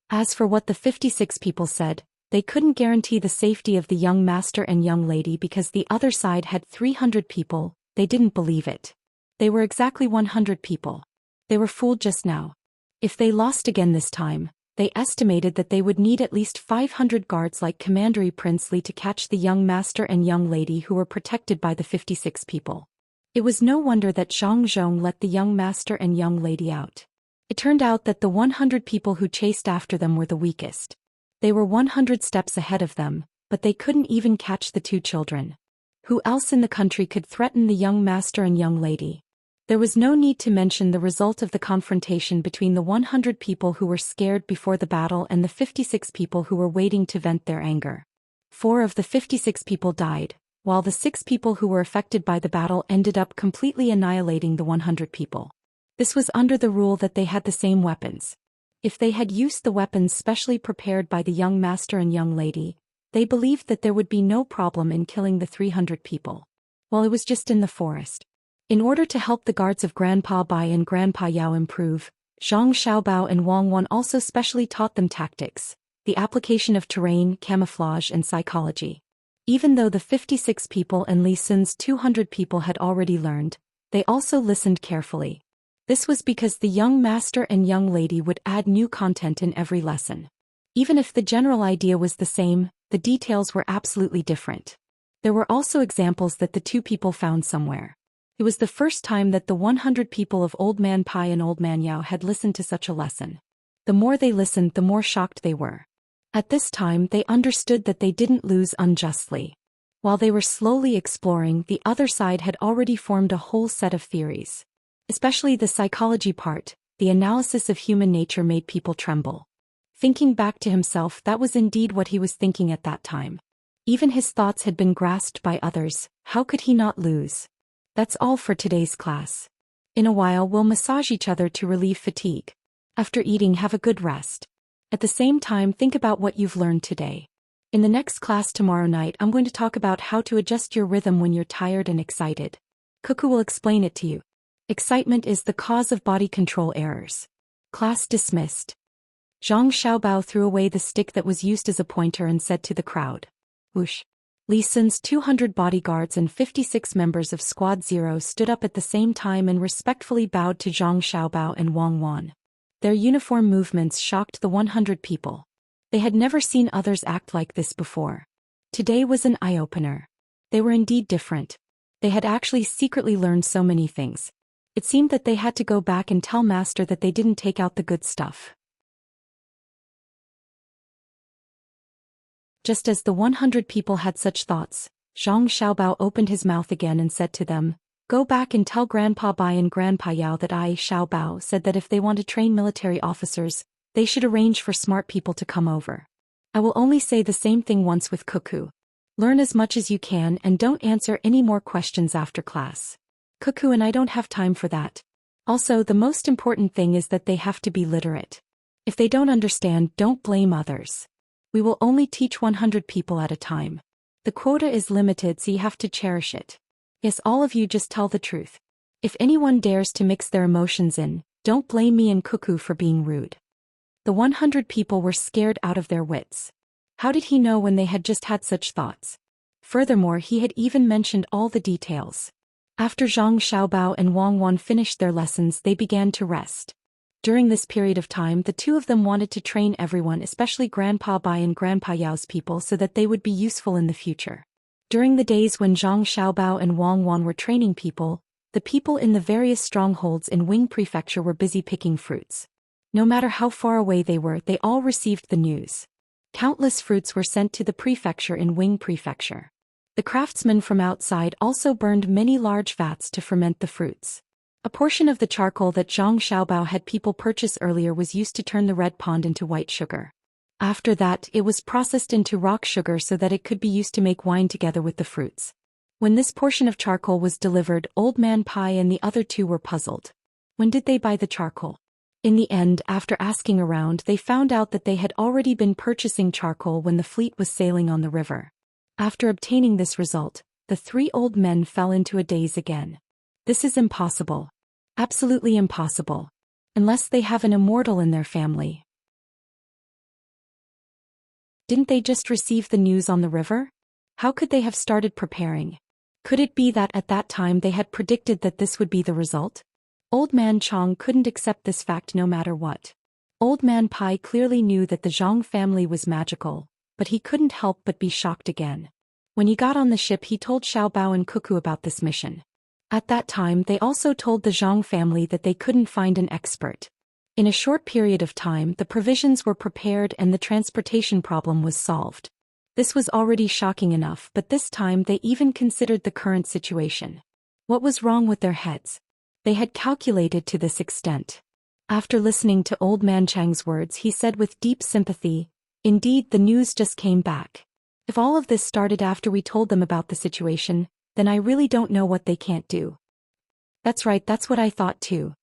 As for what the 56 people said, they couldn't guarantee the safety of the young master and young lady because the other side had 300 people. They didn't believe it. They were exactly 100 people. They were fooled just now. If they lost again this time, they estimated that they would need at least 500 guards like Commandery Prince Li to catch the young master and young lady who were protected by the 56 people. It was no wonder that Zhang Zhong let the young master and young lady out. It turned out that the 100 people who chased after them were the weakest. They were 100 steps ahead of them, but they couldn't even catch the 2 children. Who else in the country could threaten the young master and young lady? There was no need to mention the result of the confrontation between the 100 people who were scared before the battle and the 56 people who were waiting to vent their anger. 4 of the 56 people died, while the 6 people who were affected by the battle ended up completely annihilating the 100 people. This was under the rule that they had the same weapons. If they had used the weapons specially prepared by the young master and young lady, they believed that there would be no problem in killing the 300 people. Well, it was just in the forest. In order to help the guards of Grandpa Bai and Grandpa Yao improve, Zhang Xiaobao and Wang Wan also specially taught them tactics, the application of terrain, camouflage and psychology. Even though the 56 people and Li Sun's 200 people had already learned, they also listened carefully. This was because the young master and young lady would add new content in every lesson. Even if the general idea was the same, the details were absolutely different. There were also examples that the two people found somewhere. It was the first time that the 100 people of Old Man Pai and Old Man Yao had listened to such a lesson. The more they listened, the more shocked they were. At this time, they understood that they didn't lose unjustly. While they were slowly exploring, the other side had already formed a whole set of theories. Especially the psychology part, the analysis of human nature made people tremble. Thinking back to himself, that was indeed what he was thinking at that time. Even his thoughts had been grasped by others, how could he not lose? That's all for today's class. In a while we'll massage each other to relieve fatigue. After eating, have a good rest. At the same time, think about what you've learned today. In the next class tomorrow night, I'm going to talk about how to adjust your rhythm when you're tired and excited. Cuckoo will explain it to you. Excitement is the cause of body control errors. Class dismissed. Zhang Xiaobao threw away the stick that was used as a pointer and said to the crowd, "Whoosh." Li Sun's 200 bodyguards and 56 members of Squad 0 stood up at the same time and respectfully bowed to Zhang Xiaobao and Wang Wan. Their uniform movements shocked the 100 people. They had never seen others act like this before. Today was an eye-opener. They were indeed different. They had actually secretly learned so many things. It seemed that they had to go back and tell Master that they didn't take out the good stuff. Just as the 100 people had such thoughts, Zhang Xiaobao opened his mouth again and said to them, "Go back and tell Grandpa Bai and Grandpa Yao that I, Xiaobao, said that if they want to train military officers, they should arrange for smart people to come over. I will only say the same thing once with Cuckoo. Learn as much as you can and don't answer any more questions after class. Cuckoo and I don't have time for that. Also, the most important thing is that they have to be literate. If they don't understand, don't blame others. We will only teach 100 people at a time. The quota is limited, so you have to cherish it. Yes, all of you just tell the truth. If anyone dares to mix their emotions in, don't blame me and Cuckoo for being rude." The 100 people were scared out of their wits. How did he know when they had just had such thoughts? Furthermore, he had even mentioned all the details. After Zhang Xiaobao and Wang Wan finished their lessons, they began to rest. During this period of time, the two of them wanted to train everyone, especially Grandpa Bai and Grandpa Yao's people, so that they would be useful in the future. During the days when Zhang Xiaobao and Wang Wan were training people, the people in the various strongholds in Wing Prefecture were busy picking fruits. No matter how far away they were, they all received the news. Countless fruits were sent to the prefecture in Wing Prefecture. The craftsmen from outside also burned many large vats to ferment the fruits. A portion of the charcoal that Zhang Xiaobao had people purchase earlier was used to turn the red pond into white sugar. After that, it was processed into rock sugar so that it could be used to make wine together with the fruits. When this portion of charcoal was delivered, Old Man Pai and the other two were puzzled. When did they buy the charcoal? In the end, after asking around, they found out that they had already been purchasing charcoal when the fleet was sailing on the river. After obtaining this result, the three old men fell into a daze again. This is impossible. Absolutely impossible. Unless they have an immortal in their family. Didn't they just receive the news on the river? How could they have started preparing? Could it be that at that time they had predicted that this would be the result? Old Man Chong couldn't accept this fact no matter what. Old Man Pai clearly knew that the Zhang family was magical, but he couldn't help but be shocked again. When he got on the ship, he told Xiaobao and Cuckoo about this mission. At that time, they also told the Zhang family that they couldn't find an expert. In a short period of time, the provisions were prepared and the transportation problem was solved. This was already shocking enough, but this time they even considered the current situation. What was wrong with their heads? They had calculated to this extent. After listening to Old Man Chang's words, he said with deep sympathy, "Indeed, the news just came back. If all of this started after we told them about the situation, then I really don't know what they can't do." That's right, that's what I thought too.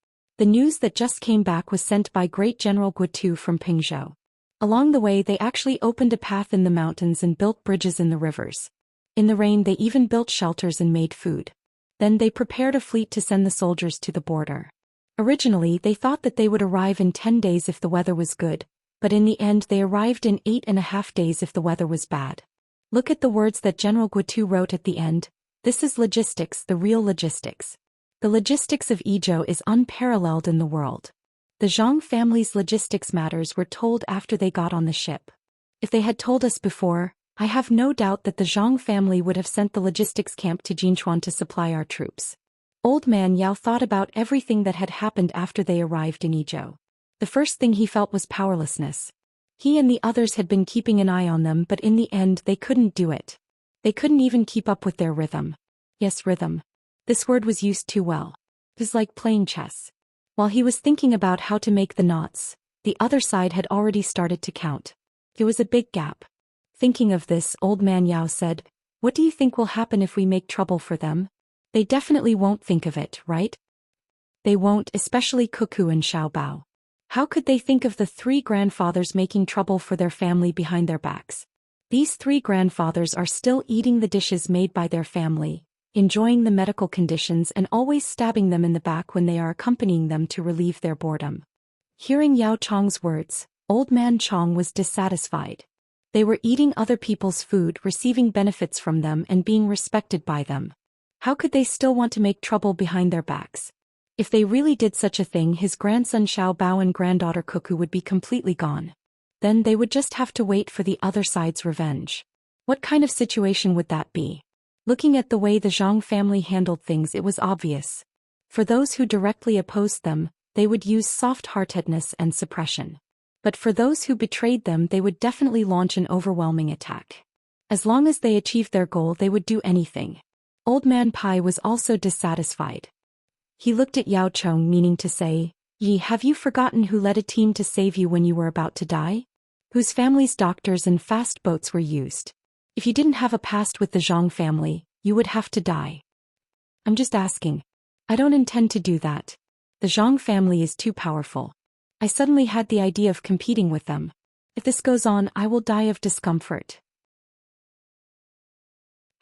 The news that just came back was sent by Great General Guotu from Pingzhou. Along the way they actually opened a path in the mountains and built bridges in the rivers. In the rain they even built shelters and made food. Then they prepared a fleet to send the soldiers to the border. Originally they thought that they would arrive in 10 days if the weather was good, but in the end they arrived in 8.5 days if the weather was bad. Look at the words that General Guotu wrote at the end. This is logistics, the real logistics. The logistics of Idyll is unparalleled in the world. The Zhang family's logistics matters were told after they got on the ship. If they had told us before, I have no doubt that the Zhang family would have sent the logistics camp to Jinchuan to supply our troops. Old man Yao thought about everything that had happened after they arrived in Idyll. The first thing he felt was powerlessness. He and the others had been keeping an eye on them, but in the end they couldn't do it. They couldn't even keep up with their rhythm. Yes, rhythm. This word was used too well. It was like playing chess. While he was thinking about how to make the knots, the other side had already started to count. It was a big gap. Thinking of this, old man Yao said, "What do you think will happen if we make trouble for them? They definitely won't think of it, right? They won't, especially Cuckoo and Xiaobao. How could they think of the 3 grandfathers making trouble for their family behind their backs? These 3 grandfathers are still eating the dishes made by their family, enjoying the medical conditions and always stabbing them in the back when they are accompanying them to relieve their boredom." Hearing Yao Chong's words, old man Chong was dissatisfied. They were eating other people's food, receiving benefits from them and being respected by them. How could they still want to make trouble behind their backs? If they really did such a thing, his grandson Xiaobao and granddaughter Cuckoo would be completely gone. Then they would just have to wait for the other side's revenge. What kind of situation would that be? Looking at the way the Zhang family handled things, it was obvious. For those who directly opposed them, they would use soft-heartedness and suppression. But for those who betrayed them, they would definitely launch an overwhelming attack. As long as they achieved their goal, they would do anything. Old Man Pai was also dissatisfied. He looked at Yao Chong, meaning to say, "Yi, have you forgotten who led a team to save you when you were about to die? Whose family's doctors and fast boats were used? If you didn't have a past with the Zhang family, you would have to die." "I'm just asking. I don't intend to do that. The Zhang family is too powerful. I suddenly had the idea of competing with them. If this goes on, I will die of discomfort."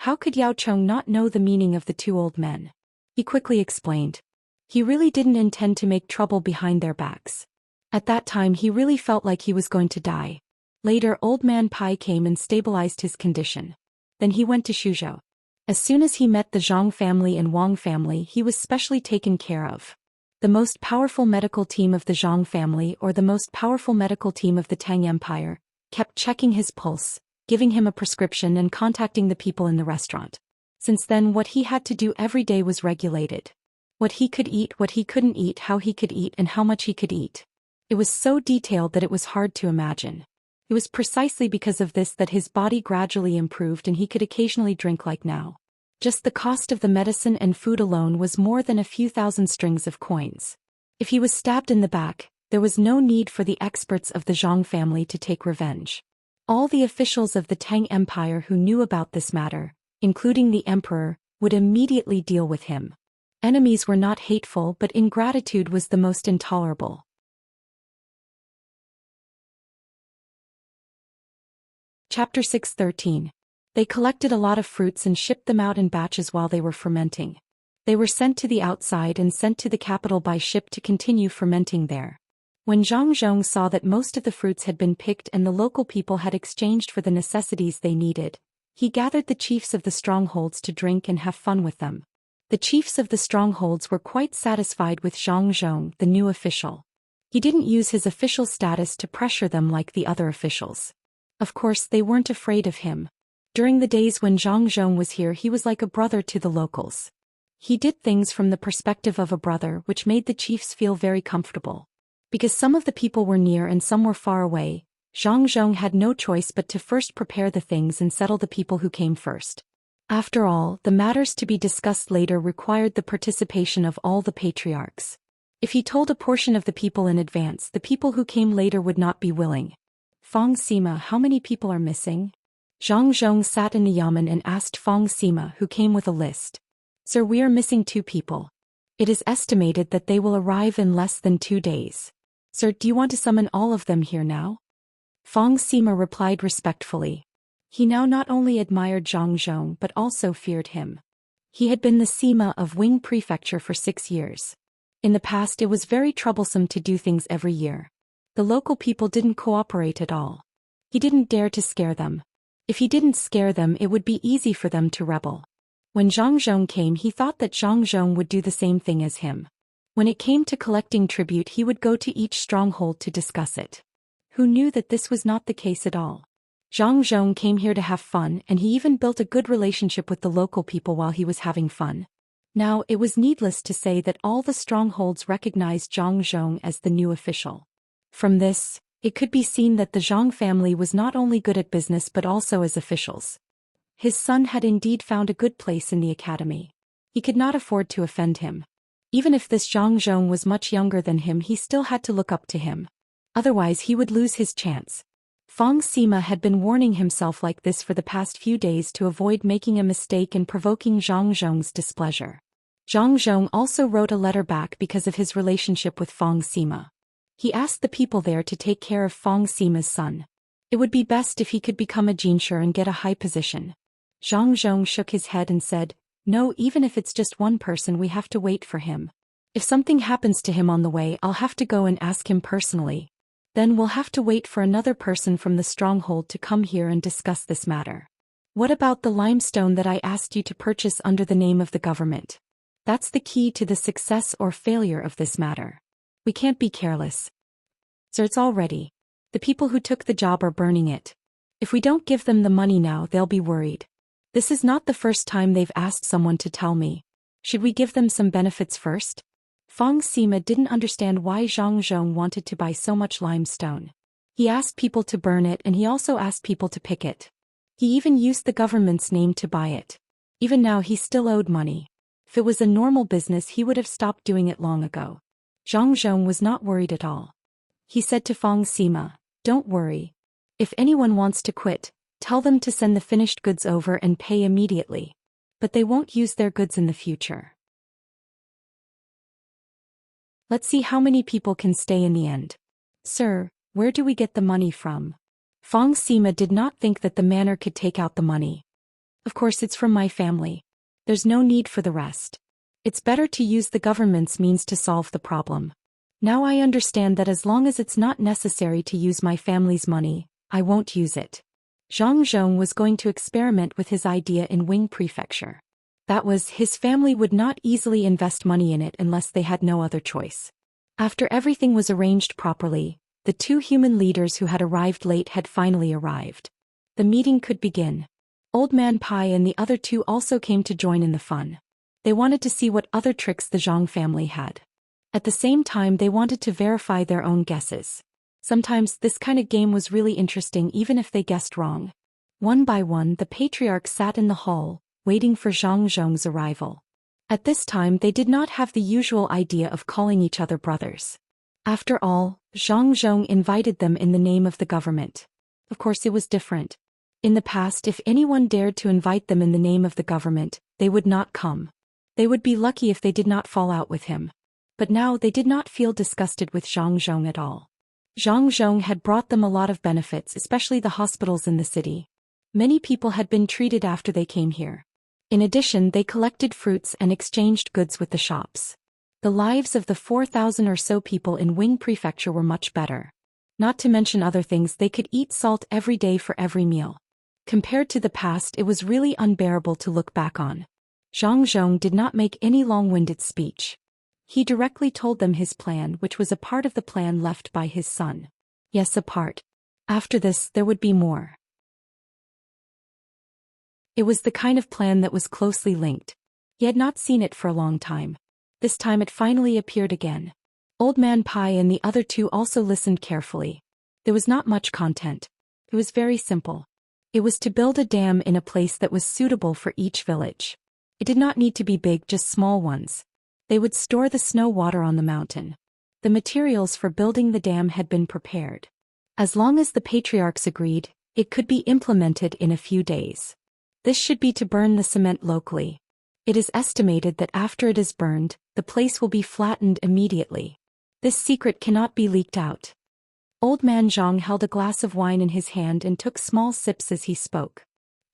How could Yao Chong not know the meaning of the 2 old men? He quickly explained. He really didn't intend to make trouble behind their backs. At that time he really felt like he was going to die. Later old man Pai came and stabilized his condition. Then he went to Shuzhou. As soon as he met the Zhang family and Wang family, he was specially taken care of. The most powerful medical team of the Zhang family, or the most powerful medical team of the Tang Empire, kept checking his pulse, giving him a prescription and contacting the people in the restaurant. Since then what he had to do every day was regulated. What he could eat, what he couldn't eat, how he could eat and how much he could eat. It was so detailed that it was hard to imagine. It was precisely because of this that his body gradually improved and he could occasionally drink like now. Just the cost of the medicine and food alone was more than a few thousand strings of coins. If he was stabbed in the back, there was no need for the experts of the Zhang family to take revenge. All the officials of the Tang Empire who knew about this matter, including the emperor, would immediately deal with him. Enemies were not hateful, but ingratitude was the most intolerable. Chapter 6:13. They collected a lot of fruits and shipped them out in batches while they were fermenting. They were sent to the outside and sent to the capital by ship to continue fermenting there. When Zhang Zhong saw that most of the fruits had been picked and the local people had exchanged for the necessities they needed, he gathered the chiefs of the strongholds to drink and have fun with them. The chiefs of the strongholds were quite satisfied with Zhang Zhong, the new official. He didn't use his official status to pressure them like the other officials. Of course, they weren't afraid of him. During the days when Zhang Zhong was here, he was like a brother to the locals. He did things from the perspective of a brother, which made the chiefs feel very comfortable. Because some of the people were near and some were far away, Zhang Zhong had no choice but to first prepare the things and settle the people who came first. After all, the matters to be discussed later required the participation of all the patriarchs. If he told a portion of the people in advance, the people who came later would not be willing. "Fang Sima, how many people are missing?" Zhang Zhong sat in the yamen and asked Fang Sima, who came with a list. "Sir, we are missing 2 people." It is estimated that they will arrive in less than 2 days. Sir, do you want to summon all of them here now? Fong Sima replied respectfully. He now not only admired Zhang Zhong but also feared him. He had been the Sima of Wing Prefecture for 6 years. In the past it was very troublesome to do things every year. The local people didn't cooperate at all. He didn't dare to scare them. If he didn't scare them it would be easy for them to rebel. When Zhang Zhong came he thought that Zhang Zhong would do the same thing as him. When it came to collecting tribute he would go to each stronghold to discuss it. Who knew that this was not the case at all? Zhang Zhong came here to have fun and he even built a good relationship with the local people while he was having fun. Now, it was needless to say that all the strongholds recognized Zhang Zhong as the new official. From this, it could be seen that the Zhang family was not only good at business but also as officials. His son had indeed found a good place in the academy. He could not afford to offend him. Even if this Zhang Zhong was much younger than him he still had to look up to him. Otherwise he would lose his chance. Fong Sima had been warning himself like this for the past few days to avoid making a mistake and provoking Zhang Zhong's displeasure. Zhang Zhong also wrote a letter back because of his relationship with Fong Sima. He asked the people there to take care of Fong Sima's son. It would be best if he could become a jinshi and get a high position. Zhang Zhong shook his head and said, "No, even if it's just one person we have to wait for him. If something happens to him on the way I'll have to go and ask him personally. Then we'll have to wait for another person from the stronghold to come here and discuss this matter. What about the limestone that I asked you to purchase under the name of the government? That's the key to the success or failure of this matter. We can't be careless. Sir, it's all ready. The people who took the job are burning it. If we don't give them the money now they'll be worried. This is not the first time they've asked someone to tell me. Should we give them some benefits first?" Fong Sima didn't understand why Zhang Zhong wanted to buy so much limestone. He asked people to burn it and he also asked people to pick it. He even used the government's name to buy it. Even now he still owed money. If it was a normal business he would have stopped doing it long ago. Zhang Zhong was not worried at all. He said to Fong Sima, "Don't worry. If anyone wants to quit, tell them to send the finished goods over and pay immediately. But they won't use their goods in the future. Let's see how many people can stay in the end." "Sir, where do we get the money from?" Fong Sima did not think that the manor could take out the money. "Of course it's from my family. There's no need for the rest. It's better to use the government's means to solve the problem. Now I understand that as long as it's not necessary to use my family's money, I won't use it." Zhang Zhong was going to experiment with his idea in Wing Prefecture. That was, his family would not easily invest money in it unless they had no other choice. After everything was arranged properly, the 2 human leaders who had arrived late had finally arrived. The meeting could begin. Old Man Pai and the other 2 also came to join in the fun. They wanted to see what other tricks the Zhang family had. At the same time they wanted to verify their own guesses. Sometimes this kind of game was really interesting even if they guessed wrong. One by one the patriarchs sat in the hall, waiting for Zhang Zhong's arrival. At this time they did not have the usual idea of calling each other brothers. After all, Zhang Zhong invited them in the name of the government. Of course it was different. In the past if anyone dared to invite them in the name of the government, they would not come. They would be lucky if they did not fall out with him. But now they did not feel disgusted with Zhang Zhong at all. Zhang Zhong had brought them a lot of benefits, especially the hospitals in the city. Many people had been treated after they came here. In addition, they collected fruits and exchanged goods with the shops. The lives of the 4,000 or so people in Wing Prefecture were much better. Not to mention other things, they could eat salt every day for every meal. Compared to the past, it was really unbearable to look back on. Zhang Zhong did not make any long-winded speech. He directly told them his plan, which was a part of the plan left by his son. Yes, a part. After this, there would be more. It was the kind of plan that was closely linked. He had not seen it for a long time. This time it finally appeared again. Old Man Pai and the other 2 also listened carefully. There was not much content. It was very simple. It was to build a dam in a place that was suitable for each village. It did not need to be big, just small ones. They would store the snow water on the mountain. The materials for building the dam had been prepared. As long as the patriarchs agreed, it could be implemented in a few days. This should be to burn the cement locally. It is estimated that after it is burned, the place will be flattened immediately. This secret cannot be leaked out. Old man Zhang held a glass of wine in his hand and took small sips as he spoke.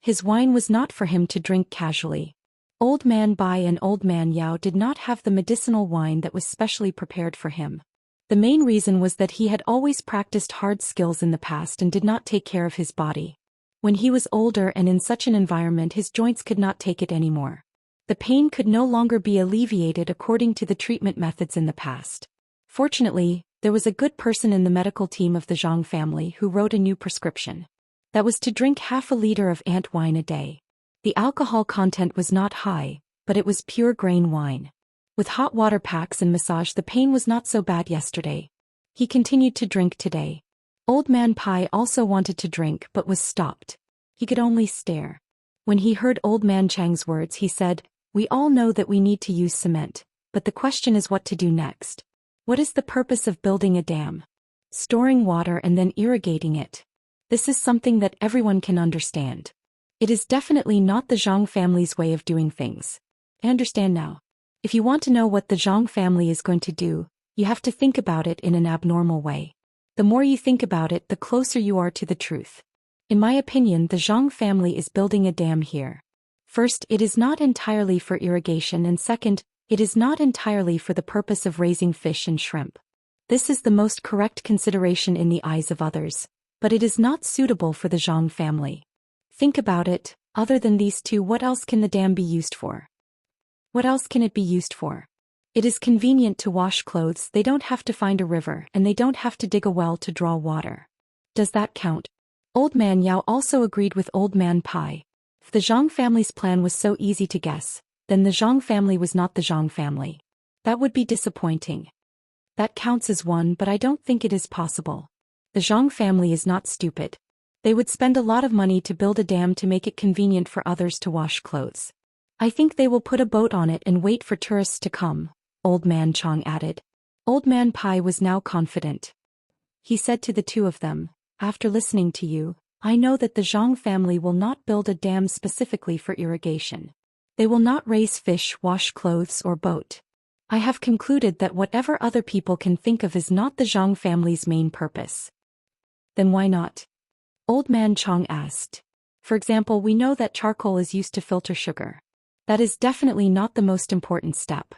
His wine was not for him to drink casually. Old man Bai and Old man Yao did not have the medicinal wine that was specially prepared for him. The main reason was that he had always practiced hard skills in the past and did not take care of his body. When he was older and in such an environment, his joints could not take it anymore. The pain could no longer be alleviated according to the treatment methods in the past. Fortunately, there was a good person in the medical team of the Zhang family who wrote a new prescription. That was to drink half a liter of ant wine a day. The alcohol content was not high, but it was pure grain wine. With hot water packs and massage, the pain was not so bad yesterday. He continued to drink today. Old man Pai also wanted to drink but was stopped. He could only stare. When he heard Old man Chang's words, he said, "We all know that we need to use cement, but the question is what to do next. What is the purpose of building a dam? Storing water and then irrigating it. This is something that everyone can understand. It is definitely not the Zhang family's way of doing things. I understand now. If you want to know what the Zhang family is going to do, you have to think about it in an abnormal way. The more you think about it, the closer you are to the truth. In my opinion, the Zhang family is building a dam here. First, it is not entirely for irrigation, and second, it is not entirely for the purpose of raising fish and shrimp. This is the most correct consideration in the eyes of others, but it is not suitable for the Zhang family. Think about it, other than these two, what else can the dam be used for? What else can it be used for? It is convenient to wash clothes, they don't have to find a river, and they don't have to dig a well to draw water. Does that count? Old man Yao also agreed with Old man Pai. If the Zhang family's plan was so easy to guess, then the Zhang family was not the Zhang family. That would be disappointing. That counts as one, but I don't think it is possible. The Zhang family is not stupid. They would spend a lot of money to build a dam to make it convenient for others to wash clothes. I think they will put a boat on it and wait for tourists to come, Old man Chang added. Old man Pai was now confident. He said to the two of them, "After listening to you, I know that the Zhang family will not build a dam specifically for irrigation. They will not raise fish, wash clothes, or boat. I have concluded that whatever other people can think of is not the Zhang family's main purpose." Then why not? Old man Chang asked. For example, we know that charcoal is used to filter sugar. That is definitely not the most important step.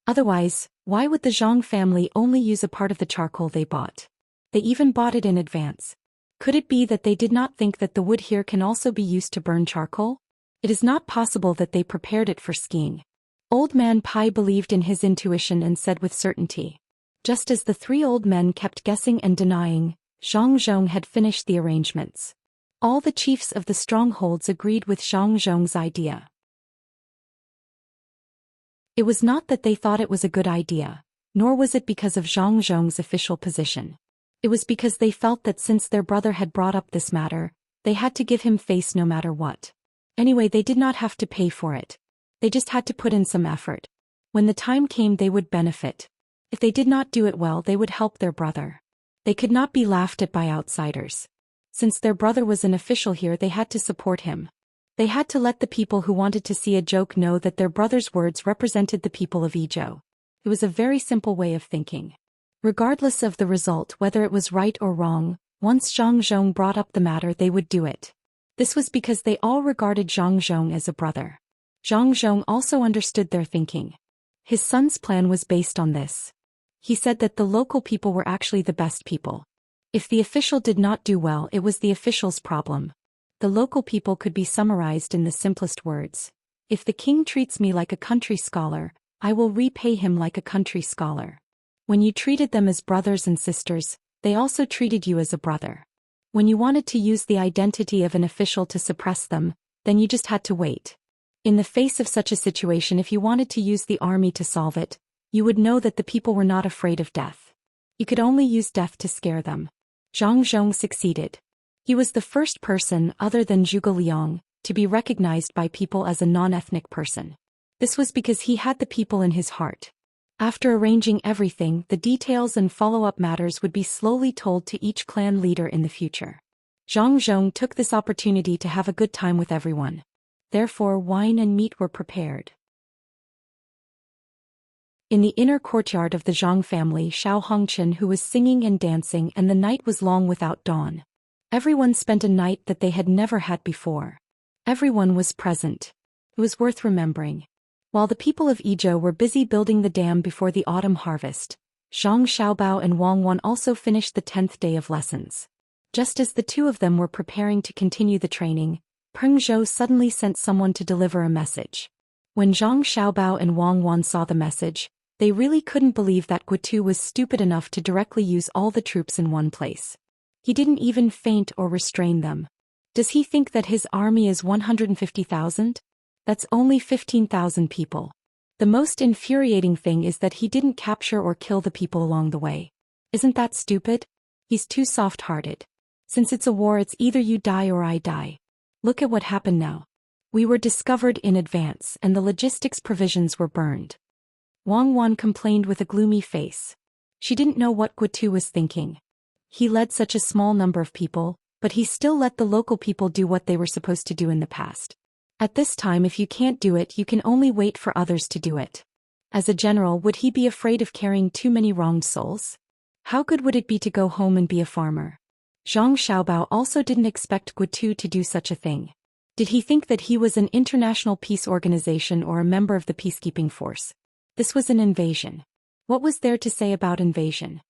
Otherwise, why would the Zhang family only use a part of the charcoal they bought? They even bought it in advance. Could it be that they did not think that the wood here can also be used to burn charcoal? It is not possible that they prepared it for skiing. Old man Pai believed in his intuition and said with certainty. Just as the three old men kept guessing and denying, Zhang Zhong had finished the arrangements. All the chiefs of the strongholds agreed with Zhang Zhong's idea. It was not that they thought it was a good idea, nor was it because of Zhang Zhong's official position. It was because they felt that since their brother had brought up this matter, they had to give him face no matter what. Anyway, they did not have to pay for it. They just had to put in some effort. When the time came, they would benefit. If they did not do it well, they would help their brother. They could not be laughed at by outsiders. Since their brother was an official here, they had to support him. They had to let the people who wanted to see a joke know that their brother's words represented the people of Idyll. It was a very simple way of thinking. Regardless of the result, whether it was right or wrong, once Zhang Zhong brought up the matter, they would do it. This was because they all regarded Zhang Zhong as a brother. Zhang Zhong also understood their thinking. His son's plan was based on this. He said that the local people were actually the best people. If the official did not do well, it was the official's problem. The local people could be summarized in the simplest words. If the king treats me like a country scholar, I will repay him like a country scholar. When you treated them as brothers and sisters, they also treated you as a brother. When you wanted to use the identity of an official to suppress them, then you just had to wait. In the face of such a situation, if you wanted to use the army to solve it, you would know that the people were not afraid of death. You could only use death to scare them. Zhang Zhong succeeded. He was the first person, other than Zhuge Liang, to be recognized by people as a non-ethnic person. This was because he had the people in his heart. After arranging everything, the details and follow-up matters would be slowly told to each clan leader in the future. Zhang Zhong took this opportunity to have a good time with everyone. Therefore, wine and meat were prepared. In the inner courtyard of the Zhang family, Xiao Hongchen who was singing and dancing, and the night was long without dawn. Everyone spent a night that they had never had before. Everyone was present. It was worth remembering. While the people of Idyll were busy building the dam before the autumn harvest, Zhang Xiaobao and Wang Wan also finished the 10th day of lessons. Just as the two of them were preparing to continue the training, Peng Zhou suddenly sent someone to deliver a message. When Zhang Xiaobao and Wang Wan saw the message, they really couldn't believe that Guotu was stupid enough to directly use all the troops in one place. He didn't even feint or restrain them. Does he think that his army is 150,000? That's only 15,000 people. The most infuriating thing is that he didn't capture or kill the people along the way. Isn't that stupid? He's too soft-hearted. Since it's a war, it's either you die or I die. Look at what happened now. We were discovered in advance and the logistics provisions were burned. Wang Wan complained with a gloomy face. She didn't know what Guotu was thinking. He led such a small number of people, but he still let the local people do what they were supposed to do in the past. At this time, if you can't do it, you can only wait for others to do it. As a general, would he be afraid of carrying too many wronged souls? How good would it be to go home and be a farmer? Zhang Xiaobao also didn't expect Guotu to do such a thing. Did he think that he was an international peace organization or a member of the peacekeeping force? This was an invasion. What was there to say about invasion?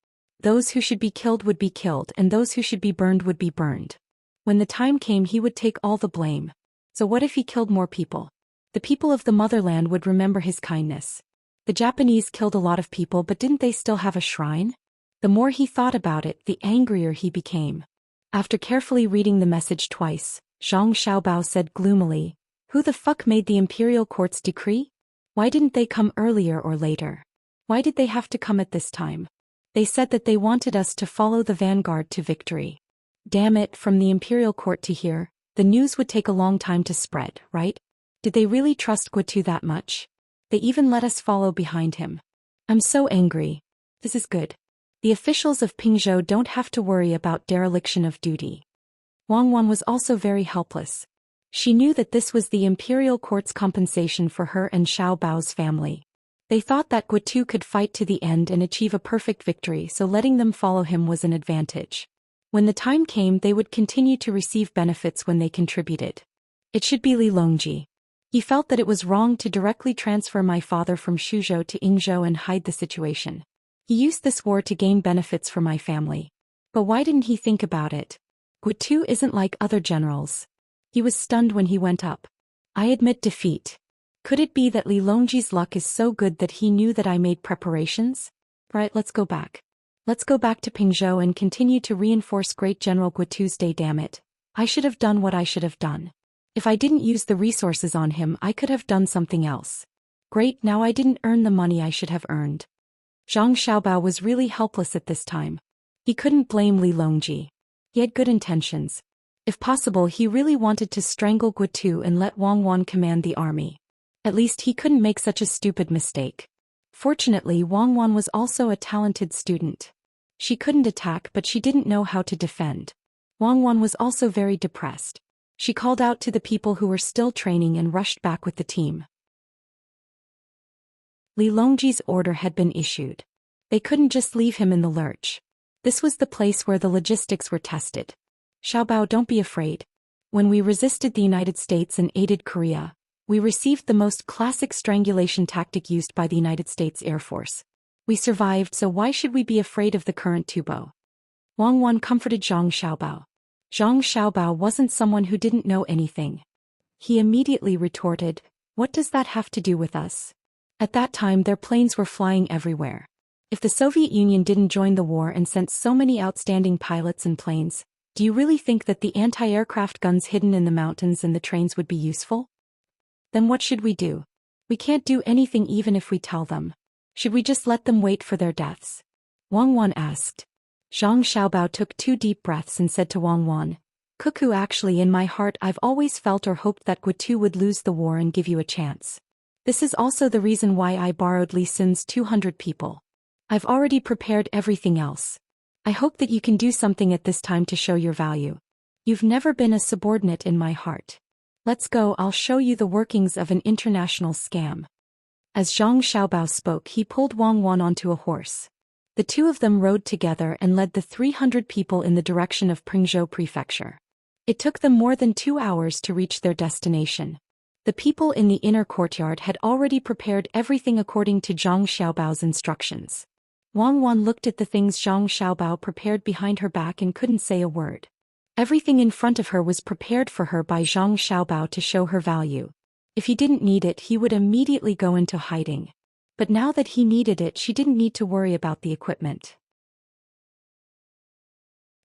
Those who should be killed would be killed and those who should be burned would be burned. When the time came, he would take all the blame. So what if he killed more people? The people of the motherland would remember his kindness. The Japanese killed a lot of people, but didn't they still have a shrine? The more he thought about it, the angrier he became. After carefully reading the message twice, Zhang Xiaobao said gloomily, "Who the fuck made the imperial court's decree? Why didn't they come earlier or later? Why did they have to come at this time? They said that they wanted us to follow the vanguard to victory. Damn it, from the imperial court to here, the news would take a long time to spread, right? Did they really trust Guotu that much? They even let us follow behind him. I'm so angry. This is good. The officials of Pingzhou don't have to worry about dereliction of duty." Wang Wan was also very helpless. She knew that this was the imperial court's compensation for her and Xiao Bao's family. They thought that Guotu could fight to the end and achieve a perfect victory, so letting them follow him was an advantage. When the time came, they would continue to receive benefits when they contributed. It should be Li Longji. He felt that it was wrong to directly transfer my father from Shuzhou to Yingzhou and hide the situation. He used this war to gain benefits for my family. But why didn't he think about it? Guotu isn't like other generals. He was stunned when he went up. I admit defeat. Could it be that Li Longji's luck is so good that he knew that I made preparations? Right, let's go back. Let's go back to Pingzhou and continue to reinforce Great General Guotu's day. Damn it. I should have done what I should have done. If I didn't use the resources on him, I could have done something else. Great, now I didn't earn the money I should have earned. Zhang Xiaobao was really helpless at this time. He couldn't blame Li Longji. He had good intentions. If possible, he really wanted to strangle Guotu and let Wang Wan command the army. At least he couldn't make such a stupid mistake. Fortunately, Wang Wan was also a talented student. She couldn't attack, but she didn't know how to defend. Wang Wan was also very depressed. She called out to the people who were still training and rushed back with the team. Li Longji's order had been issued. They couldn't just leave him in the lurch. This was the place where the logistics were tested. Xiaobao, don't be afraid. When we resisted the United States and aided Korea, we received the most classic strangulation tactic used by the United States Air Force. We survived, so why should we be afraid of the current tubo? Wang Wan comforted Zhang Xiaobao. Zhang Xiaobao wasn't someone who didn't know anything. He immediately retorted, "What does that have to do with us?" At that time, their planes were flying everywhere. If the Soviet Union didn't join the war and sent so many outstanding pilots and planes, do you really think that the anti-aircraft guns hidden in the mountains and the trains would be useful? Then what should we do? We can't do anything even if we tell them. Should we just let them wait for their deaths? Wang Wan asked. Zhang Xiaobao took 2 deep breaths and said to Wang Wan, "Cuckoo, actually in my heart I've always felt or hoped that Guotu would lose the war and give you a chance. This is also the reason why I borrowed Li Sun's 200 people. I've already prepared everything else. I hope that you can do something at this time to show your value. You've never been a subordinate in my heart. Let's go, I'll show you the workings of an international scam." As Zhang Xiaobao spoke, he pulled Wang Wan onto a horse. The two of them rode together and led the 300 people in the direction of Pingzhou Prefecture. It took them more than 2 hours to reach their destination. The people in the inner courtyard had already prepared everything according to Zhang Xiaobao's instructions. Wang Wan looked at the things Zhang Xiaobao prepared behind her back and couldn't say a word. Everything in front of her was prepared for her by Zhang Xiaobao to show her value. If he didn't need it, he would immediately go into hiding. But now that he needed it, she didn't need to worry about the equipment.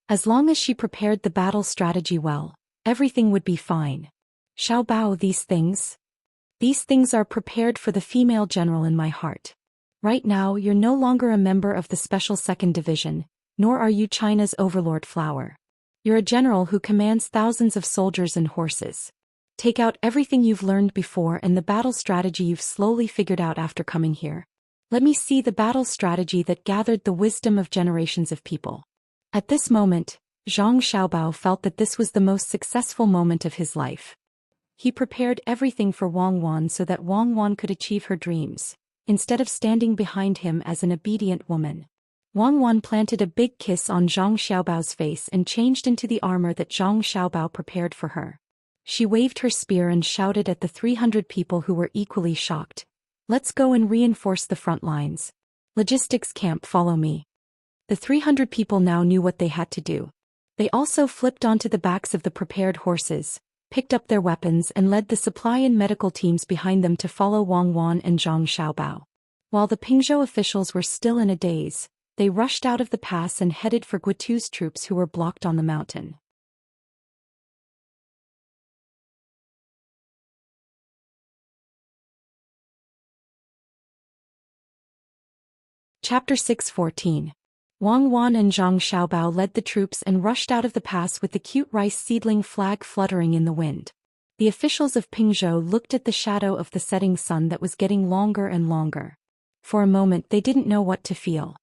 As long as she prepared the battle strategy well, everything would be fine. Xiaobao, these things? These things are prepared for the female general in my heart. Right now, you're no longer a member of the Special Second Division, nor are you China's overlord Flower. You're a general who commands thousands of soldiers and horses. Take out everything you've learned before and the battle strategy you've slowly figured out after coming here. Let me see the battle strategy that gathered the wisdom of generations of people. At this moment, Zhang Xiaobao felt that this was the most successful moment of his life. He prepared everything for Wang Wan so that Wang Wan could achieve her dreams, instead of standing behind him as an obedient woman. Wang Wan planted a big kiss on Zhang Xiaobao's face and changed into the armor that Zhang Xiaobao prepared for her. She waved her spear and shouted at the 300 people who were equally shocked. Let's go and reinforce the front lines. Logistics camp, follow me. The 300 people now knew what they had to do. They also flipped onto the backs of the prepared horses, picked up their weapons and led the supply and medical teams behind them to follow Wang Wan and Zhang Xiaobao. While the Pingzhou officials were still in a daze, they rushed out of the pass and headed for Guitu's troops who were blocked on the mountain. Chapter 6:14. Wang Wan and Zhang Xiaobao led the troops and rushed out of the pass with the cute rice seedling flag fluttering in the wind. The officials of Pingzhou looked at the shadow of the setting sun that was getting longer and longer. For a moment they didn't know what to feel.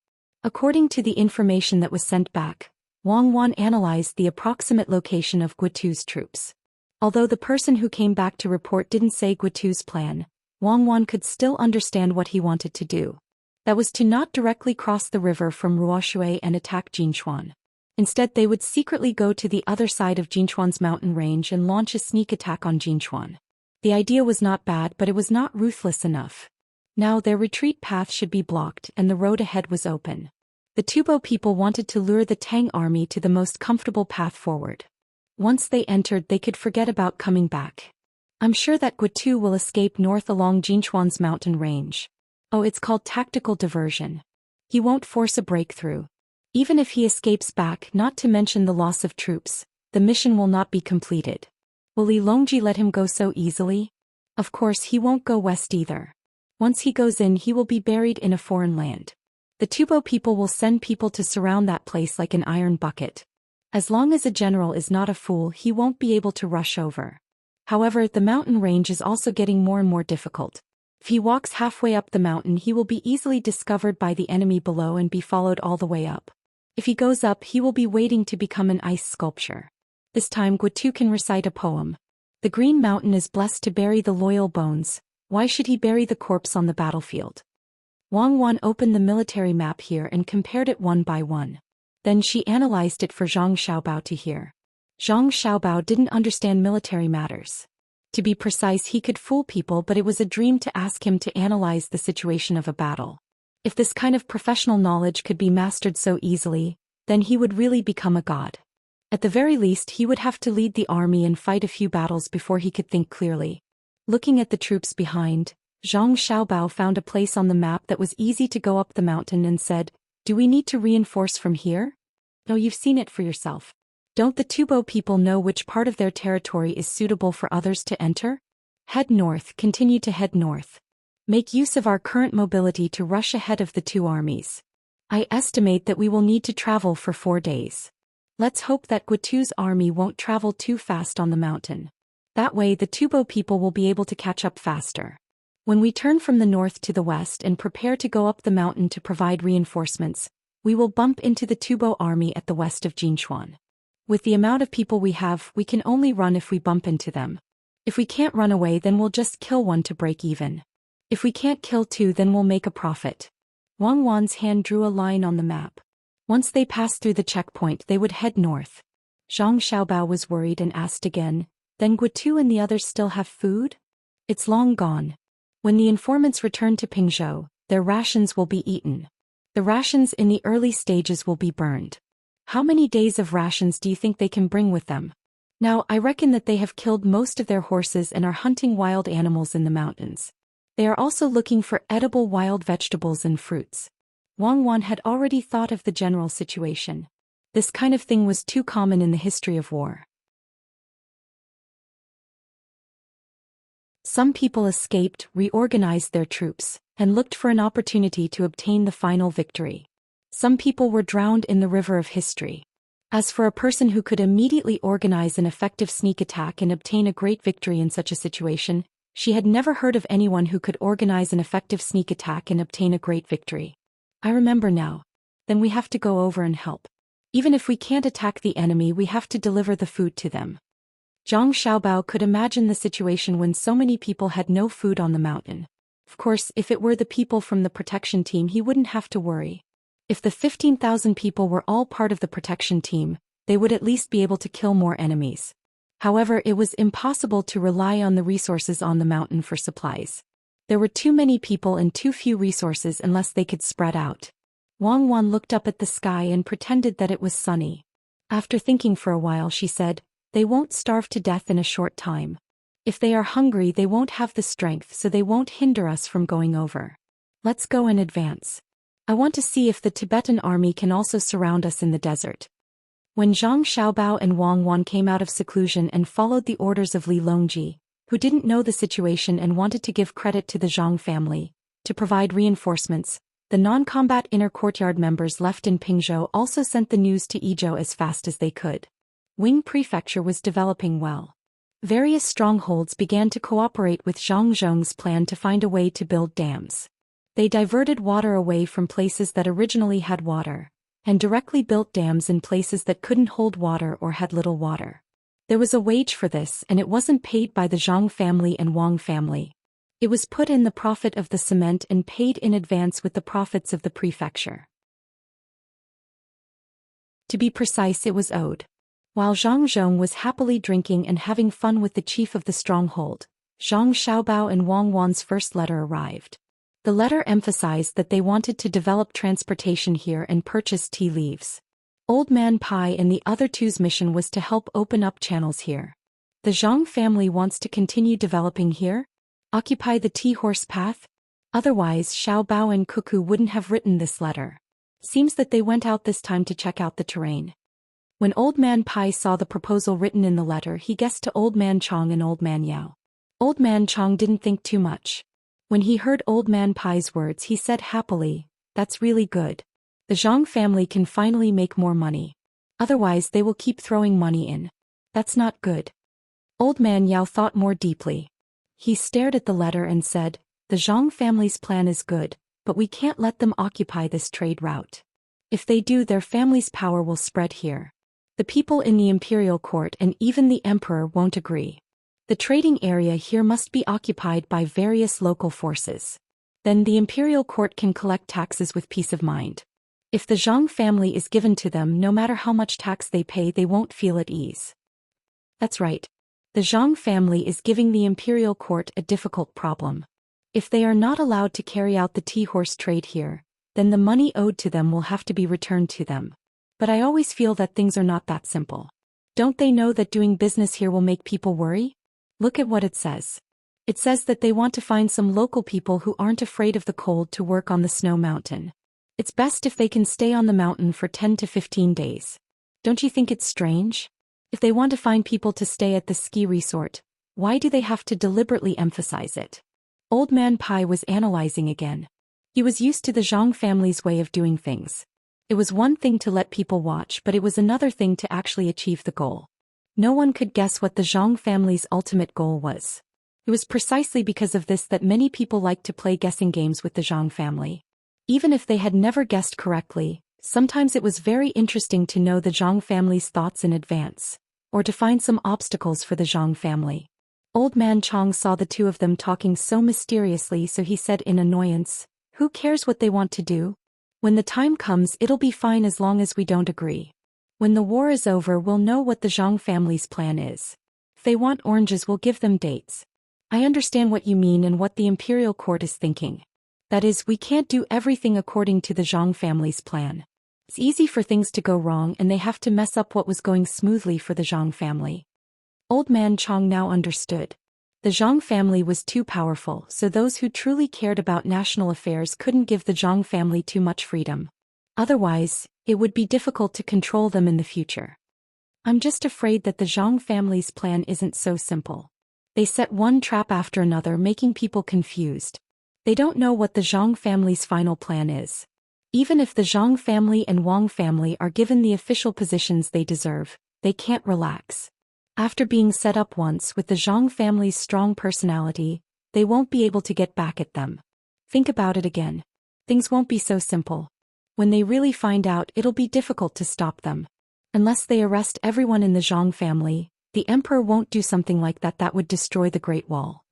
According to the information that was sent back, Wang Wan analyzed the approximate location of Guitu's troops. Although the person who came back to report didn't say Guitu's plan, Wang Wan could still understand what he wanted to do. That was to not directly cross the river from Ruoshui and attack Jinchuan. Instead, they would secretly go to the other side of Jinchuan's mountain range and launch a sneak attack on Jinchuan. The idea was not bad, but it was not ruthless enough. Now their retreat path should be blocked and the road ahead was open. The Tubo people wanted to lure the Tang army to the most comfortable path forward. Once they entered, they could forget about coming back. I'm sure that Guitu will escape north along Jinchuan's mountain range. Oh, it's called tactical diversion. He won't force a breakthrough. Even if he escapes back, not to mention the loss of troops, the mission will not be completed. Will Li Longji let him go so easily? Of course he won't go west either. Once he goes in, he will be buried in a foreign land. The Tubo people will send people to surround that place like an iron bucket. As long as a general is not a fool, he won't be able to rush over. However, the mountain range is also getting more and more difficult. If he walks halfway up the mountain, he will be easily discovered by the enemy below and be followed all the way up. If he goes up, he will be waiting to become an ice sculpture. This time Guitu can recite a poem. The Green Mountain is blessed to bury the loyal bones. Why should he bury the corpse on the battlefield? Wang Wan opened the military map here and compared it one by one. Then she analyzed it for Zhang Xiaobao to hear. Zhang Xiaobao didn't understand military matters. To be precise, he could fool people, but it was a dream to ask him to analyze the situation of a battle. If this kind of professional knowledge could be mastered so easily, then he would really become a god. At the very least, he would have to lead the army and fight a few battles before he could think clearly. Looking at the troops behind, Zhang Xiaobao found a place on the map that was easy to go up the mountain and said, "Do we need to reinforce from here?" "No, you've seen it for yourself. Don't the Tubo people know which part of their territory is suitable for others to enter? Head north, continue to head north. Make use of our current mobility to rush ahead of the two armies. I estimate that we will need to travel for 4 days. Let's hope that Guitu's army won't travel too fast on the mountain. That way the Tubo people will be able to catch up faster. When we turn from the north to the west and prepare to go up the mountain to provide reinforcements, we will bump into the Tubo army at the west of Jinchuan. With the amount of people we have, we can only run if we bump into them. If we can't run away, then we'll just kill one to break even. If we can't kill two, then we'll make a profit. Wang Wan's hand drew a line on the map. Once they passed through the checkpoint, they would head north. Zhang Xiaobao was worried and asked again, then Gutu and the others still have food? It's long gone. When the informants return to Pingzhou, their rations will be eaten. The rations in the early stages will be burned. How many days of rations do you think they can bring with them? Now, I reckon that they have killed most of their horses and are hunting wild animals in the mountains. They are also looking for edible wild vegetables and fruits. Wang Wan had already thought of the general situation. This kind of thing was too common in the history of war. Some people escaped, reorganized their troops, and looked for an opportunity to obtain the final victory. Some people were drowned in the river of history. As for a person who could immediately organize an effective sneak attack and obtain a great victory in such a situation, she had never heard of anyone who could organize an effective sneak attack and obtain a great victory. I remember now. Then we have to go over and help. Even if we can't attack the enemy, we have to deliver the food to them. Zhang Xiaobao could imagine the situation when so many people had no food on the mountain. Of course, if it were the people from the protection team, he wouldn't have to worry. If the 15,000 people were all part of the protection team, they would at least be able to kill more enemies. However, it was impossible to rely on the resources on the mountain for supplies. There were too many people and too few resources unless they could spread out. Wang Wan looked up at the sky and pretended that it was sunny. After thinking for a while, she said, "They won't starve to death in a short time. If they are hungry, they won't have the strength, so they won't hinder us from going over. Let's go and advance. I want to see if the Tibetan army can also surround us in the desert." When Zhang Xiaobao and Wang Wan came out of seclusion and followed the orders of Li Longji, who didn't know the situation and wanted to give credit to the Zhang family, to provide reinforcements, the non-combat inner courtyard members left in Pingzhou also sent the news to Idyll as fast as they could. Wing Prefecture was developing well. Various strongholds began to cooperate with Zhang Zhong's plan to find a way to build dams. They diverted water away from places that originally had water, and directly built dams in places that couldn't hold water or had little water. There was a wage for this, and it wasn't paid by the Zhang family and Wang family. It was put in the profit of the cement and paid in advance with the profits of the prefecture. To be precise, it was owed. While Zhang Zhong was happily drinking and having fun with the chief of the stronghold, Zhang Xiaobao and Wang Wan's first letter arrived. The letter emphasized that they wanted to develop transportation here and purchase tea leaves. Old Man Pai and the other two's mission was to help open up channels here. The Zhang family wants to continue developing here? Occupy the tea horse path? Otherwise, Xiaobao and Cuckoo wouldn't have written this letter. Seems that they went out this time to check out the terrain. When Old Man Pai saw the proposal written in the letter, he guessed to Old Man Chong and Old Man Yao. Old Man Chong didn't think too much. When he heard Old Man Pai's words, he said happily, "That's really good. The Zhang family can finally make more money. Otherwise they will keep throwing money in. That's not good." Old Man Yao thought more deeply. He stared at the letter and said, "The Zhang family's plan is good, but we can't let them occupy this trade route. If they do, their family's power will spread here. The people in the imperial court and even the emperor won't agree. The trading area here must be occupied by various local forces. Then the imperial court can collect taxes with peace of mind. If the Zhang family is given to them, no matter how much tax they pay, they won't feel at ease." That's right. The Zhang family is giving the imperial court a difficult problem. If they are not allowed to carry out the tea horse trade here, then the money owed to them will have to be returned to them. But I always feel that things are not that simple. Don't they know that doing business here will make people worry? Look at what it says. It says that they want to find some local people who aren't afraid of the cold to work on the snow mountain. It's best if they can stay on the mountain for 10 to 15 days. Don't you think it's strange? If they want to find people to stay at the ski resort, why do they have to deliberately emphasize it? Old Man Pai was analyzing again. He was used to the Zhang family's way of doing things. It was one thing to let people watch, but it was another thing to actually achieve the goal. No one could guess what the Zhang family's ultimate goal was. It was precisely because of this that many people liked to play guessing games with the Zhang family. Even if they had never guessed correctly, sometimes it was very interesting to know the Zhang family's thoughts in advance, or to find some obstacles for the Zhang family. Old man Chong saw the two of them talking so mysteriously, so he said in annoyance, "Who cares what they want to do? When the time comes, it'll be fine as long as we don't agree. When the war is over, we'll know what the Zhang family's plan is. If they want oranges, we'll give them dates. I understand what you mean and what the imperial court is thinking. That is, we can't do everything according to the Zhang family's plan. It's easy for things to go wrong, and they have to mess up what was going smoothly for the Zhang family." Old man Chong now understood. The Zhang family was too powerful, so those who truly cared about national affairs couldn't give the Zhang family too much freedom. Otherwise, it would be difficult to control them in the future. "I'm just afraid that the Zhang family's plan isn't so simple. They set one trap after another, making people confused. They don't know what the Zhang family's final plan is. Even if the Zhang family and Wang family are given the official positions they deserve, they can't relax. After being set up once with the Zhang family's strong personality, they won't be able to get back at them. Think about it again. Things won't be so simple. When they really find out, it'll be difficult to stop them. Unless they arrest everyone in the Zhang family, the emperor won't do something like that that would destroy the Great Wall."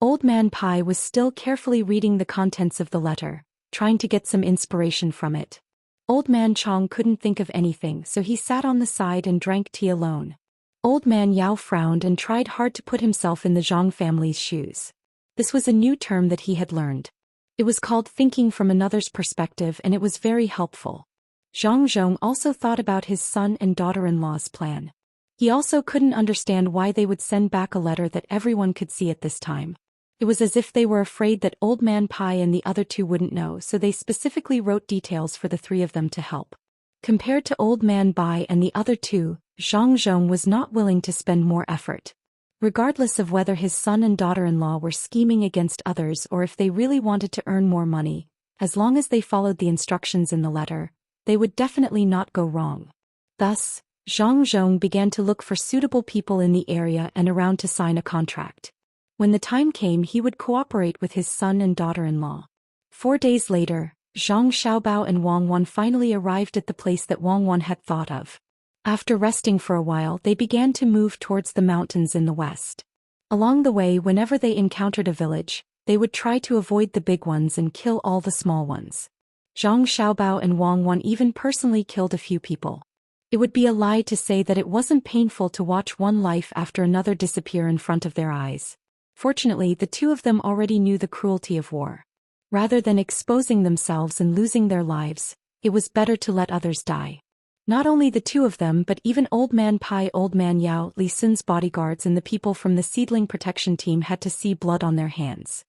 Old Man Pai was still carefully reading the contents of the letter, trying to get some inspiration from it. Old man Chong couldn't think of anything, so he sat on the side and drank tea alone. Old man Yao frowned and tried hard to put himself in the Zhang family's shoes. This was a new term that he had learned. It was called thinking from another's perspective, and it was very helpful. Zhang Zhong also thought about his son and daughter-in-law's plan. He also couldn't understand why they would send back a letter that everyone could see at this time. It was as if they were afraid that Old Man Pai and the other two wouldn't know, so they specifically wrote details for the three of them to help. Compared to Old Man Bai and the other two, Zhang Zhong was not willing to spend more effort. Regardless of whether his son and daughter-in-law were scheming against others or if they really wanted to earn more money, as long as they followed the instructions in the letter, they would definitely not go wrong. Thus, Zhang Zhong began to look for suitable people in the area and around to sign a contract. When the time came, he would cooperate with his son and daughter-in-law. 4 days later, Zhang Xiaobao and Wang Wan finally arrived at the place that Wang Wan had thought of. After resting for a while, they began to move towards the mountains in the west. Along the way, whenever they encountered a village, they would try to avoid the big ones and kill all the small ones. Zhang Xiaobao and Wang Wan even personally killed a few people. It would be a lie to say that it wasn't painful to watch one life after another disappear in front of their eyes. Fortunately, the two of them already knew the cruelty of war. Rather than exposing themselves and losing their lives, it was better to let others die. Not only the two of them, but even Old Man Pai, Old Man Yao, Li Sun's bodyguards and the people from the seedling protection team had to see blood on their hands.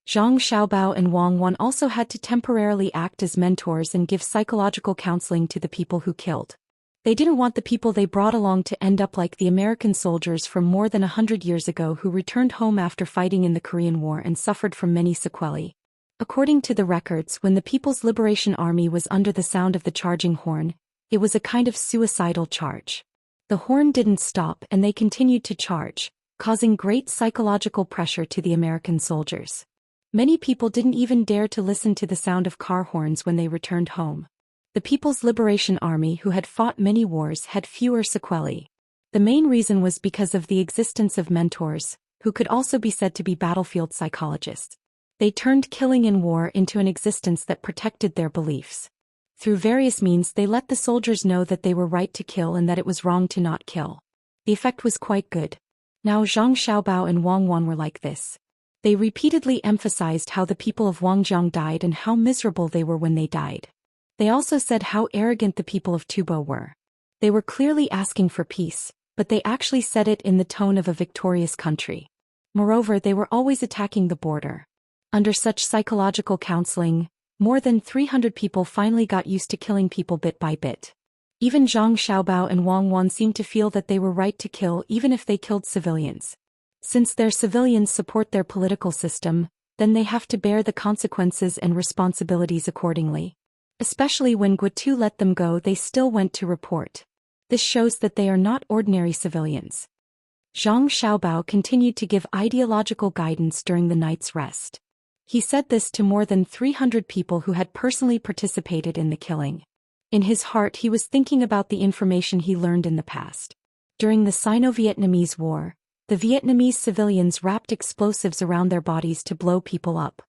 Zhang Xiaobao and Wang Wan also had to temporarily act as mentors and give psychological counseling to the people who killed. They didn't want the people they brought along to end up like the American soldiers from more than 100 years ago who returned home after fighting in the Korean War and suffered from many sequelae. According to the records, when the People's Liberation Army was under the sound of the charging horn, it was a kind of suicidal charge. The horn didn't stop and they continued to charge, causing great psychological pressure to the American soldiers. Many people didn't even dare to listen to the sound of car horns when they returned home. The People's Liberation Army, who had fought many wars, had fewer sequelae. The main reason was because of the existence of mentors, who could also be said to be battlefield psychologists. They turned killing in war into an existence that protected their beliefs. Through various means, they let the soldiers know that they were right to kill and that it was wrong to not kill. The effect was quite good. Now Zhang Xiaobao and Wang Wan were like this. They repeatedly emphasized how the people of Wangjiang died and how miserable they were when they died. They also said how arrogant the people of Tubo were. They were clearly asking for peace, but they actually said it in the tone of a victorious country. Moreover, they were always attacking the border. Under such psychological counseling, more than 300 people finally got used to killing people bit by bit. Even Zhang Xiaobao and Wang Wan seemed to feel that they were right to kill even if they killed civilians. Since their civilians support their political system, then they have to bear the consequences and responsibilities accordingly. Especially when Guotu let them go, they still went to report. This shows that they are not ordinary civilians. Zhang Xiaobao continued to give ideological guidance during the night's rest. He said this to more than 300 people who had personally participated in the killing. In his heart he was thinking about the information he learned in the past. During the Sino-Vietnamese War, the Vietnamese civilians wrapped explosives around their bodies to blow people up.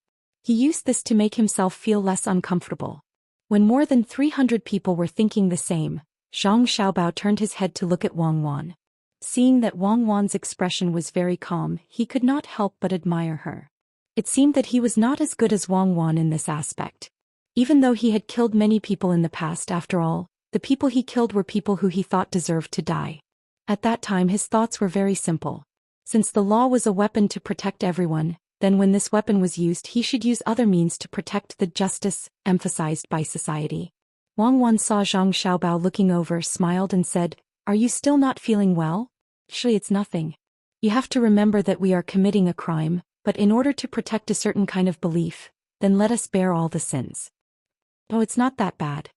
He used this to make himself feel less uncomfortable. When more than 300 people were thinking the same, Zhang Xiaobao turned his head to look at Wang Wan. Seeing that Wang Wan's expression was very calm, he could not help but admire her. It seemed that he was not as good as Wang Wan in this aspect. Even though he had killed many people in the past, after all, the people he killed were people who he thought deserved to die. At that time his thoughts were very simple. Since the law was a weapon to protect everyone, then when this weapon was used he should use other means to protect the justice emphasized by society. Wang Wan saw Zhang Xiaobao looking over, smiled and said, "Are you still not feeling well?" "Actually, it's nothing. You have to remember that we are committing a crime, but in order to protect a certain kind of belief, then let us bear all the sins." "Oh, it's not that bad.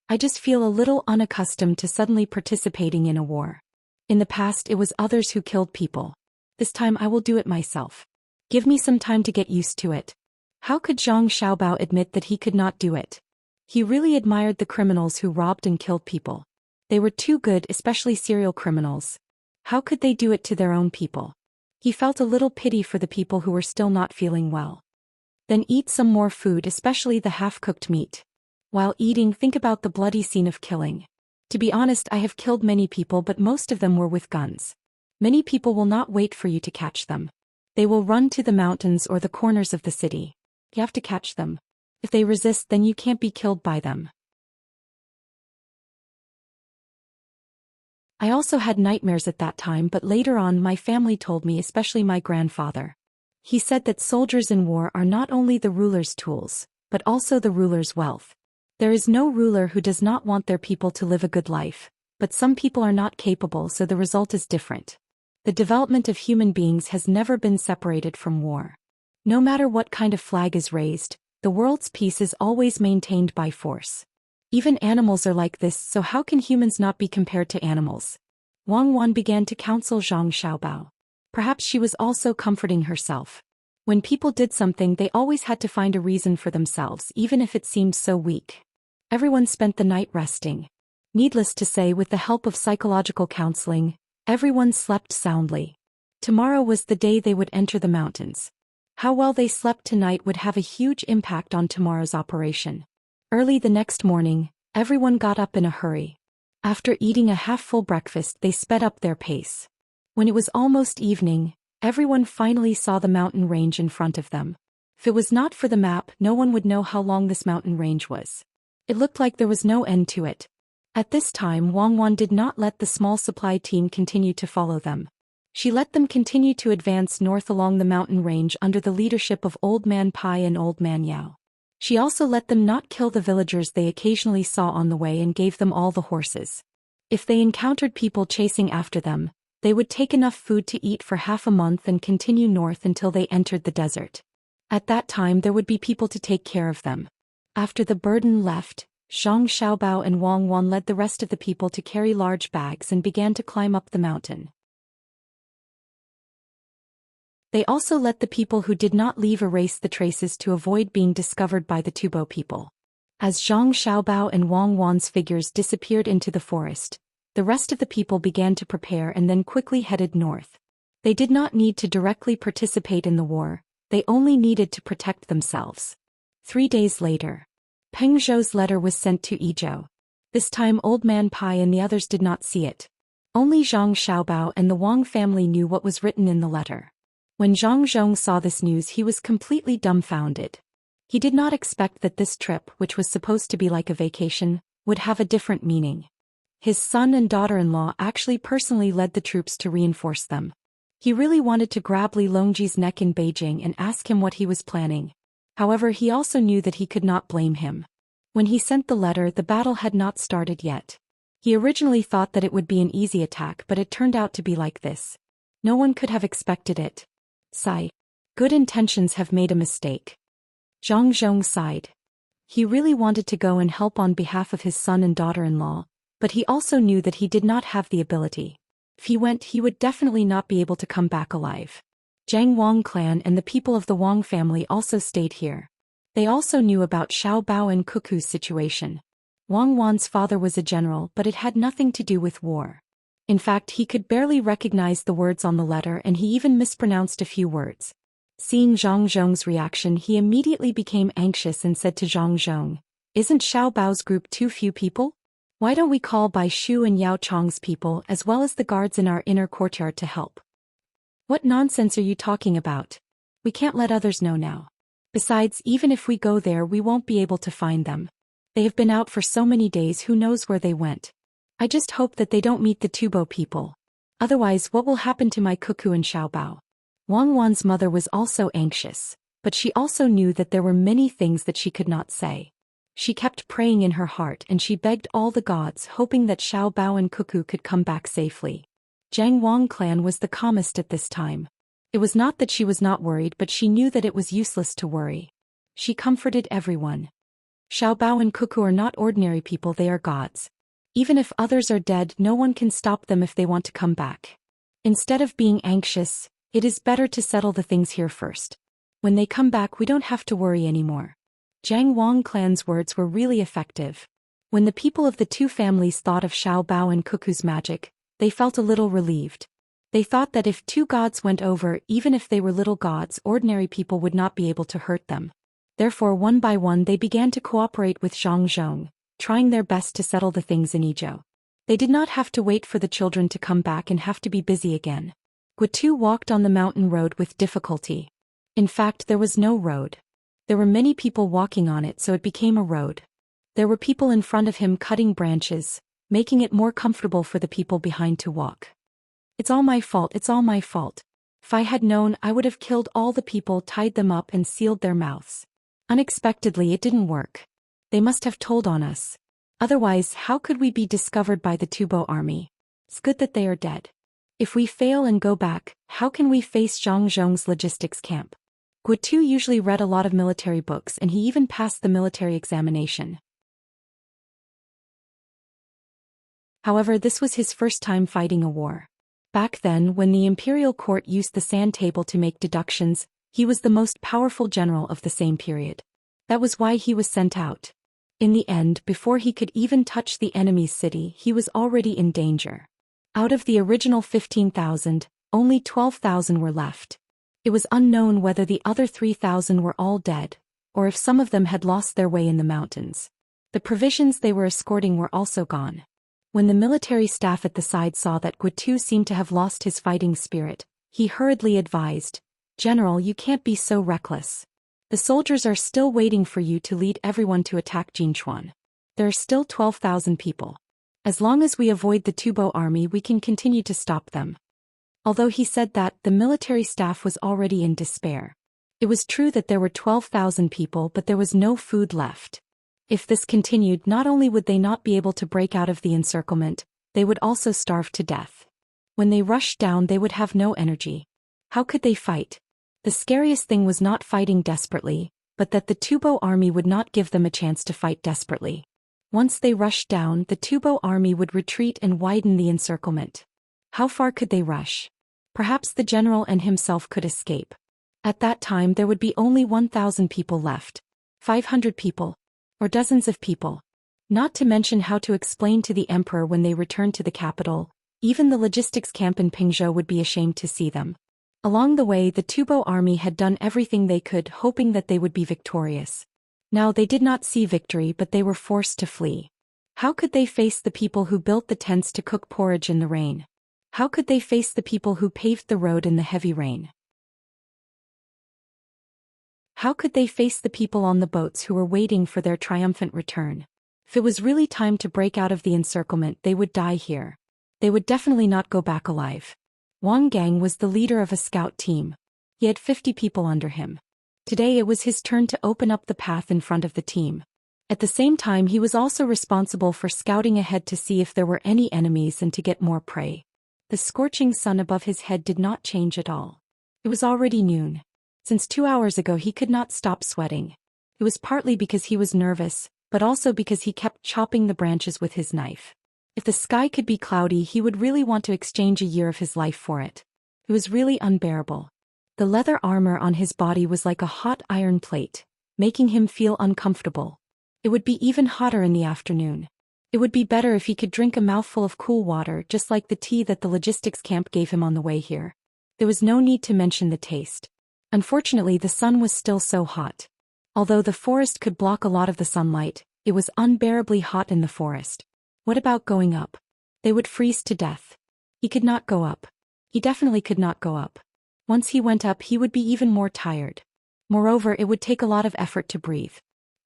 I just feel a little unaccustomed to suddenly participating in a war. In the past it was others who killed people. This time I will do it myself. Give me some time to get used to it." How could Zhang Xiaobao admit that he could not do it? He really admired the criminals who robbed and killed people. They were too good, especially serial criminals. How could they do it to their own people? He felt a little pity for the people who were still not feeling well. "Then eat some more food, especially the half-cooked meat. While eating, think about the bloody scene of killing. To be honest, I have killed many people, but most of them were with guns. Many people will not wait for you to catch them. They will run to the mountains or the corners of the city. You have to catch them. If they resist, then you can't be killed by them." I also had nightmares at that time, but later on my family told me, especially my grandfather. He said that soldiers in war are not only the ruler's tools, but also the ruler's wealth. There is no ruler who does not want their people to live a good life, but some people are not capable, so the result is different. The development of human beings has never been separated from war. No matter what kind of flag is raised, the world's peace is always maintained by force. Even animals are like this, so how can humans not be compared to animals? Wang Wan began to counsel Zhang Xiaobao. Perhaps she was also comforting herself. When people did something, they always had to find a reason for themselves, even if it seemed so weak. Everyone spent the night resting. Needless to say, with the help of psychological counseling, everyone slept soundly. Tomorrow was the day they would enter the mountains. How well they slept tonight would have a huge impact on tomorrow's operation. Early the next morning, everyone got up in a hurry. After eating a half-full breakfast, they sped up their pace. When it was almost evening, everyone finally saw the mountain range in front of them. If it was not for the map, no one would know how long this mountain range was. It looked like there was no end to it. At this time, Wang Wan did not let the small supply team continue to follow them. She let them continue to advance north along the mountain range under the leadership of Old Man Pai and Old Man Yao. She also let them not kill the villagers they occasionally saw on the way and gave them all the horses. If they encountered people chasing after them, they would take enough food to eat for half a month and continue north until they entered the desert. At that time there would be people to take care of them. After the burden left, Zhang Xiaobao and Wang Wan led the rest of the people to carry large bags and began to climb up the mountain. They also let the people who did not leave erase the traces to avoid being discovered by the Tubo people. As Zhang Xiaobao and Wang Wan's figures disappeared into the forest, the rest of the people began to prepare and then quickly headed north. They did not need to directly participate in the war, they only needed to protect themselves. 3 days later, Peng Zhou's letter was sent to Idyll. This time Old Man Pai and the others did not see it. Only Zhang Xiaobao and the Wang family knew what was written in the letter. When Zhang Zhong saw this news, he was completely dumbfounded. He did not expect that this trip, which was supposed to be like a vacation, would have a different meaning. His son and daughter-in-law actually personally led the troops to reinforce them. He really wanted to grab Li Longji's neck in Beijing and ask him what he was planning. However, he also knew that he could not blame him. When he sent the letter, the battle had not started yet. He originally thought that it would be an easy attack, but it turned out to be like this. No one could have expected it. Sigh. Good intentions have made a mistake. Zhang Zhong sighed. He really wanted to go and help on behalf of his son and daughter-in-law, but he also knew that he did not have the ability. If he went, he would definitely not be able to come back alive. Zhang Wang clan and the people of the Wang family also stayed here. They also knew about Xiao Bao and Cuckoo's situation. Wang Wan's father was a general, but it had nothing to do with war. In fact, he could barely recognize the words on the letter, and he even mispronounced a few words. Seeing Zhang Zhong's reaction, he immediately became anxious and said to Zhang Zhong, "Isn't Xiao Bao's group too few people? Why don't we call Bai Shu and Yao Chong's people as well as the guards in our inner courtyard to help?" "What nonsense are you talking about? We can't let others know now. Besides, even if we go there, we won't be able to find them. They have been out for so many days, who knows where they went. I just hope that they don't meet the Tubo people. Otherwise, what will happen to my cuckoo and Xiao Bao?" Wang Wan's mother was also anxious, but she also knew that there were many things that she could not say. She kept praying in her heart and she begged all the gods, hoping that Xiao Bao and Cuckoo could come back safely. Jiang Wang clan was the calmest at this time. It was not that she was not worried, but she knew that it was useless to worry. She comforted everyone. Xiao Bao and Cuckoo are not ordinary people, they are gods. Even if others are dead, no one can stop them if they want to come back. Instead of being anxious, it is better to settle the things here first. When they come back, we don't have to worry anymore. Jiang Wang clan's words were really effective. When the people of the two families thought of Xiao Bao and Cuckoo's magic, they felt a little relieved. They thought that if two gods went over, even if they were little gods, ordinary people would not be able to hurt them. Therefore, one by one they began to cooperate with Zhang Zhong, trying their best to settle the things in Idyll. They did not have to wait for the children to come back and have to be busy again. Guitu walked on the mountain road with difficulty. In fact, there was no road. There were many people walking on it, so it became a road. There were people in front of him cutting branches, making it more comfortable for the people behind to walk. "It's all my fault, it's all my fault. If I had known, I would have killed all the people, tied them up and sealed their mouths. Unexpectedly, it didn't work. They must have told on us. Otherwise, how could we be discovered by the Tubo army? It's good that they are dead. If we fail and go back, how can we face Zhang Zhong's logistics camp?" Guitu usually read a lot of military books and he even passed the military examination. However, this was his first time fighting a war. Back then, when the imperial court used the sand table to make deductions, he was the most powerful general of the same period. That was why he was sent out. In the end, before he could even touch the enemy's city, he was already in danger. Out of the original 15,000, only 12,000 were left. It was unknown whether the other 3,000 were all dead, or if some of them had lost their way in the mountains. The provisions they were escorting were also gone. When the military staff at the side saw that Guitu seemed to have lost his fighting spirit, he hurriedly advised, "General, you can't be so reckless. The soldiers are still waiting for you to lead everyone to attack Jinchuan. There are still 12,000 people. As long as we avoid the Tubo army, we can continue to stop them." Although he said that, the military staff was already in despair. It was true that there were 12,000 people, but there was no food left. If this continued, not only would they not be able to break out of the encirclement, they would also starve to death. When they rushed down, they would have no energy. How could they fight? The scariest thing was not fighting desperately, but that the Tubo army would not give them a chance to fight desperately. Once they rushed down, the Tubo army would retreat and widen the encirclement. How far could they rush? Perhaps the general and himself could escape. At that time there would be only 1,000 people left. 500 people. Or dozens of people. Not to mention how to explain to the emperor when they returned to the capital. Even the logistics camp in Pingzhou would be ashamed to see them. Along the way, the Tubo army had done everything they could, hoping that they would be victorious. Now they did not see victory, but they were forced to flee. How could they face the people who built the tents to cook porridge in the rain? How could they face the people who paved the road in the heavy rain? How could they face the people on the boats who were waiting for their triumphant return? If it was really time to break out of the encirclement, they would die here. They would definitely not go back alive. Wang Gang was the leader of a scout team. He had 50 people under him. Today it was his turn to open up the path in front of the team. At the same time, he was also responsible for scouting ahead to see if there were any enemies and to get more prey. The scorching sun above his head did not change at all. It was already noon. Since 2 hours ago he could not stop sweating. It was partly because he was nervous, but also because he kept chopping the branches with his knife. If the sky could be cloudy, he would really want to exchange a year of his life for it. It was really unbearable. The leather armor on his body was like a hot iron plate, making him feel uncomfortable. It would be even hotter in the afternoon. It would be better if he could drink a mouthful of cool water, just like the tea that the logistics camp gave him on the way here. There was no need to mention the taste. Unfortunately, the sun was still so hot. Although the forest could block a lot of the sunlight, it was unbearably hot in the forest. What about going up? They would freeze to death. He could not go up. He definitely could not go up. Once he went up, he would be even more tired. Moreover, it would take a lot of effort to breathe.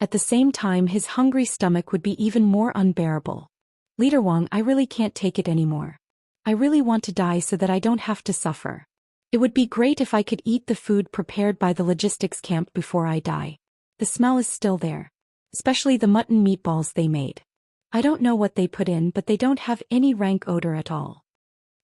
At the same time, his hungry stomach would be even more unbearable. Leader Wang, I really can't take it anymore. I really want to die so that I don't have to suffer. It would be great if I could eat the food prepared by the logistics camp before I die. The smell is still there. Especially the mutton meatballs they made. I don't know what they put in, but they don't have any rank odor at all.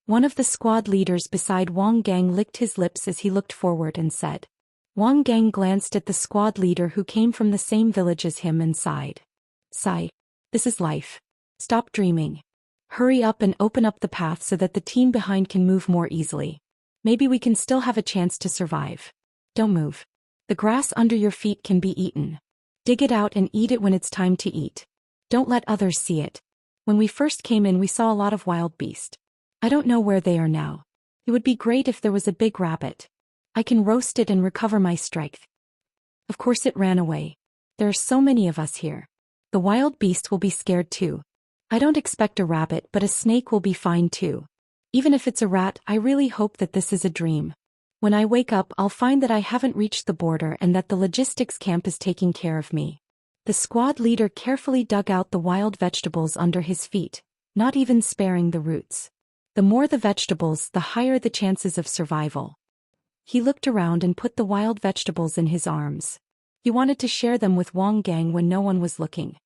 One of the squad leaders beside Wang Gang licked his lips as he looked forward and said. Wang Gang glanced at the squad leader who came from the same village as him and sighed. Sigh. This is life. Stop dreaming. Hurry up and open up the path so that the team behind can move more easily. Maybe we can still have a chance to survive. Don't move. The grass under your feet can be eaten. Dig it out and eat it when it's time to eat. Don't let others see it. When we first came in, we saw a lot of wild beast. I don't know where they are now. It would be great if there was a big rabbit. I can roast it and recover my strength. Of course it ran away. There are so many of us here. The wild beast will be scared too. I don't expect a rabbit, but a snake will be fine too. Even if it's a rat, I really hope that this is a dream. When I wake up, I'll find that I haven't reached the border and that the logistics camp is taking care of me. The squad leader carefully dug out the wild vegetables under his feet, not even sparing the roots. The more the vegetables, the higher the chances of survival. He looked around and put the wild vegetables in his arms. He wanted to share them with Wang Gang when no one was looking.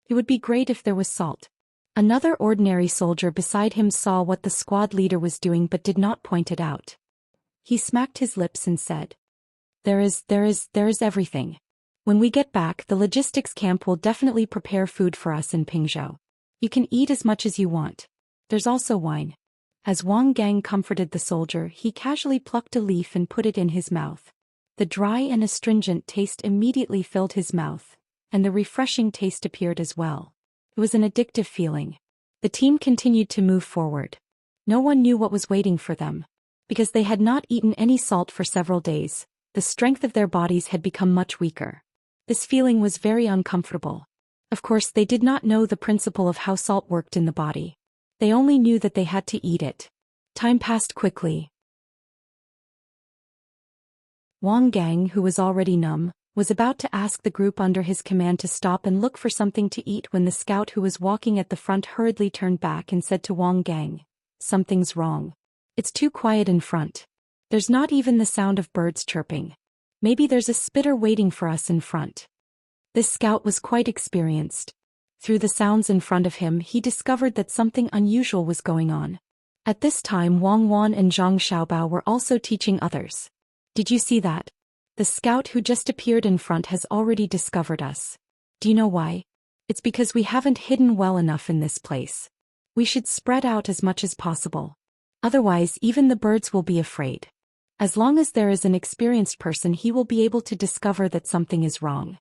It would be great if there was salt. Another ordinary soldier beside him saw what the squad leader was doing but did not point it out. He smacked his lips and said, There is everything. When we get back, the logistics camp will definitely prepare food for us in Pingzhou. You can eat as much as you want. There's also wine. As Wang Gang comforted the soldier, he casually plucked a leaf and put it in his mouth. The dry and astringent taste immediately filled his mouth, and the refreshing taste appeared as well. It was an addictive feeling. The team continued to move forward. No one knew what was waiting for them. Because they had not eaten any salt for several days, the strength of their bodies had become much weaker. This feeling was very uncomfortable. Of course, they did not know the principle of how salt worked in the body. They only knew that they had to eat it. Time passed quickly. Wang Gang, who was already numb, was about to ask the group under his command to stop and look for something to eat when the scout who was walking at the front hurriedly turned back and said to Wang Gang, Something's wrong. It's too quiet in front. There's not even the sound of birds chirping. Maybe there's a spitter waiting for us in front. This scout was quite experienced. Through the sounds in front of him, he discovered that something unusual was going on. At this time, Wang Wan and Zhang Xiaobao were also teaching others. Did you see that? The scout who just appeared in front has already discovered us. Do you know why? It's because we haven't hidden well enough in this place. We should spread out as much as possible. Otherwise, even the birds will be afraid. As long as there is an experienced person, he will be able to discover that something is wrong.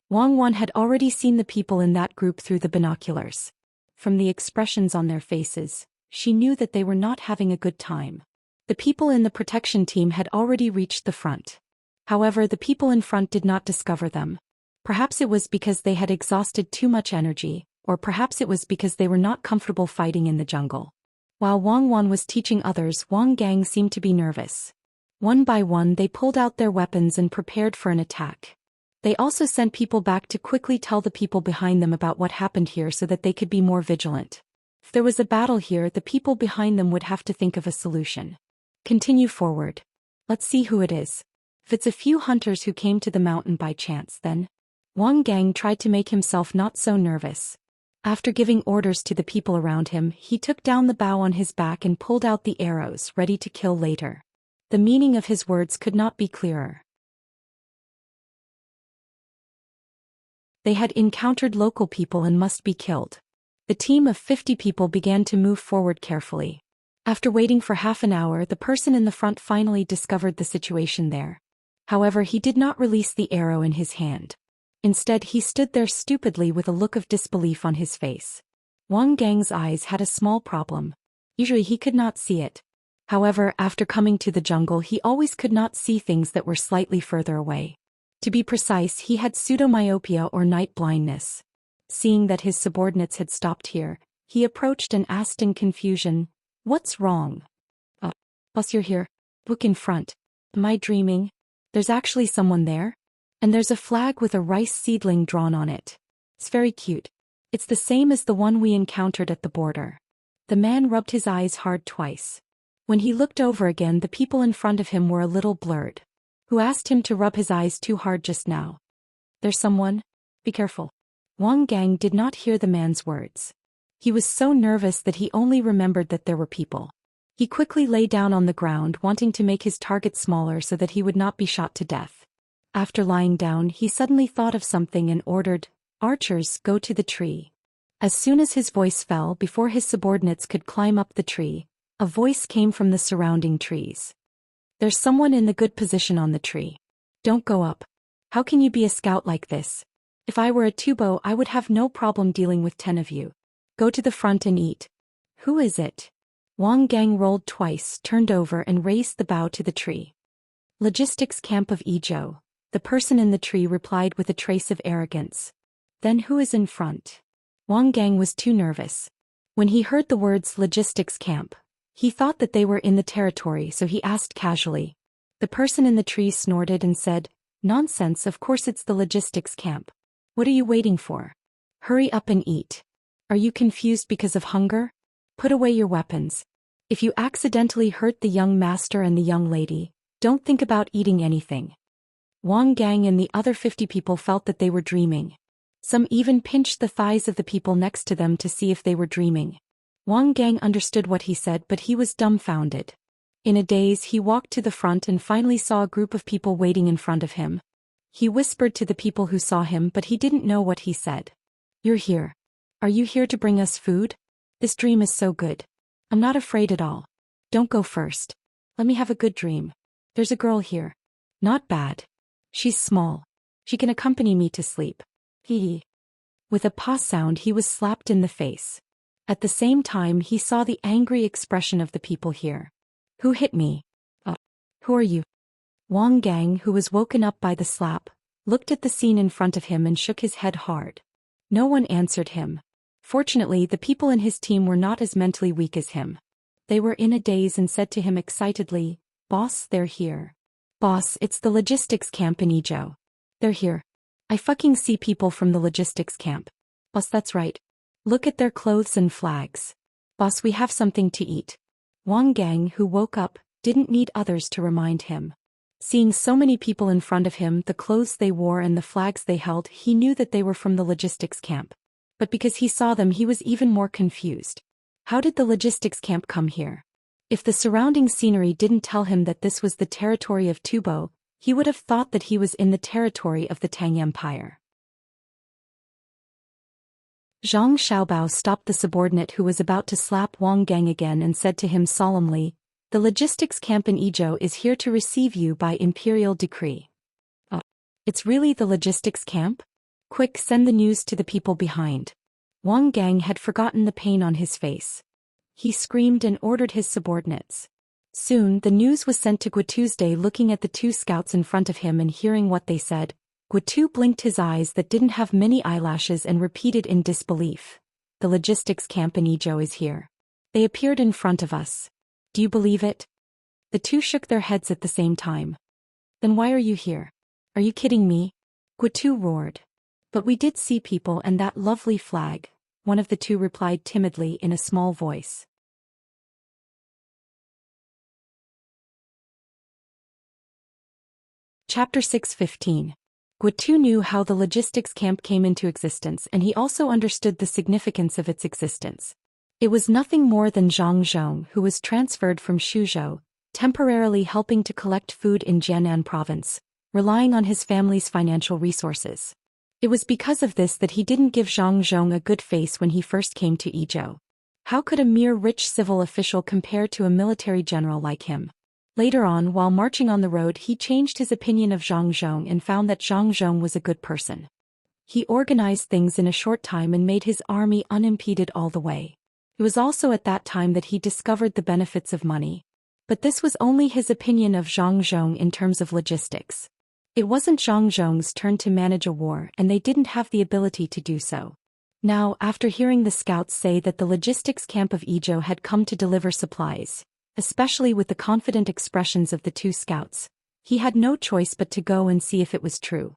Wang Wan had already seen the people in that group through the binoculars. From the expressions on their faces, she knew that they were not having a good time. The people in the protection team had already reached the front. However, the people in front did not discover them. Perhaps it was because they had exhausted too much energy, or perhaps it was because they were not comfortable fighting in the jungle. While Wang Wan was teaching others, Wang Gang seemed to be nervous. One by one, they pulled out their weapons and prepared for an attack. They also sent people back to quickly tell the people behind them about what happened here so that they could be more vigilant. If there was a battle here, the people behind them would have to think of a solution. Continue forward. Let's see who it is. If it's a few hunters who came to the mountain by chance, then... Wang Gang tried to make himself not so nervous. After giving orders to the people around him, he took down the bow on his back and pulled out the arrows, ready to kill later. The meaning of his words could not be clearer. They had encountered local people and must be killed. The team of 50 people began to move forward carefully. After waiting for half an hour, the person in the front finally discovered the situation there. However, he did not release the arrow in his hand. Instead he stood there stupidly with a look of disbelief on his face. Wang Gang's eyes had a small problem. Usually he could not see it. However, after coming to the jungle he always could not see things that were slightly further away. To be precise, he had pseudomyopia or night blindness. Seeing that his subordinates had stopped here, he approached and asked in confusion, "What's wrong?" Boss, you're here. Look in front. Am I dreaming? There's actually someone there? And there's a flag with a rice seedling drawn on it. It's very cute. It's the same as the one we encountered at the border. The man rubbed his eyes hard twice. When he looked over again, the people in front of him were a little blurred. Who asked him to rub his eyes too hard just now? There's someone? Be careful. Wang Gang did not hear the man's words. He was so nervous that he only remembered that there were people. He quickly lay down on the ground, wanting to make his target smaller so that he would not be shot to death. After lying down, he suddenly thought of something and ordered, "Archers, go to the tree." As soon as his voice fell, before his subordinates could climb up the tree, a voice came from the surrounding trees. "There's someone in the good position on the tree. Don't go up. How can you be a scout like this? If I were a tubo, I would have no problem dealing with 10 of you. Go to the front and eat." "Who is it?" Wang Gang rolled twice, turned over and raised the bow to the tree. "Logistics camp of Idyll." The person in the tree replied with a trace of arrogance. "Then who is in front?" Wang Gang was too nervous. When he heard the words logistics camp, he thought that they were in the territory, so he asked casually. The person in the tree snorted and said, "Nonsense, of course it's the logistics camp. What are you waiting for? Hurry up and eat. Are you confused because of hunger? Put away your weapons. If you accidentally hurt the young master and the young lady, don't think about eating anything." Wang Gang and the other 50 people felt that they were dreaming. Some even pinched the thighs of the people next to them to see if they were dreaming. Wang Gang understood what he said, but he was dumbfounded. In a daze, he walked to the front and finally saw a group of people waiting in front of him. He whispered to the people who saw him, but he didn't know what he said. "You're here. Are you here to bring us food? This dream is so good. I'm not afraid at all. Don't go first. Let me have a good dream. There's a girl here. Not bad. She's small. She can accompany me to sleep." Hee. With a pah sound, he was slapped in the face. At the same time, he saw the angry expression of the people here. "Who hit me? Who are you?" Wang Gang, who was woken up by the slap, looked at the scene in front of him and shook his head hard. No one answered him. Fortunately, the people in his team were not as mentally weak as him. They were in a daze and said to him excitedly, "Boss, they're here. Boss, it's the logistics camp in Idyll. They're here. I fucking see people from the logistics camp. Boss, that's right. Look at their clothes and flags. Boss, we have something to eat." Wang Gang, who woke up, didn't need others to remind him. Seeing so many people in front of him, the clothes they wore and the flags they held, he knew that they were from the logistics camp. But because he saw them, he was even more confused. How did the logistics camp come here? If the surrounding scenery didn't tell him that this was the territory of Tubo, he would have thought that he was in the territory of the Tang Empire. Zhang Xiaobao stopped the subordinate who was about to slap Wang Gang again and said to him solemnly, "The logistics camp in Idyll is here to receive you by imperial decree." It's really the logistics camp? Quick, send the news to the people behind. Wang Gang had forgotten the pain on his face. He screamed and ordered his subordinates. Soon, the news was sent to Guitu's. Looking at the 2 scouts in front of him and hearing what they said, Guitu blinked his eyes that didn't have many eyelashes and repeated in disbelief, "The logistics camp in Idyll is here. They appeared in front of us. Do you believe it?" The 2 shook their heads at the same time. "Then why are you here? Are you kidding me?" Guitu roared. "But we did see people and that lovely flag," one of the 2 replied timidly in a small voice. Chapter 6:15. Guitu knew how the logistics camp came into existence, and he also understood the significance of its existence. It was nothing more than Zhang Zhong, who was transferred from Shuzhou, temporarily helping to collect food in Jiannan province, relying on his family's financial resources. It was because of this that he didn't give Zhang Zhong a good face when he first came to Idyll. How could a mere rich civil official compare to a military general like him? Later on, while marching on the road, he changed his opinion of Zhang Zhong and found that Zhang Zhong was a good person. He organized things in a short time and made his army unimpeded all the way. It was also at that time that he discovered the benefits of money. But this was only his opinion of Zhang Zhong in terms of logistics. It wasn't Zhang Zhong's turn to manage a war, and they didn't have the ability to do so. Now, after hearing the scouts say that the logistics camp of Idyll had come to deliver supplies, especially with the confident expressions of the two scouts, he had no choice but to go and see if it was true.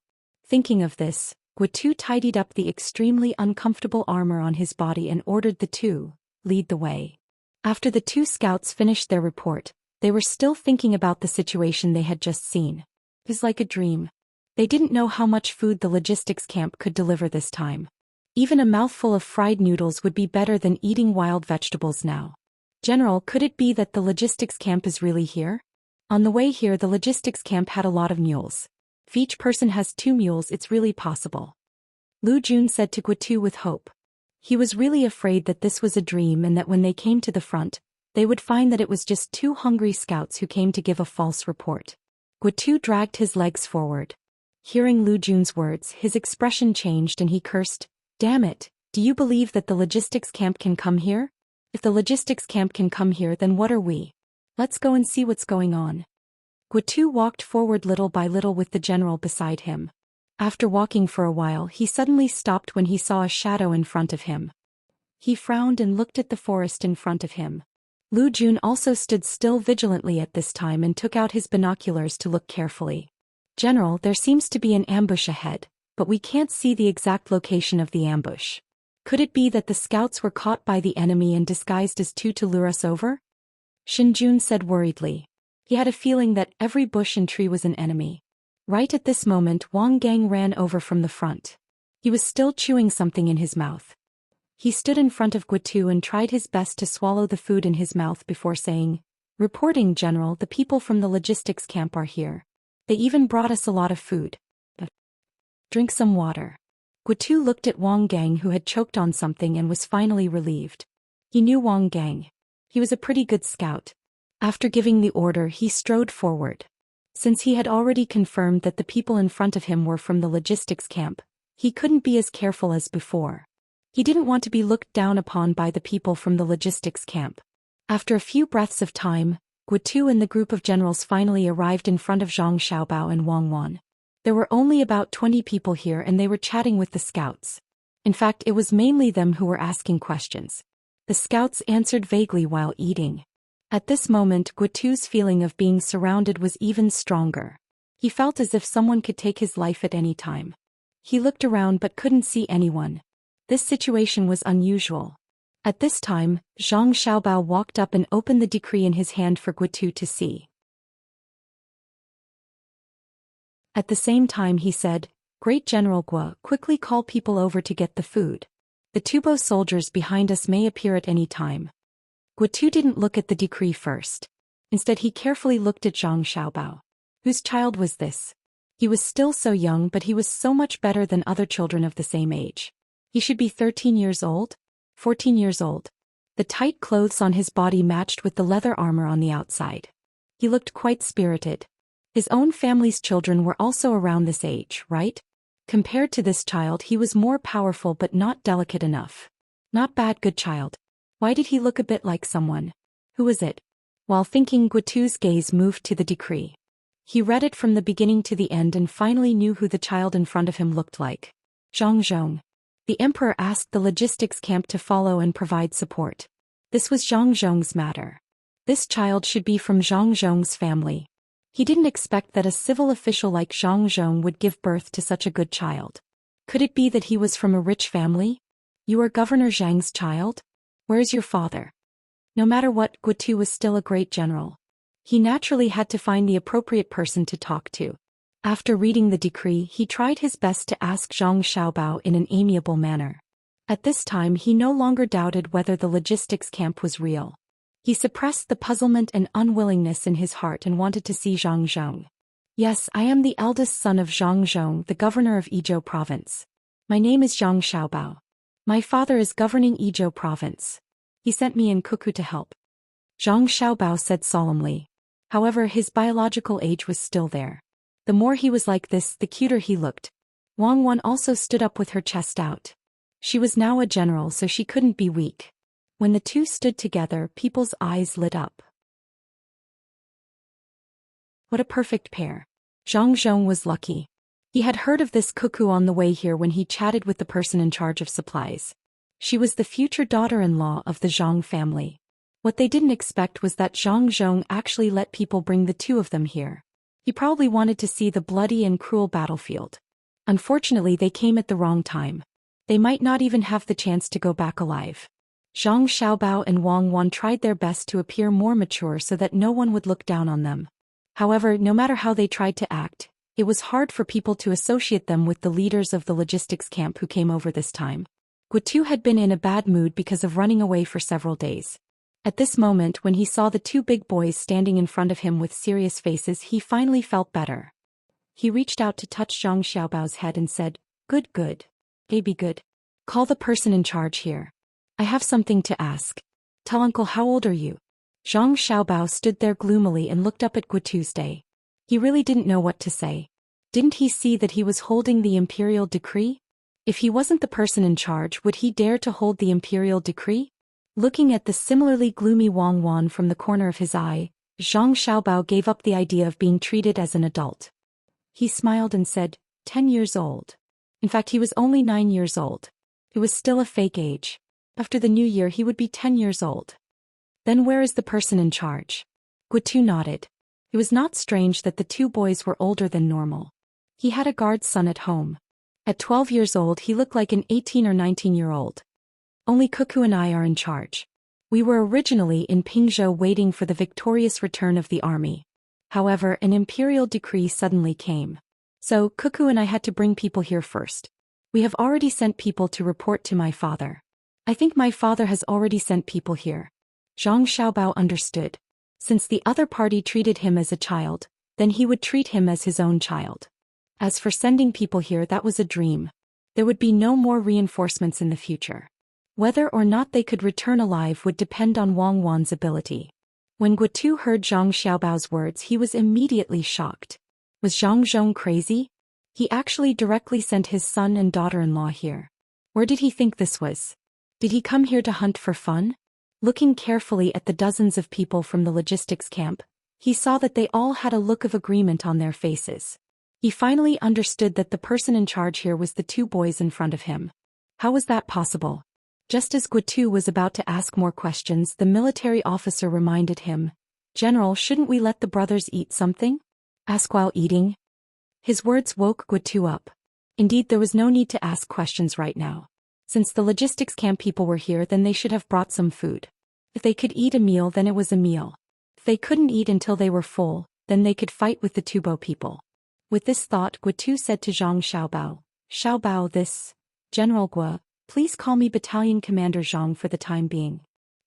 Thinking of this, Guitu tidied up the extremely uncomfortable armor on his body and ordered the two, lead the way. After the two scouts finished their report, they were still thinking about the situation they had just seen. It was like a dream. They didn't know how much food the logistics camp could deliver this time. Even a mouthful of fried noodles would be better than eating wild vegetables now. General, could it be that the logistics camp is really here? On the way here, the logistics camp had a lot of mules. If each person has 2 mules, it's really possible. Lu Jun said to Guitu with hope. He was really afraid that this was a dream and that when they came to the front, they would find that it was just 2 hungry scouts who came to give a false report. Guitu dragged his legs forward. Hearing Lu Jun's words, his expression changed and he cursed, "Damn it, do you believe that the logistics camp can come here? If the logistics camp can come here, then what are we? Let's go and see what's going on." Guitu walked forward little by little with the general beside him. After walking for a while, he suddenly stopped when he saw a shadow in front of him. He frowned and looked at the forest in front of him. Lu Jun also stood still vigilantly at this time and took out his binoculars to look carefully. "General, there seems to be an ambush ahead, but we can't see the exact location of the ambush. Could it be that the scouts were caught by the enemy and disguised as two to lure us over?" Shinjun said worriedly. He had a feeling that every bush and tree was an enemy. Right at this moment, Wang Gang ran over from the front. He was still chewing something in his mouth. He stood in front of Guitu and tried his best to swallow the food in his mouth before saying, "Reporting, General, the people from the logistics camp are here. They even brought us a lot of food. Drink some water." Guitu looked at Wang Gang, who had choked on something and was finally relieved. He knew Wang Gang. He was a pretty good scout. After giving the order, he strode forward. Since he had already confirmed that the people in front of him were from the logistics camp, he couldn't be as careful as before. He didn't want to be looked down upon by the people from the logistics camp. After a few breaths of time, Guitu and the group of generals finally arrived in front of Zhang Xiaobao and Wang Wan. There were only about 20 people here and they were chatting with the scouts. In fact, it was mainly them who were asking questions. The scouts answered vaguely while eating. At this moment, Guitu's feeling of being surrounded was even stronger. He felt as if someone could take his life at any time. He looked around but couldn't see anyone. This situation was unusual. At this time, Zhang Xiaobao walked up and opened the decree in his hand for Guitu to see. At the same time he said, "Great General Guo, quickly call people over to get the food. The Tubo soldiers behind us may appear at any time." Guitu didn't look at the decree first. Instead he carefully looked at Zhang Xiaobao. Whose child was this? He was still so young, but he was so much better than other children of the same age. He should be 13 years old? 14 years old. The tight clothes on his body matched with the leather armor on the outside. He looked quite spirited. His own family's children were also around this age, right? Compared to this child, he was more powerful but not delicate enough. Not bad, good child. Why did he look a bit like someone? Who was it? While thinking, Guitu's gaze moved to the decree. He read it from the beginning to the end and finally knew who the child in front of him looked like. Zhang Zhong. The emperor asked the logistics camp to follow and provide support. This was Zhang Zhong's matter. This child should be from Zhang Zhong's family. He didn't expect that a civil official like Zhang Zhong would give birth to such a good child. Could it be that he was from a rich family? "You are Governor Zhang's child? Where is your father?" No matter what, Guitu was still a great general. He naturally had to find the appropriate person to talk to. After reading the decree, he tried his best to ask Zhang Xiaobao in an amiable manner. At this time he no longer doubted whether the logistics camp was real. He suppressed the puzzlement and unwillingness in his heart and wanted to see Zhang Zhong. "Yes, I am the eldest son of Zhang Zhong, the governor of Idyll province. My name is Zhang Xiaobao. My father is governing Idyll province. He sent me in Kuku to help," Zhang Xiaobao said solemnly. However, his biological age was still there. The more he was like this, the cuter he looked. Wang Wan also stood up with her chest out. She was now a general, so she couldn't be weak. When the two stood together, people's eyes lit up. What a perfect pair. Zhang Zhong was lucky. He had heard of this cuckoo on the way here when he chatted with the person in charge of supplies. She was the future daughter-in-law of the Zhang family. What they didn't expect was that Zhang Zhong actually let people bring the two of them here. He probably wanted to see the bloody and cruel battlefield. Unfortunately, they came at the wrong time. They might not even have the chance to go back alive. Zhang Xiaobao and Wang Wan tried their best to appear more mature so that no one would look down on them. However, no matter how they tried to act, it was hard for people to associate them with the leaders of the logistics camp who came over this time. Guotu had been in a bad mood because of running away for several days. At this moment, when he saw the two big boys standing in front of him with serious faces, he finally felt better. He reached out to touch Zhang Xiaobao's head and said, "Good, good. Hey, be good. Call the person in charge here. I have something to ask. Tell uncle, how old are you?" Zhang Xiaobao stood there gloomily and looked up at Guotu's day. He really didn't know what to say. Didn't he see that he was holding the imperial decree? If he wasn't the person in charge, would he dare to hold the imperial decree? Looking at the similarly gloomy Wang Wan from the corner of his eye, Zhang Xiaobao gave up the idea of being treated as an adult. He smiled and said, 10 years old. In fact, he was only 9 years old. It was still a fake age. After the new year, he would be 10 years old. Then where is the person in charge? Guotu nodded. It was not strange that the two boys were older than normal. He had a guard's son at home. At 12 years old, he looked like an 18 or 19-year-old. Only Cuckoo and I are in charge. We were originally in Pingzhou waiting for the victorious return of the army. However, an imperial decree suddenly came. So, Cuckoo and I had to bring people here first. We have already sent people to report to my father. I think my father has already sent people here. Zhang Xiaobao understood. Since the other party treated him as a child, then he would treat him as his own child. As for sending people here, that was a dream. There would be no more reinforcements in the future. Whether or not they could return alive would depend on Wang Wan's ability. When Guotu heard Zhang Xiaobao's words, he was immediately shocked. Was Zhang Zhong crazy? He actually directly sent his son and daughter-in-law here. Where did he think this was? Did he come here to hunt for fun? Looking carefully at the dozens of people from the logistics camp, he saw that they all had a look of agreement on their faces. He finally understood that the person in charge here was the two boys in front of him. How was that possible? Just as Guotu was about to ask more questions, the military officer reminded him, "General, shouldn't we let the brothers eat something? Ask while eating?" His words woke Guotu up. Indeed, there was no need to ask questions right now. Since the logistics camp people were here, then they should have brought some food. If they could eat a meal, then it was a meal. If they couldn't eat until they were full, then they could fight with the Tubo people. With this thought, Guotu said to Zhang Xiaobao, "Xiaobao, this, General Guo, please call me Battalion Commander Zhang for the time being."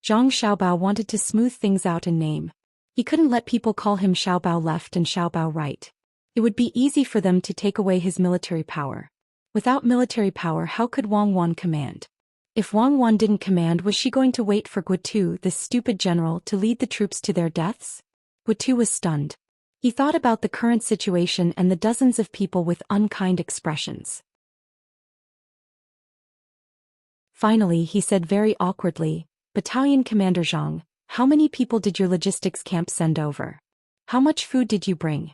Zhang Xiaobao wanted to smooth things out in name. He couldn't let people call him Xiaobao left and Xiaobao right. It would be easy for them to take away his military power. Without military power, how could Wang Wan command? If Wang Wan didn't command, was she going to wait for Guotu, this stupid general, to lead the troops to their deaths? Guotu was stunned. He thought about the current situation and the dozens of people with unkind expressions. Finally, he said very awkwardly, "Battalion Commander Zhang, how many people did your logistics camp send over? How much food did you bring?"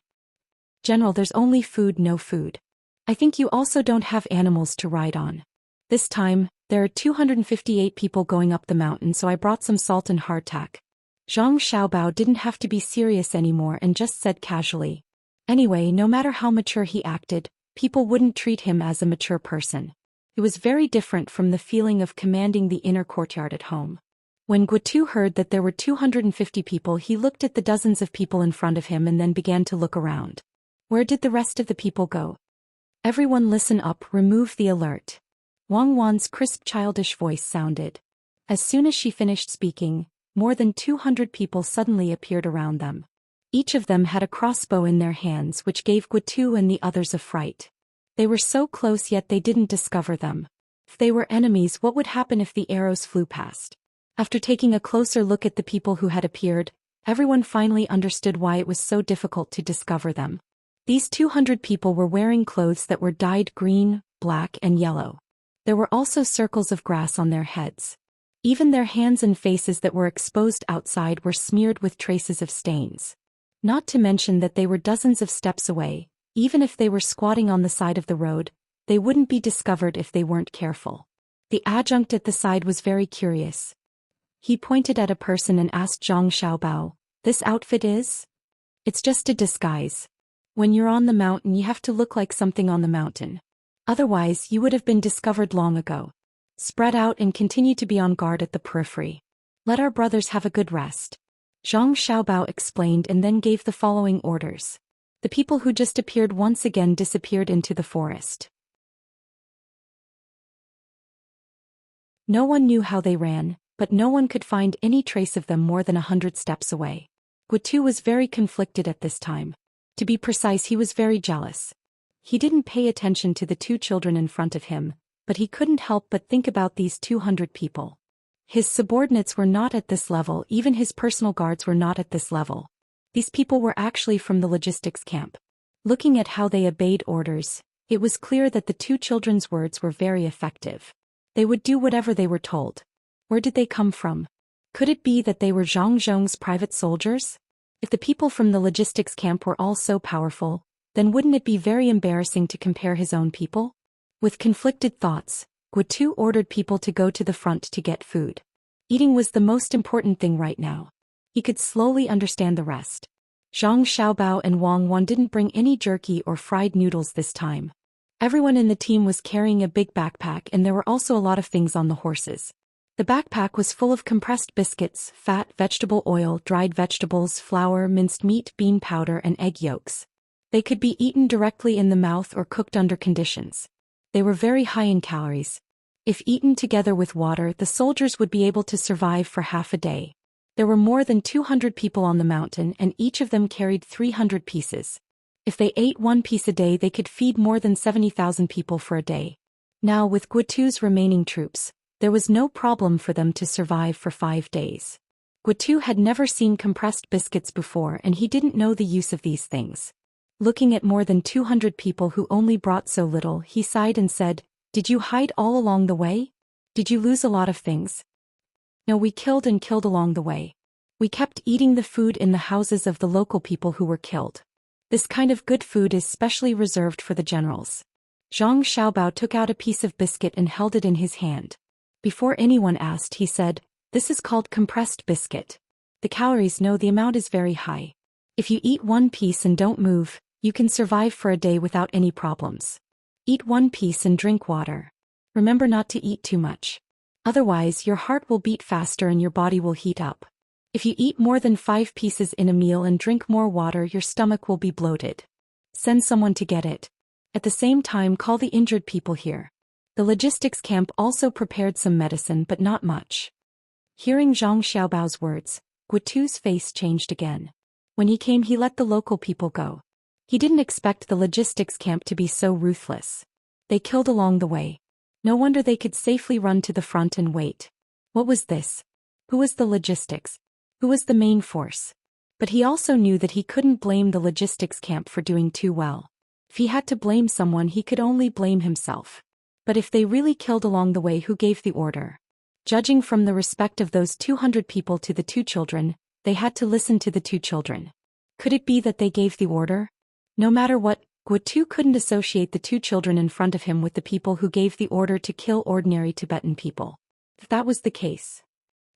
"General, there's only food, no food. I think you also don't have animals to ride on. This time, there are 258 people going up the mountain, so I brought some salt and hardtack." Zhang Xiaobao didn't have to be serious anymore and just said casually. Anyway, no matter how mature he acted, people wouldn't treat him as a mature person. It was very different from the feeling of commanding the inner courtyard at home. When Guotu heard that there were 250 people, he looked at the dozens of people in front of him and then began to look around. Where did the rest of the people go? "Everyone listen up, remove the alert." Wang Wan's crisp childish voice sounded. As soon as she finished speaking, more than 200 people suddenly appeared around them. Each of them had a crossbow in their hands, which gave Guotu and the others a fright. They were so close, yet they didn't discover them. If they were enemies, what would happen if the arrows flew past? After taking a closer look at the people who had appeared, everyone finally understood why it was so difficult to discover them. These 200 people were wearing clothes that were dyed green, black, and yellow. There were also circles of grass on their heads. Even their hands and faces that were exposed outside were smeared with traces of stains. Not to mention that they were dozens of steps away. Even if they were squatting on the side of the road, they wouldn't be discovered if they weren't careful. The adjunct at the side was very curious. He pointed at a person and asked Zhang Xiaobao, "This outfit is?" "It's just a disguise. When you're on the mountain you have to look like something on the mountain. Otherwise you would have been discovered long ago. Spread out and continue to be on guard at the periphery. Let our brothers have a good rest." Zhang Xiaobao explained and then gave the following orders. The people who just appeared once again disappeared into the forest. No one knew how they ran, but no one could find any trace of them more than 100 steps away. Guotu was very conflicted at this time. To be precise, he was very jealous. He didn't pay attention to the two children in front of him, but he couldn't help but think about these 200 people. His subordinates were not at this level, even his personal guards were not at this level. These people were actually from the logistics camp. Looking at how they obeyed orders, it was clear that the two children's words were very effective. They would do whatever they were told. Where did they come from? Could it be that they were Zhang Zhong's private soldiers? If the people from the logistics camp were all so powerful, then wouldn't it be very embarrassing to compare his own people? With conflicted thoughts, Guotu ordered people to go to the front to get food. Eating was the most important thing right now. He could slowly understand the rest. Zhang Xiaobao and Wang Wan didn't bring any jerky or fried noodles this time. Everyone in the team was carrying a big backpack and there were also a lot of things on the horses. The backpack was full of compressed biscuits, fat, vegetable oil, dried vegetables, flour, minced meat, bean powder, and egg yolks. They could be eaten directly in the mouth or cooked under conditions. They were very high in calories. If eaten together with water, the soldiers would be able to survive for half a day. There were more than 200 people on the mountain and each of them carried 300 pieces. If they ate one piece a day, they could feed more than 70,000 people for a day. Now, with Guotu's remaining troops, there was no problem for them to survive for 5 days. Guotu had never seen compressed biscuits before and he didn't know the use of these things. Looking at more than 200 people who only brought so little, he sighed and said, "Did you hide all along the way? Did you lose a lot of things?" "No, we killed and killed along the way. We kept eating the food in the houses of the local people who were killed. This kind of good food is specially reserved for the generals." Zhang Xiaobao took out a piece of biscuit and held it in his hand. Before anyone asked, he said, "This is called compressed biscuit. The calories, no, the amount is very high. If you eat one piece and don't move, you can survive for a day without any problems. Eat one piece and drink water. Remember not to eat too much. Otherwise your heart will beat faster and your body will heat up. If you eat more than 5 pieces in a meal and drink more water, your stomach will be bloated. Send someone to get it. At the same time, call the injured people here." The logistics camp also prepared some medicine, but not much. Hearing Zhang Xiaobao's words, Guotu's face changed again. When he came, he let the local people go. He didn't expect the logistics camp to be so ruthless. They killed along the way. No wonder they could safely run to the front and wait. What was this? Who was the logistics? Who was the main force? But he also knew that he couldn't blame the logistics camp for doing too well. If he had to blame someone, he could only blame himself. But if they really killed along the way, who gave the order? Judging from the respect of those 200 people to the two children, they had to listen to the two children. Could it be that they gave the order? No matter what, Guotu couldn't associate the two children in front of him with the people who gave the order to kill ordinary Tibetan people. If that was the case,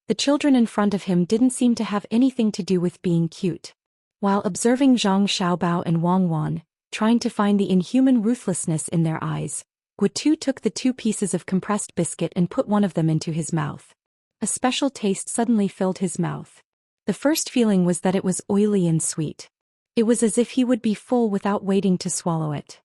the children in front of him didn't seem to have anything to do with being cute. While observing Zhang Xiaobao and Wang Wan, trying to find the inhuman ruthlessness in their eyes, Guotu took the 2 pieces of compressed biscuit and put one of them into his mouth. A special taste suddenly filled his mouth. The first feeling was that it was oily and sweet. It was as if he would be full without waiting to swallow it.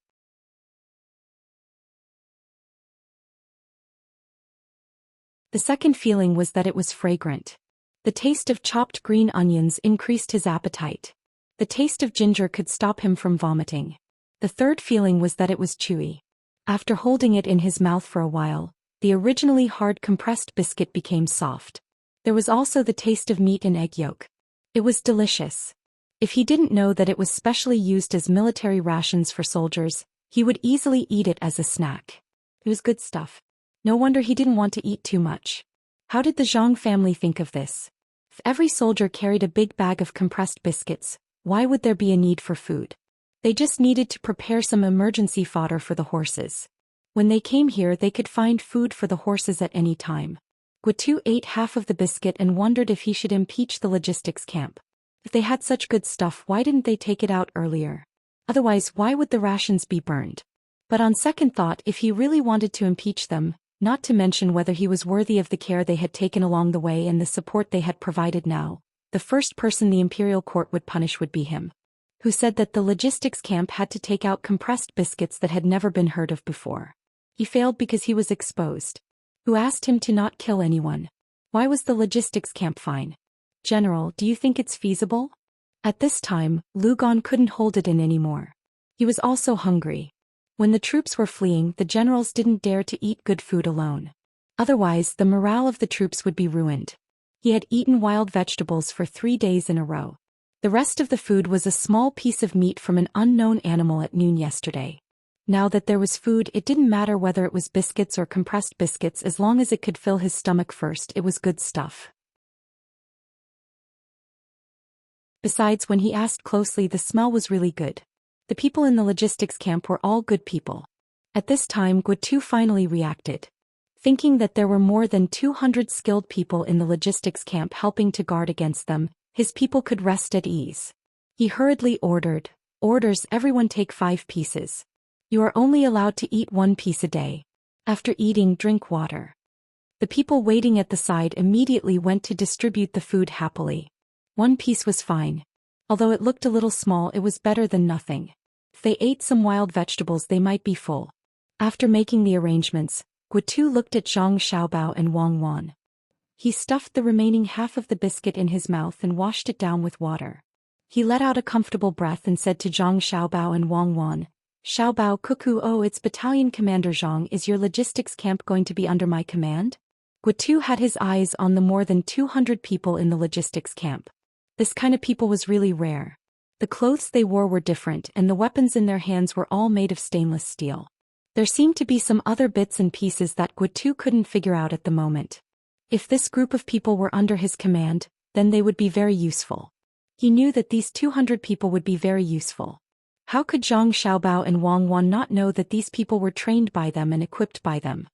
The second feeling was that it was fragrant. The taste of chopped green onions increased his appetite. The taste of ginger could stop him from vomiting. The third feeling was that it was chewy. After holding it in his mouth for a while, the originally hard compressed biscuit became soft. There was also the taste of meat and egg yolk. It was delicious. If he didn't know that it was specially used as military rations for soldiers, he would easily eat it as a snack. It was good stuff. No wonder he didn't want to eat too much. How did the Zhang family think of this? If every soldier carried a big bag of compressed biscuits, why would there be a need for food? They just needed to prepare some emergency fodder for the horses. When they came here, they could find food for the horses at any time. Guitu ate half of the biscuit and wondered if he should impeach the logistics camp. If they had such good stuff, why didn't they take it out earlier? Otherwise, why would the rations be burned? But on second thought, if he really wanted to impeach them, not to mention whether he was worthy of the care they had taken along the way and the support they had provided now, the first person the imperial court would punish would be him. Who said that the logistics camp had to take out compressed biscuits that had never been heard of before? He failed because he was exposed. Who asked him to not kill anyone? Why was the logistics camp fine? General, do you think it's feasible? At this time, Lu Gan couldn't hold it in anymore. He was also hungry. When the troops were fleeing, the generals didn't dare to eat good food alone. Otherwise, the morale of the troops would be ruined. He had eaten wild vegetables for 3 days in a row. The rest of the food was a small piece of meat from an unknown animal at noon yesterday. Now that there was food, it didn't matter whether it was biscuits or compressed biscuits, as long as it could fill his stomach first, it was good stuff. Besides, when he asked closely, the smell was really good. The people in the logistics camp were all good people. At this time, Guitu finally reacted. Thinking that there were more than 200 skilled people in the logistics camp helping to guard against them, his people could rest at ease. He hurriedly ordered, "Orders, everyone take 5 pieces. You are only allowed to eat 1 piece a day. After eating, drink water." The people waiting at the side immediately went to distribute the food happily. 1 piece was fine. Although it looked a little small, it was better than nothing. If they ate some wild vegetables, they might be full. After making the arrangements, Guitu looked at Zhang Xiaobao and Wang Wan. He stuffed the remaining half of the biscuit in his mouth and washed it down with water. He let out a comfortable breath and said to Zhang Xiaobao and Wang Wan, "Xiaobao Cuckoo, oh, it's Battalion Commander Zhang, is your logistics camp going to be under my command?" Guitu had his eyes on the more than 200 people in the logistics camp. This kind of people was really rare. The clothes they wore were different, and the weapons in their hands were all made of stainless steel. There seemed to be some other bits and pieces that Guitu couldn't figure out at the moment. If this group of people were under his command, then they would be very useful. He knew that these 200 people would be very useful. How could Zhang Xiaobao and Wang Wan not know that these people were trained by them and equipped by them?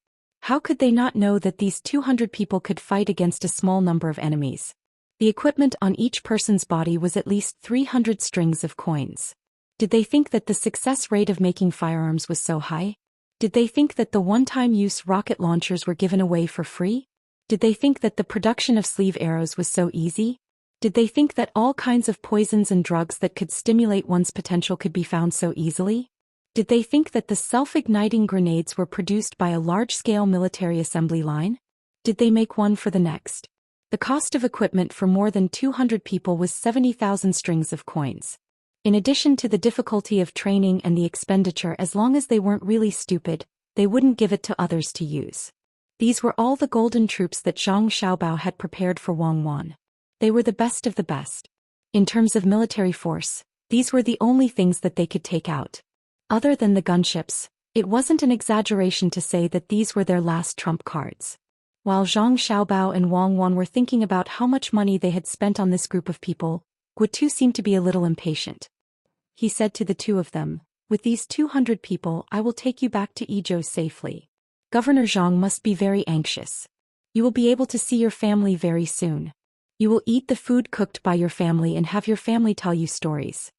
How could they not know that these 200 people could fight against a small number of enemies? The equipment on each person's body was at least 300 strings of coins. Did they think that the success rate of making firearms was so high? Did they think that the one-time use rocket launchers were given away for free? Did they think that the production of sleeve arrows was so easy? Did they think that all kinds of poisons and drugs that could stimulate one's potential could be found so easily? Did they think that the self-igniting grenades were produced by a large-scale military assembly line? Did they make one for the next? The cost of equipment for more than 200 people was 70,000 strings of coins. In addition to the difficulty of training and the expenditure, as long as they weren't really stupid, they wouldn't give it to others to use. These were all the golden troops that Zhang Xiaobao had prepared for Wang Wan. They were the best of the best. In terms of military force, these were the only things that they could take out. Other than the gunships, it wasn't an exaggeration to say that these were their last trump cards. While Zhang Xiaobao and Wang Wan were thinking about how much money they had spent on this group of people, Guitu seemed to be a little impatient. He said to the two of them, "With these 200 people, I will take you back to Idyll safely. Governor Zhang must be very anxious. You will be able to see your family very soon. You will eat the food cooked by your family and have your family tell you stories."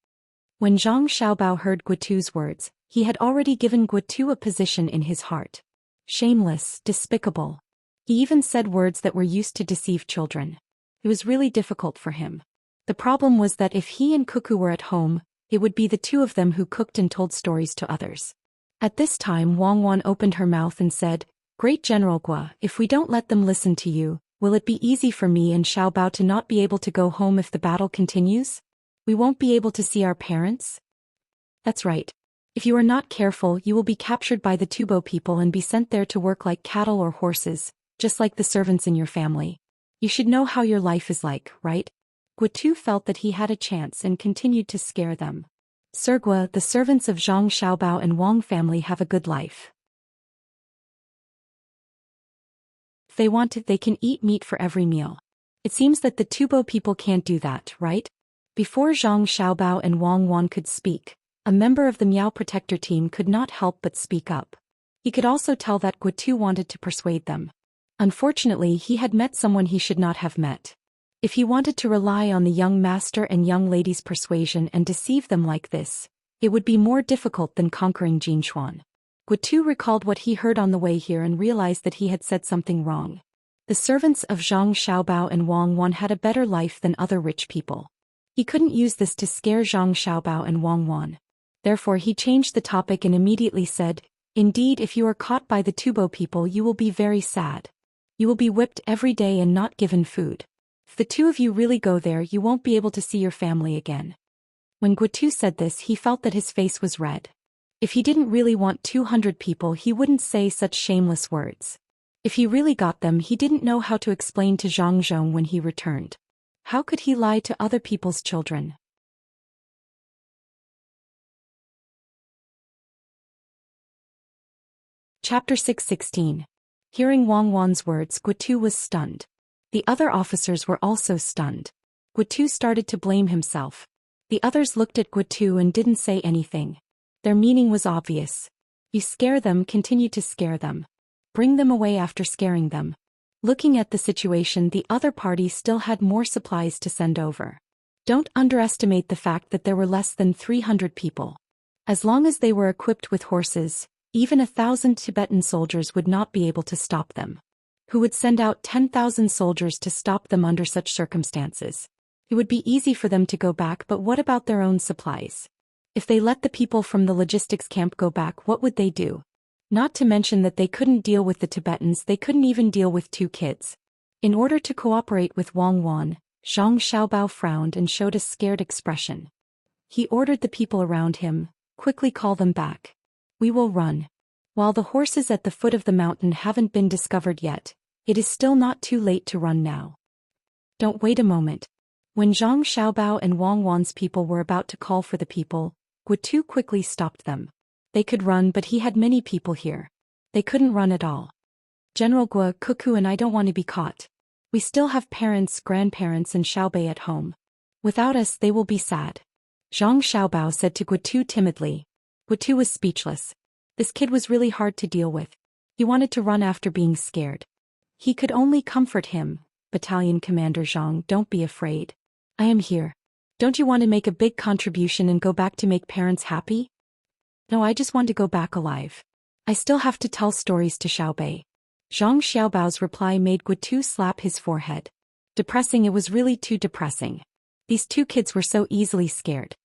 When Zhang Xiaobao heard Guitu's words, he had already given Guitu a position in his heart. Shameless, despicable. He even said words that were used to deceive children. It was really difficult for him. The problem was that if he and Cuckoo were at home, it would be the two of them who cooked and told stories to others. At this time, Wang Wan opened her mouth and said, "Great General Gua, if we don't let them listen to you, will it be easy for me and Xiaobao to not be able to go home if the battle continues? We won't be able to see our parents?" "That's right. If you are not careful, you will be captured by the Tubo people and be sent there to work like cattle or horses, just like the servants in your family. You should know how your life is like, right?" Guotu felt that he had a chance and continued to scare them. Sir Gua, the servants of Zhang Xiaobao and Wang family have a good life. If they want it, they can eat meat for every meal. It seems that the Tubo people can't do that, right? Before Zhang Xiaobao and Wang Wan could speak, a member of the Miao Protector team could not help but speak up. He could also tell that Guotu wanted to persuade them. Unfortunately, he had met someone he should not have met. If he wanted to rely on the young master and young lady's persuasion and deceive them like this, it would be more difficult than conquering Jin Xuan. Guotu recalled what he heard on the way here and realized that he had said something wrong. The servants of Zhang Xiaobao and Wang Wan had a better life than other rich people. He couldn't use this to scare Zhang Xiaobao and Wang Wan. Therefore he changed the topic and immediately said, "Indeed, if you are caught by the Tubo people you will be very sad. You will be whipped every day and not given food. If the two of you really go there you won't be able to see your family again." When Guotu said this he felt that his face was red. If he didn't really want 200 people he wouldn't say such shameless words. If he really got them he didn't know how to explain to Zhang Zhong when he returned. How could he lie to other people's children? Chapter 6:16. Hearing Wang Wan's words, Guotu was stunned. The other officers were also stunned. Guotu started to blame himself. The others looked at Guotu and didn't say anything. Their meaning was obvious. You scare them, continue to scare them. Bring them away after scaring them. Looking at the situation, the other party still had more supplies to send over. Don't underestimate the fact that there were less than 300 people. As long as they were equipped with horses, even 1,000 Tibetan soldiers would not be able to stop them. Who would send out 10,000 soldiers to stop them under such circumstances? It would be easy for them to go back, but what about their own supplies? If they let the people from the logistics camp go back, what would they do? Not to mention that they couldn't deal with the Tibetans, they couldn't even deal with 2 kids. In order to cooperate with Wang Wan, Zhang Xiaobao frowned and showed a scared expression. He ordered the people around him, "Quickly call them back. We will run. While the horses at the foot of the mountain haven't been discovered yet, it is still not too late to run now." Don't wait a moment. When Zhang Xiaobao and Wang Wan's people were about to call for the people, Guotu quickly stopped them. They could run, but he had many people here. They couldn't run at all. "General Gua, Cuckoo and I don't want to be caught. We still have parents, grandparents and Xiaobei at home. Without us they will be sad," Zhang Xiaobao said to Guotu timidly. Guotu was speechless. This kid was really hard to deal with. He wanted to run after being scared. He could only comfort him. "Battalion Commander Zhang, don't be afraid. I am here. Don't you want to make a big contribution and go back to make parents happy?" "No, I just want to go back alive. I still have to tell stories to Xiaobei." Zhang Xiaobao's reply made Guotu slap his forehead. Depressing, it was really too depressing. These 2 kids were so easily scared.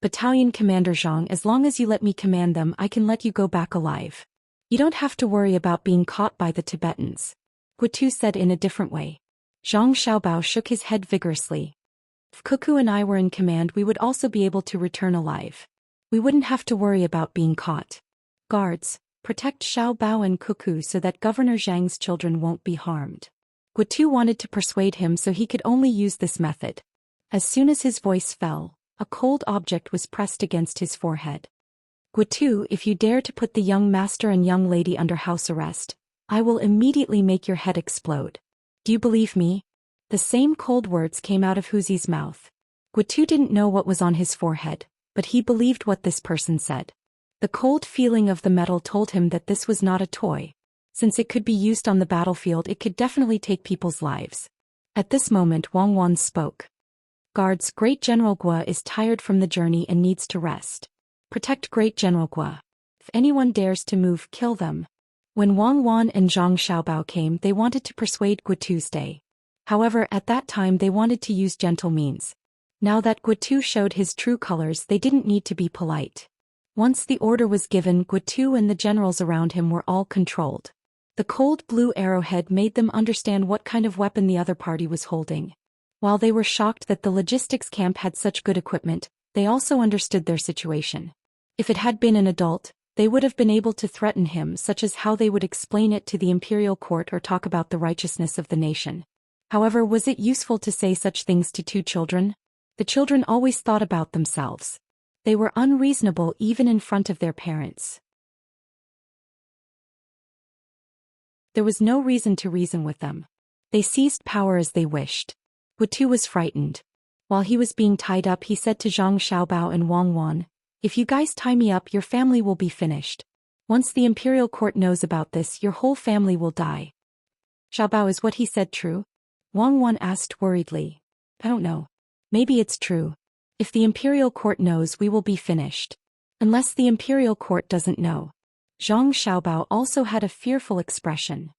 "Battalion Commander Zhang, as long as you let me command them, I can let you go back alive. You don't have to worry about being caught by the Tibetans," Guotu said in a different way. Zhang Xiaobao shook his head vigorously. "If Cuckoo and I were in command we would also be able to return alive. We wouldn't have to worry about being caught. Guards, protect Xiaobao and Cuckoo so that Governor Zhang's children won't be harmed." Guotu wanted to persuade him, so he could only use this method. As soon as his voice fell, a cold object was pressed against his forehead. "Guotu, if you dare to put the young master and young lady under house arrest, I will immediately make your head explode. Do you believe me?" The same cold words came out of Huzi's mouth. Guotu didn't know what was on his forehead, but he believed what this person said. The cold feeling of the metal told him that this was not a toy. Since it could be used on the battlefield, it could definitely take people's lives. At this moment Wang Wan spoke. "Guards, Great General Gua is tired from the journey and needs to rest. Protect Great General Gua. If anyone dares to move, kill them." When Wang Wan and Zhang Xiaobao came, they wanted to persuade Guotu stay. However, at that time they wanted to use gentle means. Now that Guotu showed his true colors, they didn't need to be polite. Once the order was given, Guotu and the generals around him were all controlled. The cold blue arrowhead made them understand what kind of weapon the other party was holding. While they were shocked that the logistics camp had such good equipment, they also understood their situation. If it had been an adult, they would have been able to threaten him, such as how they would explain it to the imperial court or talk about the righteousness of the nation. However, was it useful to say such things to two children? The children always thought about themselves. They were unreasonable even in front of their parents. There was no reason to reason with them. They seized power as they wished. Gutu was frightened. While he was being tied up, he said to Zhang Xiaobao and Wang Wan, "If you guys tie me up, your family will be finished. Once the imperial court knows about this, your whole family will die." "Xiaobao, is what he said true?" Wang Wan asked worriedly. "I don't know. Maybe it's true. If the imperial court knows, we will be finished. Unless the imperial court doesn't know." Zhang Xiaobao also had a fearful expression.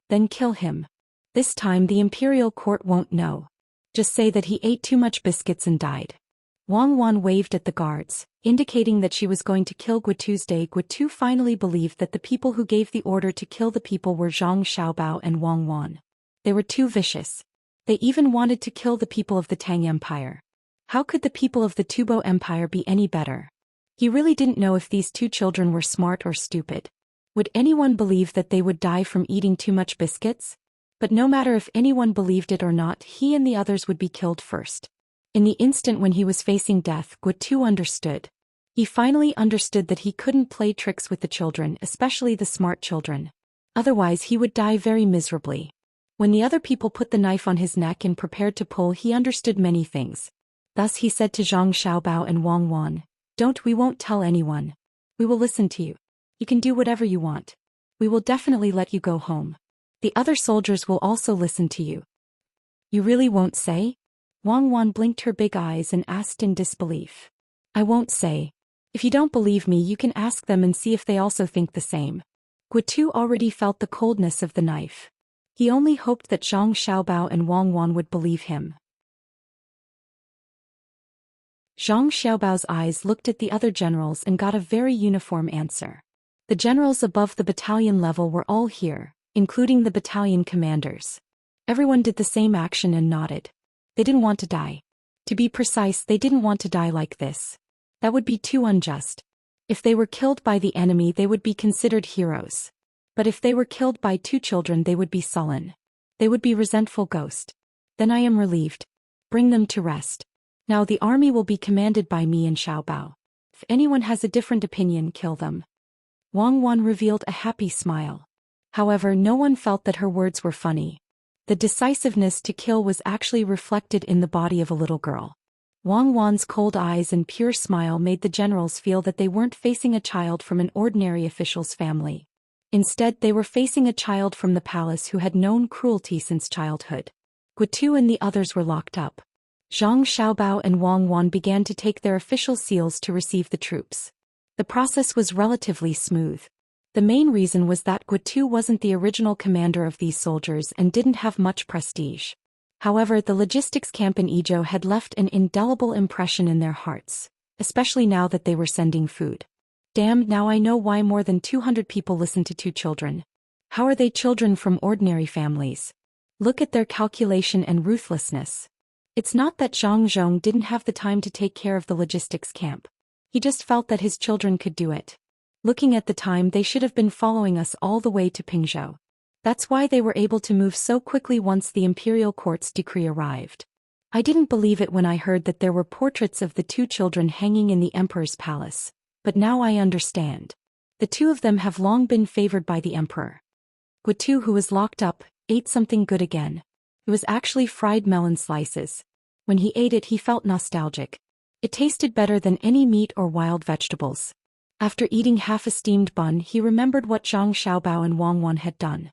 "Then kill him. This time the imperial court won't know. Just say that he ate too much biscuits and died." Wang Wan waved at the guards, indicating that she was going to kill Gutu's day. Gutu finally believed that the people who gave the order to kill the people were Zhang Xiaobao and Wang Wan. They were too vicious. They even wanted to kill the people of the Tang Empire. How could the people of the Tubo Empire be any better? He really didn't know if these two children were smart or stupid. Would anyone believe that they would die from eating too much biscuits? But no matter if anyone believed it or not, he and the others would be killed first. In the instant when he was facing death, Gutu understood. He finally understood that he couldn't play tricks with the children, especially the smart children. Otherwise he would die very miserably. When the other people put the knife on his neck and prepared to pull, he understood many things. Thus he said to Zhang Xiaobao and Wang Wan, we won't tell anyone. We will listen to you. You can do whatever you want. We will definitely let you go home. The other soldiers will also listen to you." "You really won't say?" Wang Wan blinked her big eyes and asked in disbelief. "I won't say. If you don't believe me, you can ask them and see if they also think the same." Gutu already felt the coldness of the knife. He only hoped that Zhang Xiaobao and Wang Wan would believe him. Zhang Xiaobao's eyes looked at the other generals and got a very uniform answer. The generals above the battalion level were all here, including the battalion commanders. Everyone did the same action and nodded. They didn't want to die. To be precise, they didn't want to die like this. That would be too unjust. If they were killed by the enemy, they would be considered heroes. But if they were killed by two children, they would be sullen. They would be resentful ghosts. Then I am relieved. Bring them to rest. Now the army will be commanded by me and Xiaobao. If anyone has a different opinion, kill them. Wang Wan revealed a happy smile. However, no one felt that her words were funny. The decisiveness to kill was actually reflected in the body of a little girl. Wang Wan's cold eyes and pure smile made the generals feel that they weren't facing a child from an ordinary official's family. Instead, they were facing a child from the palace who had known cruelty since childhood. Gutu and the others were locked up. Zhang Xiaobao and Wang Wan began to take their official seals to receive the troops. The process was relatively smooth. The main reason was that Gutu wasn't the original commander of these soldiers and didn't have much prestige. However, the logistics camp in Idyll had left an indelible impression in their hearts, especially now that they were sending food. Damn, now I know why more than 200 people listen to two children. How are they children from ordinary families? Look at their calculation and ruthlessness. It's not that Zhang Zhong didn't have the time to take care of the logistics camp. He just felt that his children could do it. Looking at the time, they should have been following us all the way to Pingzhou. That's why they were able to move so quickly once the imperial court's decree arrived. I didn't believe it when I heard that there were portraits of the two children hanging in the emperor's palace, but now I understand. The two of them have long been favored by the emperor. Gutu, who was locked up, ate something good again. It was actually fried melon slices. When he ate it, he felt nostalgic. It tasted better than any meat or wild vegetables. After eating half a steamed bun, he remembered what Zhang Xiaobao and Wang Wan had done.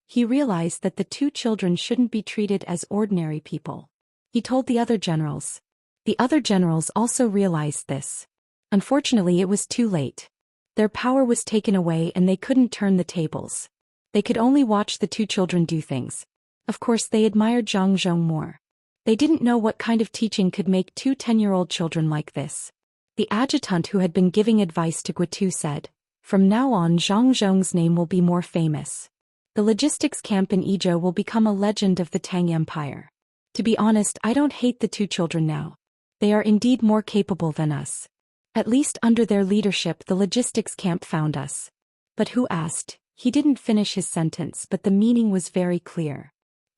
He realized that the two children shouldn't be treated as ordinary people. He told the other generals. The other generals also realized this. Unfortunately, it was too late. Their power was taken away and they couldn't turn the tables. They could only watch the two children do things. Of course, they admired Zhang Zhong more. They didn't know what kind of teaching could make two 10-year-old children like this. The adjutant who had been giving advice to Gutu said, "From now on, Zhang Zhong's name will be more famous. The logistics camp in Idyll will become a legend of the Tang Empire." To be honest, I don't hate the two children now. They are indeed more capable than us. At least under their leadership, the logistics camp found us. But who asked? He didn't finish his sentence, but the meaning was very clear.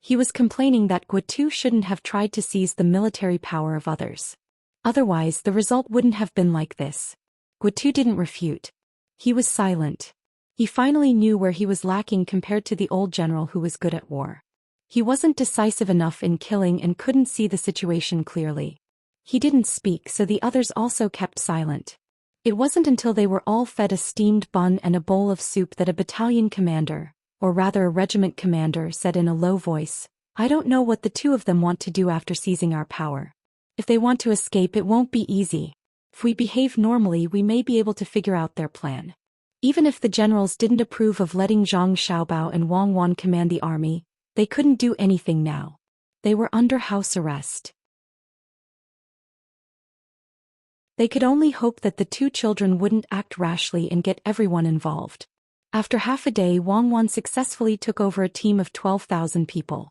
He was complaining that Guatu shouldn't have tried to seize the military power of others. Otherwise, the result wouldn't have been like this. Guatu didn't refute. He was silent. He finally knew where he was lacking compared to the old general who was good at war. He wasn't decisive enough in killing and couldn't see the situation clearly. He didn't speak, so the others also kept silent. It wasn't until they were all fed a steamed bun and a bowl of soup that a battalion commander, or rather a regiment commander, said in a low voice, "I don't know what the two of them want to do after seizing our power. If they want to escape, it won't be easy. If we behave normally, we may be able to figure out their plan." Even if the generals didn't approve of letting Zhang Xiaobao and Wang Wan command the army, they couldn't do anything now. They were under house arrest. They could only hope that the two children wouldn't act rashly and get everyone involved. After half a day, Wang Wan successfully took over a team of 12,000 people.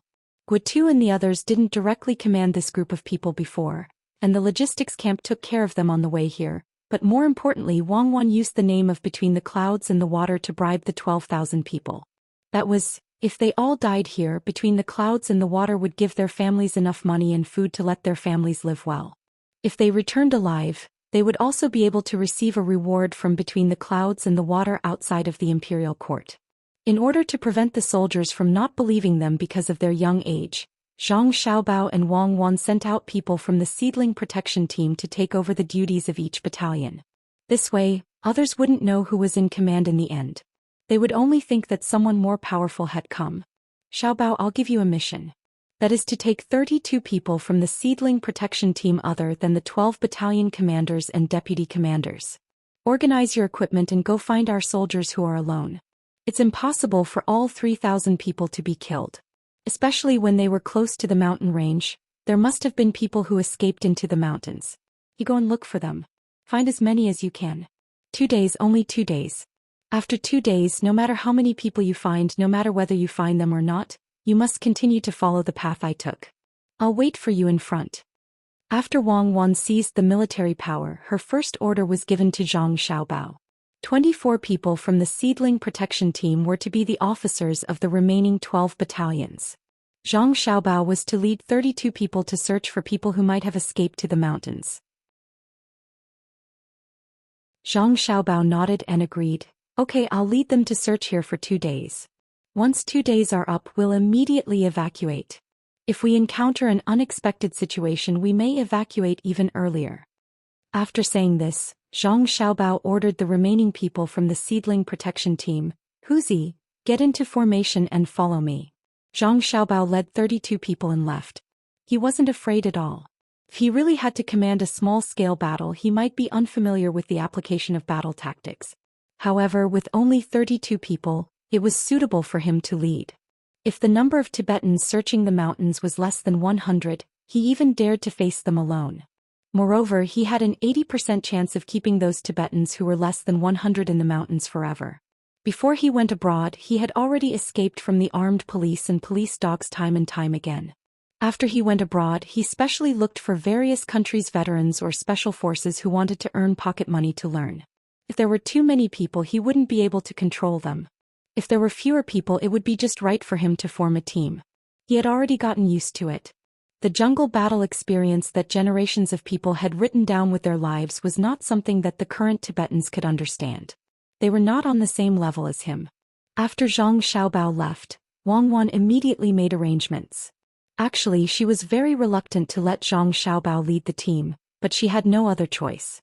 Guatu and the others didn't directly command this group of people before, and the logistics camp took care of them on the way here, but more importantly, Wang Wan used the name of Between the Clouds and the Water to bribe the 12,000 people. That was, if they all died here, Between the Clouds and the Water would give their families enough money and food to let their families live well. If they returned alive, they would also be able to receive a reward from Between the Clouds and the Water outside of the imperial court. In order to prevent the soldiers from not believing them because of their young age, Zhang Xiaobao and Wang Wan sent out people from the seedling protection team to take over the duties of each battalion. This way, others wouldn't know who was in command in the end. They would only think that someone more powerful had come. "Xiaobao, I'll give you a mission. That is to take 32 people from the seedling protection team other than the 12 battalion commanders and deputy commanders. Organize your equipment and go find our soldiers who are alone. It's impossible for all 3,000 people to be killed. Especially when they were close to the mountain range, there must have been people who escaped into the mountains. You go and look for them. Find as many as you can. 2 days, only 2 days. After 2 days, no matter how many people you find, no matter whether you find them or not, you must continue to follow the path I took. I'll wait for you in front." After Wang Wan seized the military power, her first order was given to Zhang Xiaobao. 24 people from the seedling protection team were to be the officers of the remaining 12 battalions. Zhang Xiaobao was to lead 32 people to search for people who might have escaped to the mountains. Zhang Xiaobao nodded and agreed. "Okay, I'll lead them to search here for 2 days. Once 2 days are up, we'll immediately evacuate. If we encounter an unexpected situation, we may evacuate even earlier." After saying this, Zhang Xiaobao ordered the remaining people from the seedling protection team, "Huzi, get into formation and follow me." Zhang Xiaobao led 32 people and left. He wasn't afraid at all. If he really had to command a small-scale battle, he might be unfamiliar with the application of battle tactics. However, with only 32 people, it was suitable for him to lead. If the number of Tibetans searching the mountains was less than 100, he even dared to face them alone. Moreover, he had an 80% chance of keeping those Tibetans who were less than 100 in the mountains forever. Before he went abroad, he had already escaped from the armed police and police dogs time and time again. After he went abroad, he specially looked for various countries' veterans or special forces who wanted to earn pocket money to learn. If there were too many people, he wouldn't be able to control them. If there were fewer people, it would be just right for him to form a team. He had already gotten used to it. The jungle battle experience that generations of people had written down with their lives was not something that the current Tibetans could understand. They were not on the same level as him. After Zhang Xiaobao left, Wang Wan immediately made arrangements. Actually, she was very reluctant to let Zhang Xiaobao lead the team, but she had no other choice.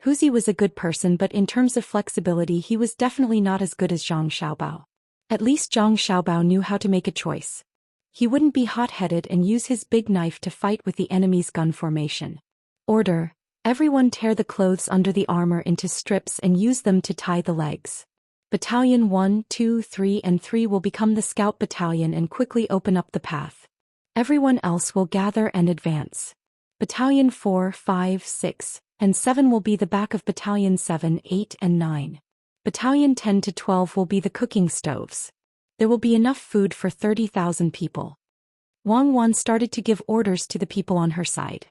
Huzi was a good person, but in terms of flexibility he was definitely not as good as Zhang Xiaobao. At least Zhang Xiaobao knew how to make a choice. He wouldn't be hot-headed and use his big knife to fight with the enemy's gun formation. Order: everyone tear the clothes under the armor into strips and use them to tie the legs. Battalion 1, 2, 3 and 3 will become the scout battalion and quickly open up the path. Everyone else will gather and advance. Battalion 4, 5, 6, and 7 will be the back of Battalion 7, 8 and 9. Battalion 10 to 12 will be the cooking stoves. There will be enough food for 30,000 people. Wang Wan started to give orders to the people on her side.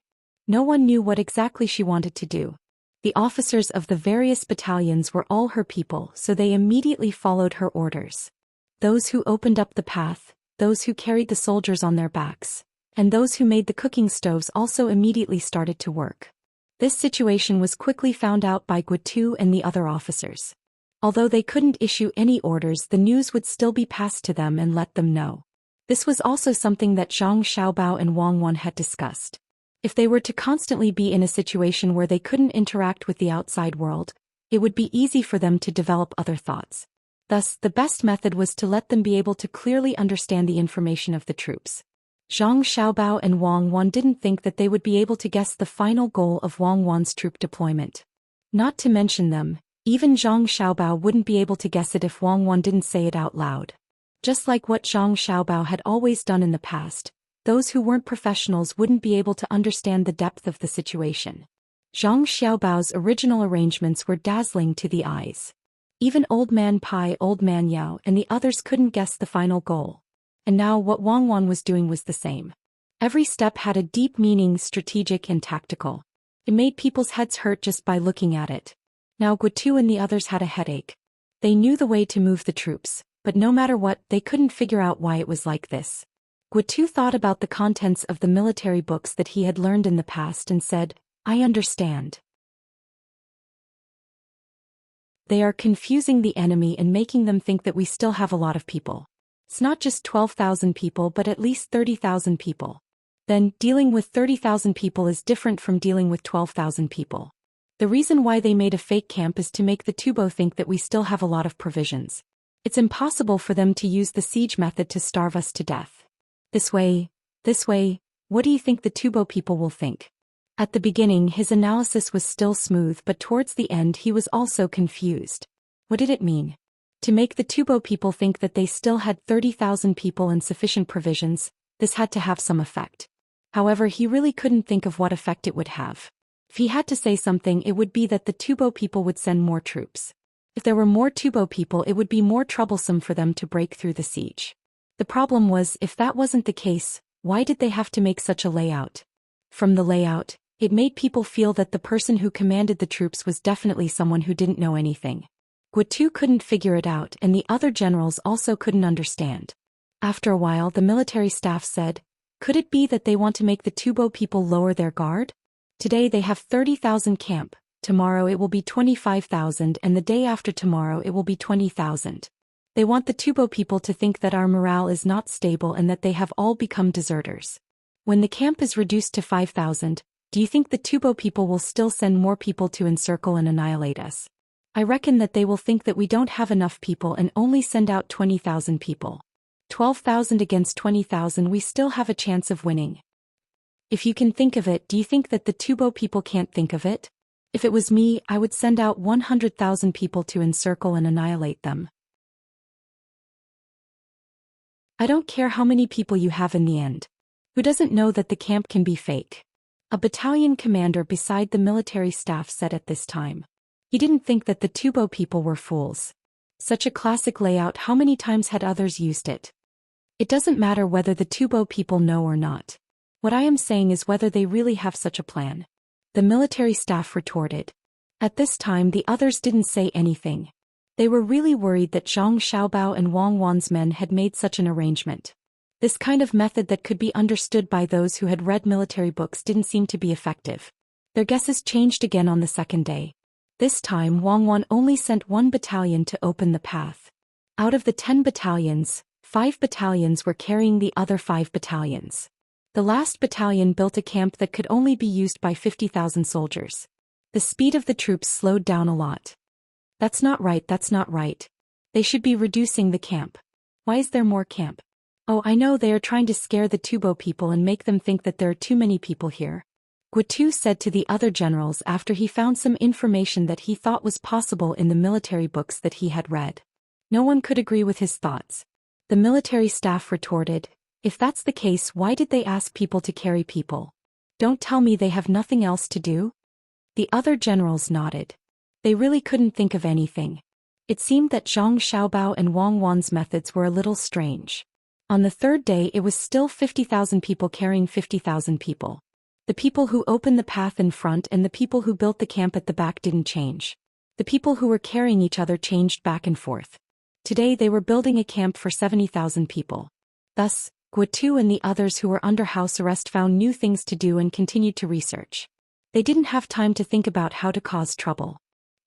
No one knew what exactly she wanted to do. The officers of the various battalions were all her people, so they immediately followed her orders. Those who opened up the path, those who carried the soldiers on their backs, and those who made the cooking stoves also immediately started to work. This situation was quickly found out by Guitu and the other officers. Although they couldn't issue any orders, the news would still be passed to them and let them know. This was also something that Zhang Xiaobao and Wang Wan had discussed. If they were to constantly be in a situation where they couldn't interact with the outside world, it would be easy for them to develop other thoughts. Thus, the best method was to let them be able to clearly understand the information of the troops. Zhang Xiaobao and Wang Wan didn't think that they would be able to guess the final goal of Wang Wan's troop deployment. Not to mention them, even Zhang Xiaobao wouldn't be able to guess it if Wang Wan didn't say it out loud. Just like what Zhang Xiaobao had always done in the past, those who weren't professionals wouldn't be able to understand the depth of the situation. Zhang Xiaobao's original arrangements were dazzling to the eyes. Even Old Man Pai, Old Man Yao, and the others couldn't guess the final goal. And now what Wang Wan was doing was the same. Every step had a deep meaning, strategic and tactical. It made people's heads hurt just by looking at it. Now Guitu and the others had a headache. They knew the way to move the troops, but no matter what, they couldn't figure out why it was like this. Guitu thought about the contents of the military books that he had learned in the past and said, "I understand. They are confusing the enemy and making them think that we still have a lot of people. It's not just 12,000 people but at least 30,000 people. Then, dealing with 30,000 people is different from dealing with 12,000 people. The reason why they made a fake camp is to make the Tubo think that we still have a lot of provisions. It's impossible for them to use the siege method to starve us to death. This way, what do you think the Tubo people will think?" At the beginning his analysis was still smooth, but towards the end he was also confused. What did it mean? To make the Tubo people think that they still had 30,000 people and sufficient provisions, this had to have some effect. However, he really couldn't think of what effect it would have. If he had to say something, it would be that the Tubo people would send more troops. If there were more Tubo people, it would be more troublesome for them to break through the siege. The problem was, if that wasn't the case, why did they have to make such a layout? From the layout, it made people feel that the person who commanded the troops was definitely someone who didn't know anything. Guitu couldn't figure it out, and the other generals also couldn't understand. After a while the military staff said, "Could it be that they want to make the Tubo people lower their guard? Today they have 30,000 camp, tomorrow it will be 25,000, and the day after tomorrow it will be 20,000. They want the Tubo people to think that our morale is not stable and that they have all become deserters. When the camp is reduced to 5,000, do you think the Tubo people will still send more people to encircle and annihilate us? I reckon that they will think that we don't have enough people and only send out 20,000 people. 12,000 against 20,000, we still have a chance of winning. If you can think of it, do you think that the Tubo people can't think of it? If it was me, I would send out 100,000 people to encircle and annihilate them. I don't care how many people you have in the end. Who doesn't know that the camp can be fake?" A battalion commander beside the military staff said at this time. He didn't think that the Tubo people were fools. Such a classic layout, how many times had others used it? It doesn't matter whether the Tubo people know or not. What I am saying is whether they really have such a plan. The military staff retorted. At this time the others didn't say anything. They were really worried that Zhang Xiaobao and Wang Wan's men had made such an arrangement. This kind of method that could be understood by those who had read military books didn't seem to be effective. Their guesses changed again on the second day. This time Wang Wan only sent 1 battalion to open the path. Out of the 10 battalions, 5 battalions were carrying the other 5 battalions. The last battalion built a camp that could only be used by 50,000 soldiers. The speed of the troops slowed down a lot. That's not right. They should be reducing the camp. Why is there more camp? Oh, I know, they are trying to scare the Tubo people and make them think that there are too many people here. Guitu said to the other generals after he found some information that he thought was possible in the military books that he had read. No one could agree with his thoughts. The military staff retorted, "If that's the case, why did they ask people to carry people? Don't tell me they have nothing else to do?" The other generals nodded. They really couldn't think of anything. It seemed that Zhang Xiaobao and Wang Wan's methods were a little strange. On the third day it was still 50,000 people carrying 50,000 people. The people who opened the path in front and the people who built the camp at the back didn't change. The people who were carrying each other changed back and forth. Today they were building a camp for 70,000 people. Thus, Guatu and the others who were under house arrest found new things to do and continued to research. They didn't have time to think about how to cause trouble.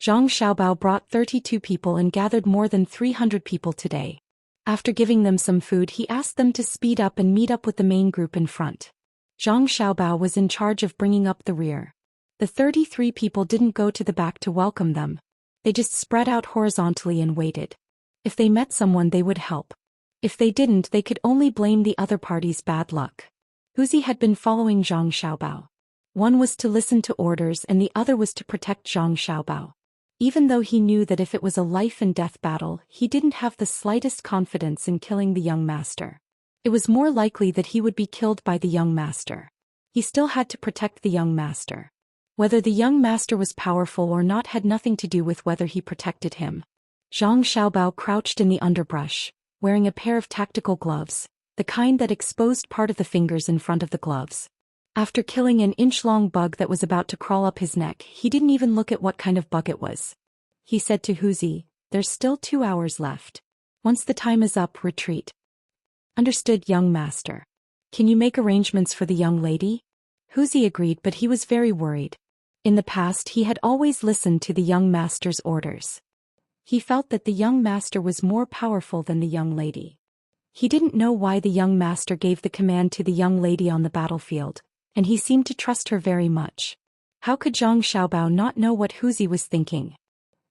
Zhang Xiaobao brought 32 people and gathered more than 300 people today. After giving them some food, he asked them to speed up and meet up with the main group in front. Zhang Xiaobao was in charge of bringing up the rear. The 33 people didn't go to the back to welcome them. They just spread out horizontally and waited. If they met someone, they would help. If they didn't, they could only blame the other party's bad luck. Huzi had been following Zhang Xiaobao. One was to listen to orders and the other was to protect Zhang Xiaobao. Even though he knew that if it was a life-and-death battle, he didn't have the slightest confidence in killing the young master. It was more likely that he would be killed by the young master. He still had to protect the young master. Whether the young master was powerful or not had nothing to do with whether he protected him. Zhang Xiaobao crouched in the underbrush, wearing a pair of tactical gloves, the kind that exposed part of the fingers in front of the gloves. After killing an inch-long bug that was about to crawl up his neck, he didn't even look at what kind of bug it was. He said to Huzi, "There's still 2 hours left. Once the time is up, retreat." "Understood, young master. Can you make arrangements for the young lady?" Huzi agreed, but he was very worried. In the past, he had always listened to the young master's orders. He felt that the young master was more powerful than the young lady. He didn't know why the young master gave the command to the young lady on the battlefield, and he seemed to trust her very much. How could Zhang Xiaobao not know what Huzi was thinking?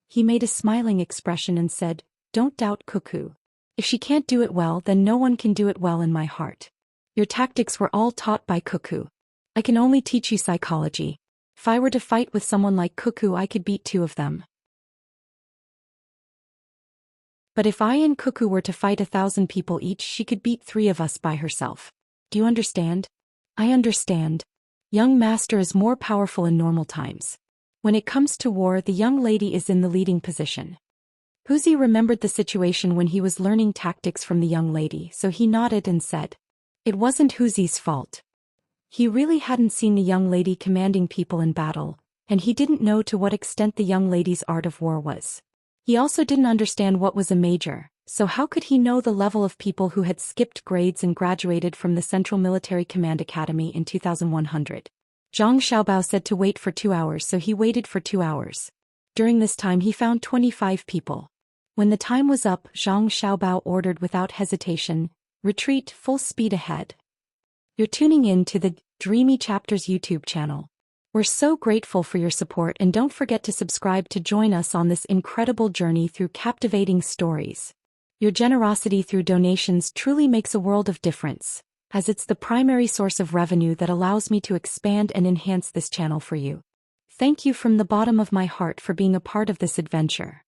He made a smiling expression and said, "Don't doubt Cuckoo. If she can't do it well, then no one can do it well in my heart. Your tactics were all taught by Cuckoo. I can only teach you psychology. If I were to fight with someone like Cuckoo, I could beat 2 of them. But if I and Cuckoo were to fight 1,000 people each, she could beat 3 of us by herself. Do you understand?" "I understand. Young master is more powerful in normal times. When it comes to war, the young lady is in the leading position." Huzi remembered the situation when he was learning tactics from the young lady, so he nodded and said, it wasn't Huzi's fault. He really hadn't seen the young lady commanding people in battle, and he didn't know to what extent the young lady's art of war was. He also didn't understand what was a major, so how could he know the level of people who had skipped grades and graduated from the Central Military Command Academy in 2100? Zhang Xiaobao said to wait for 2 hours, so he waited for 2 hours. During this time he found 25 people. When the time was up, Zhang Xiaobao ordered without hesitation, "Retreat, full speed ahead." You're tuning in to the Dreamy Chapters YouTube channel. We're so grateful for your support, and don't forget to subscribe to join us on this incredible journey through captivating stories. Your generosity through donations truly makes a world of difference, as it's the primary source of revenue that allows me to expand and enhance this channel for you. Thank you from the bottom of my heart for being a part of this adventure.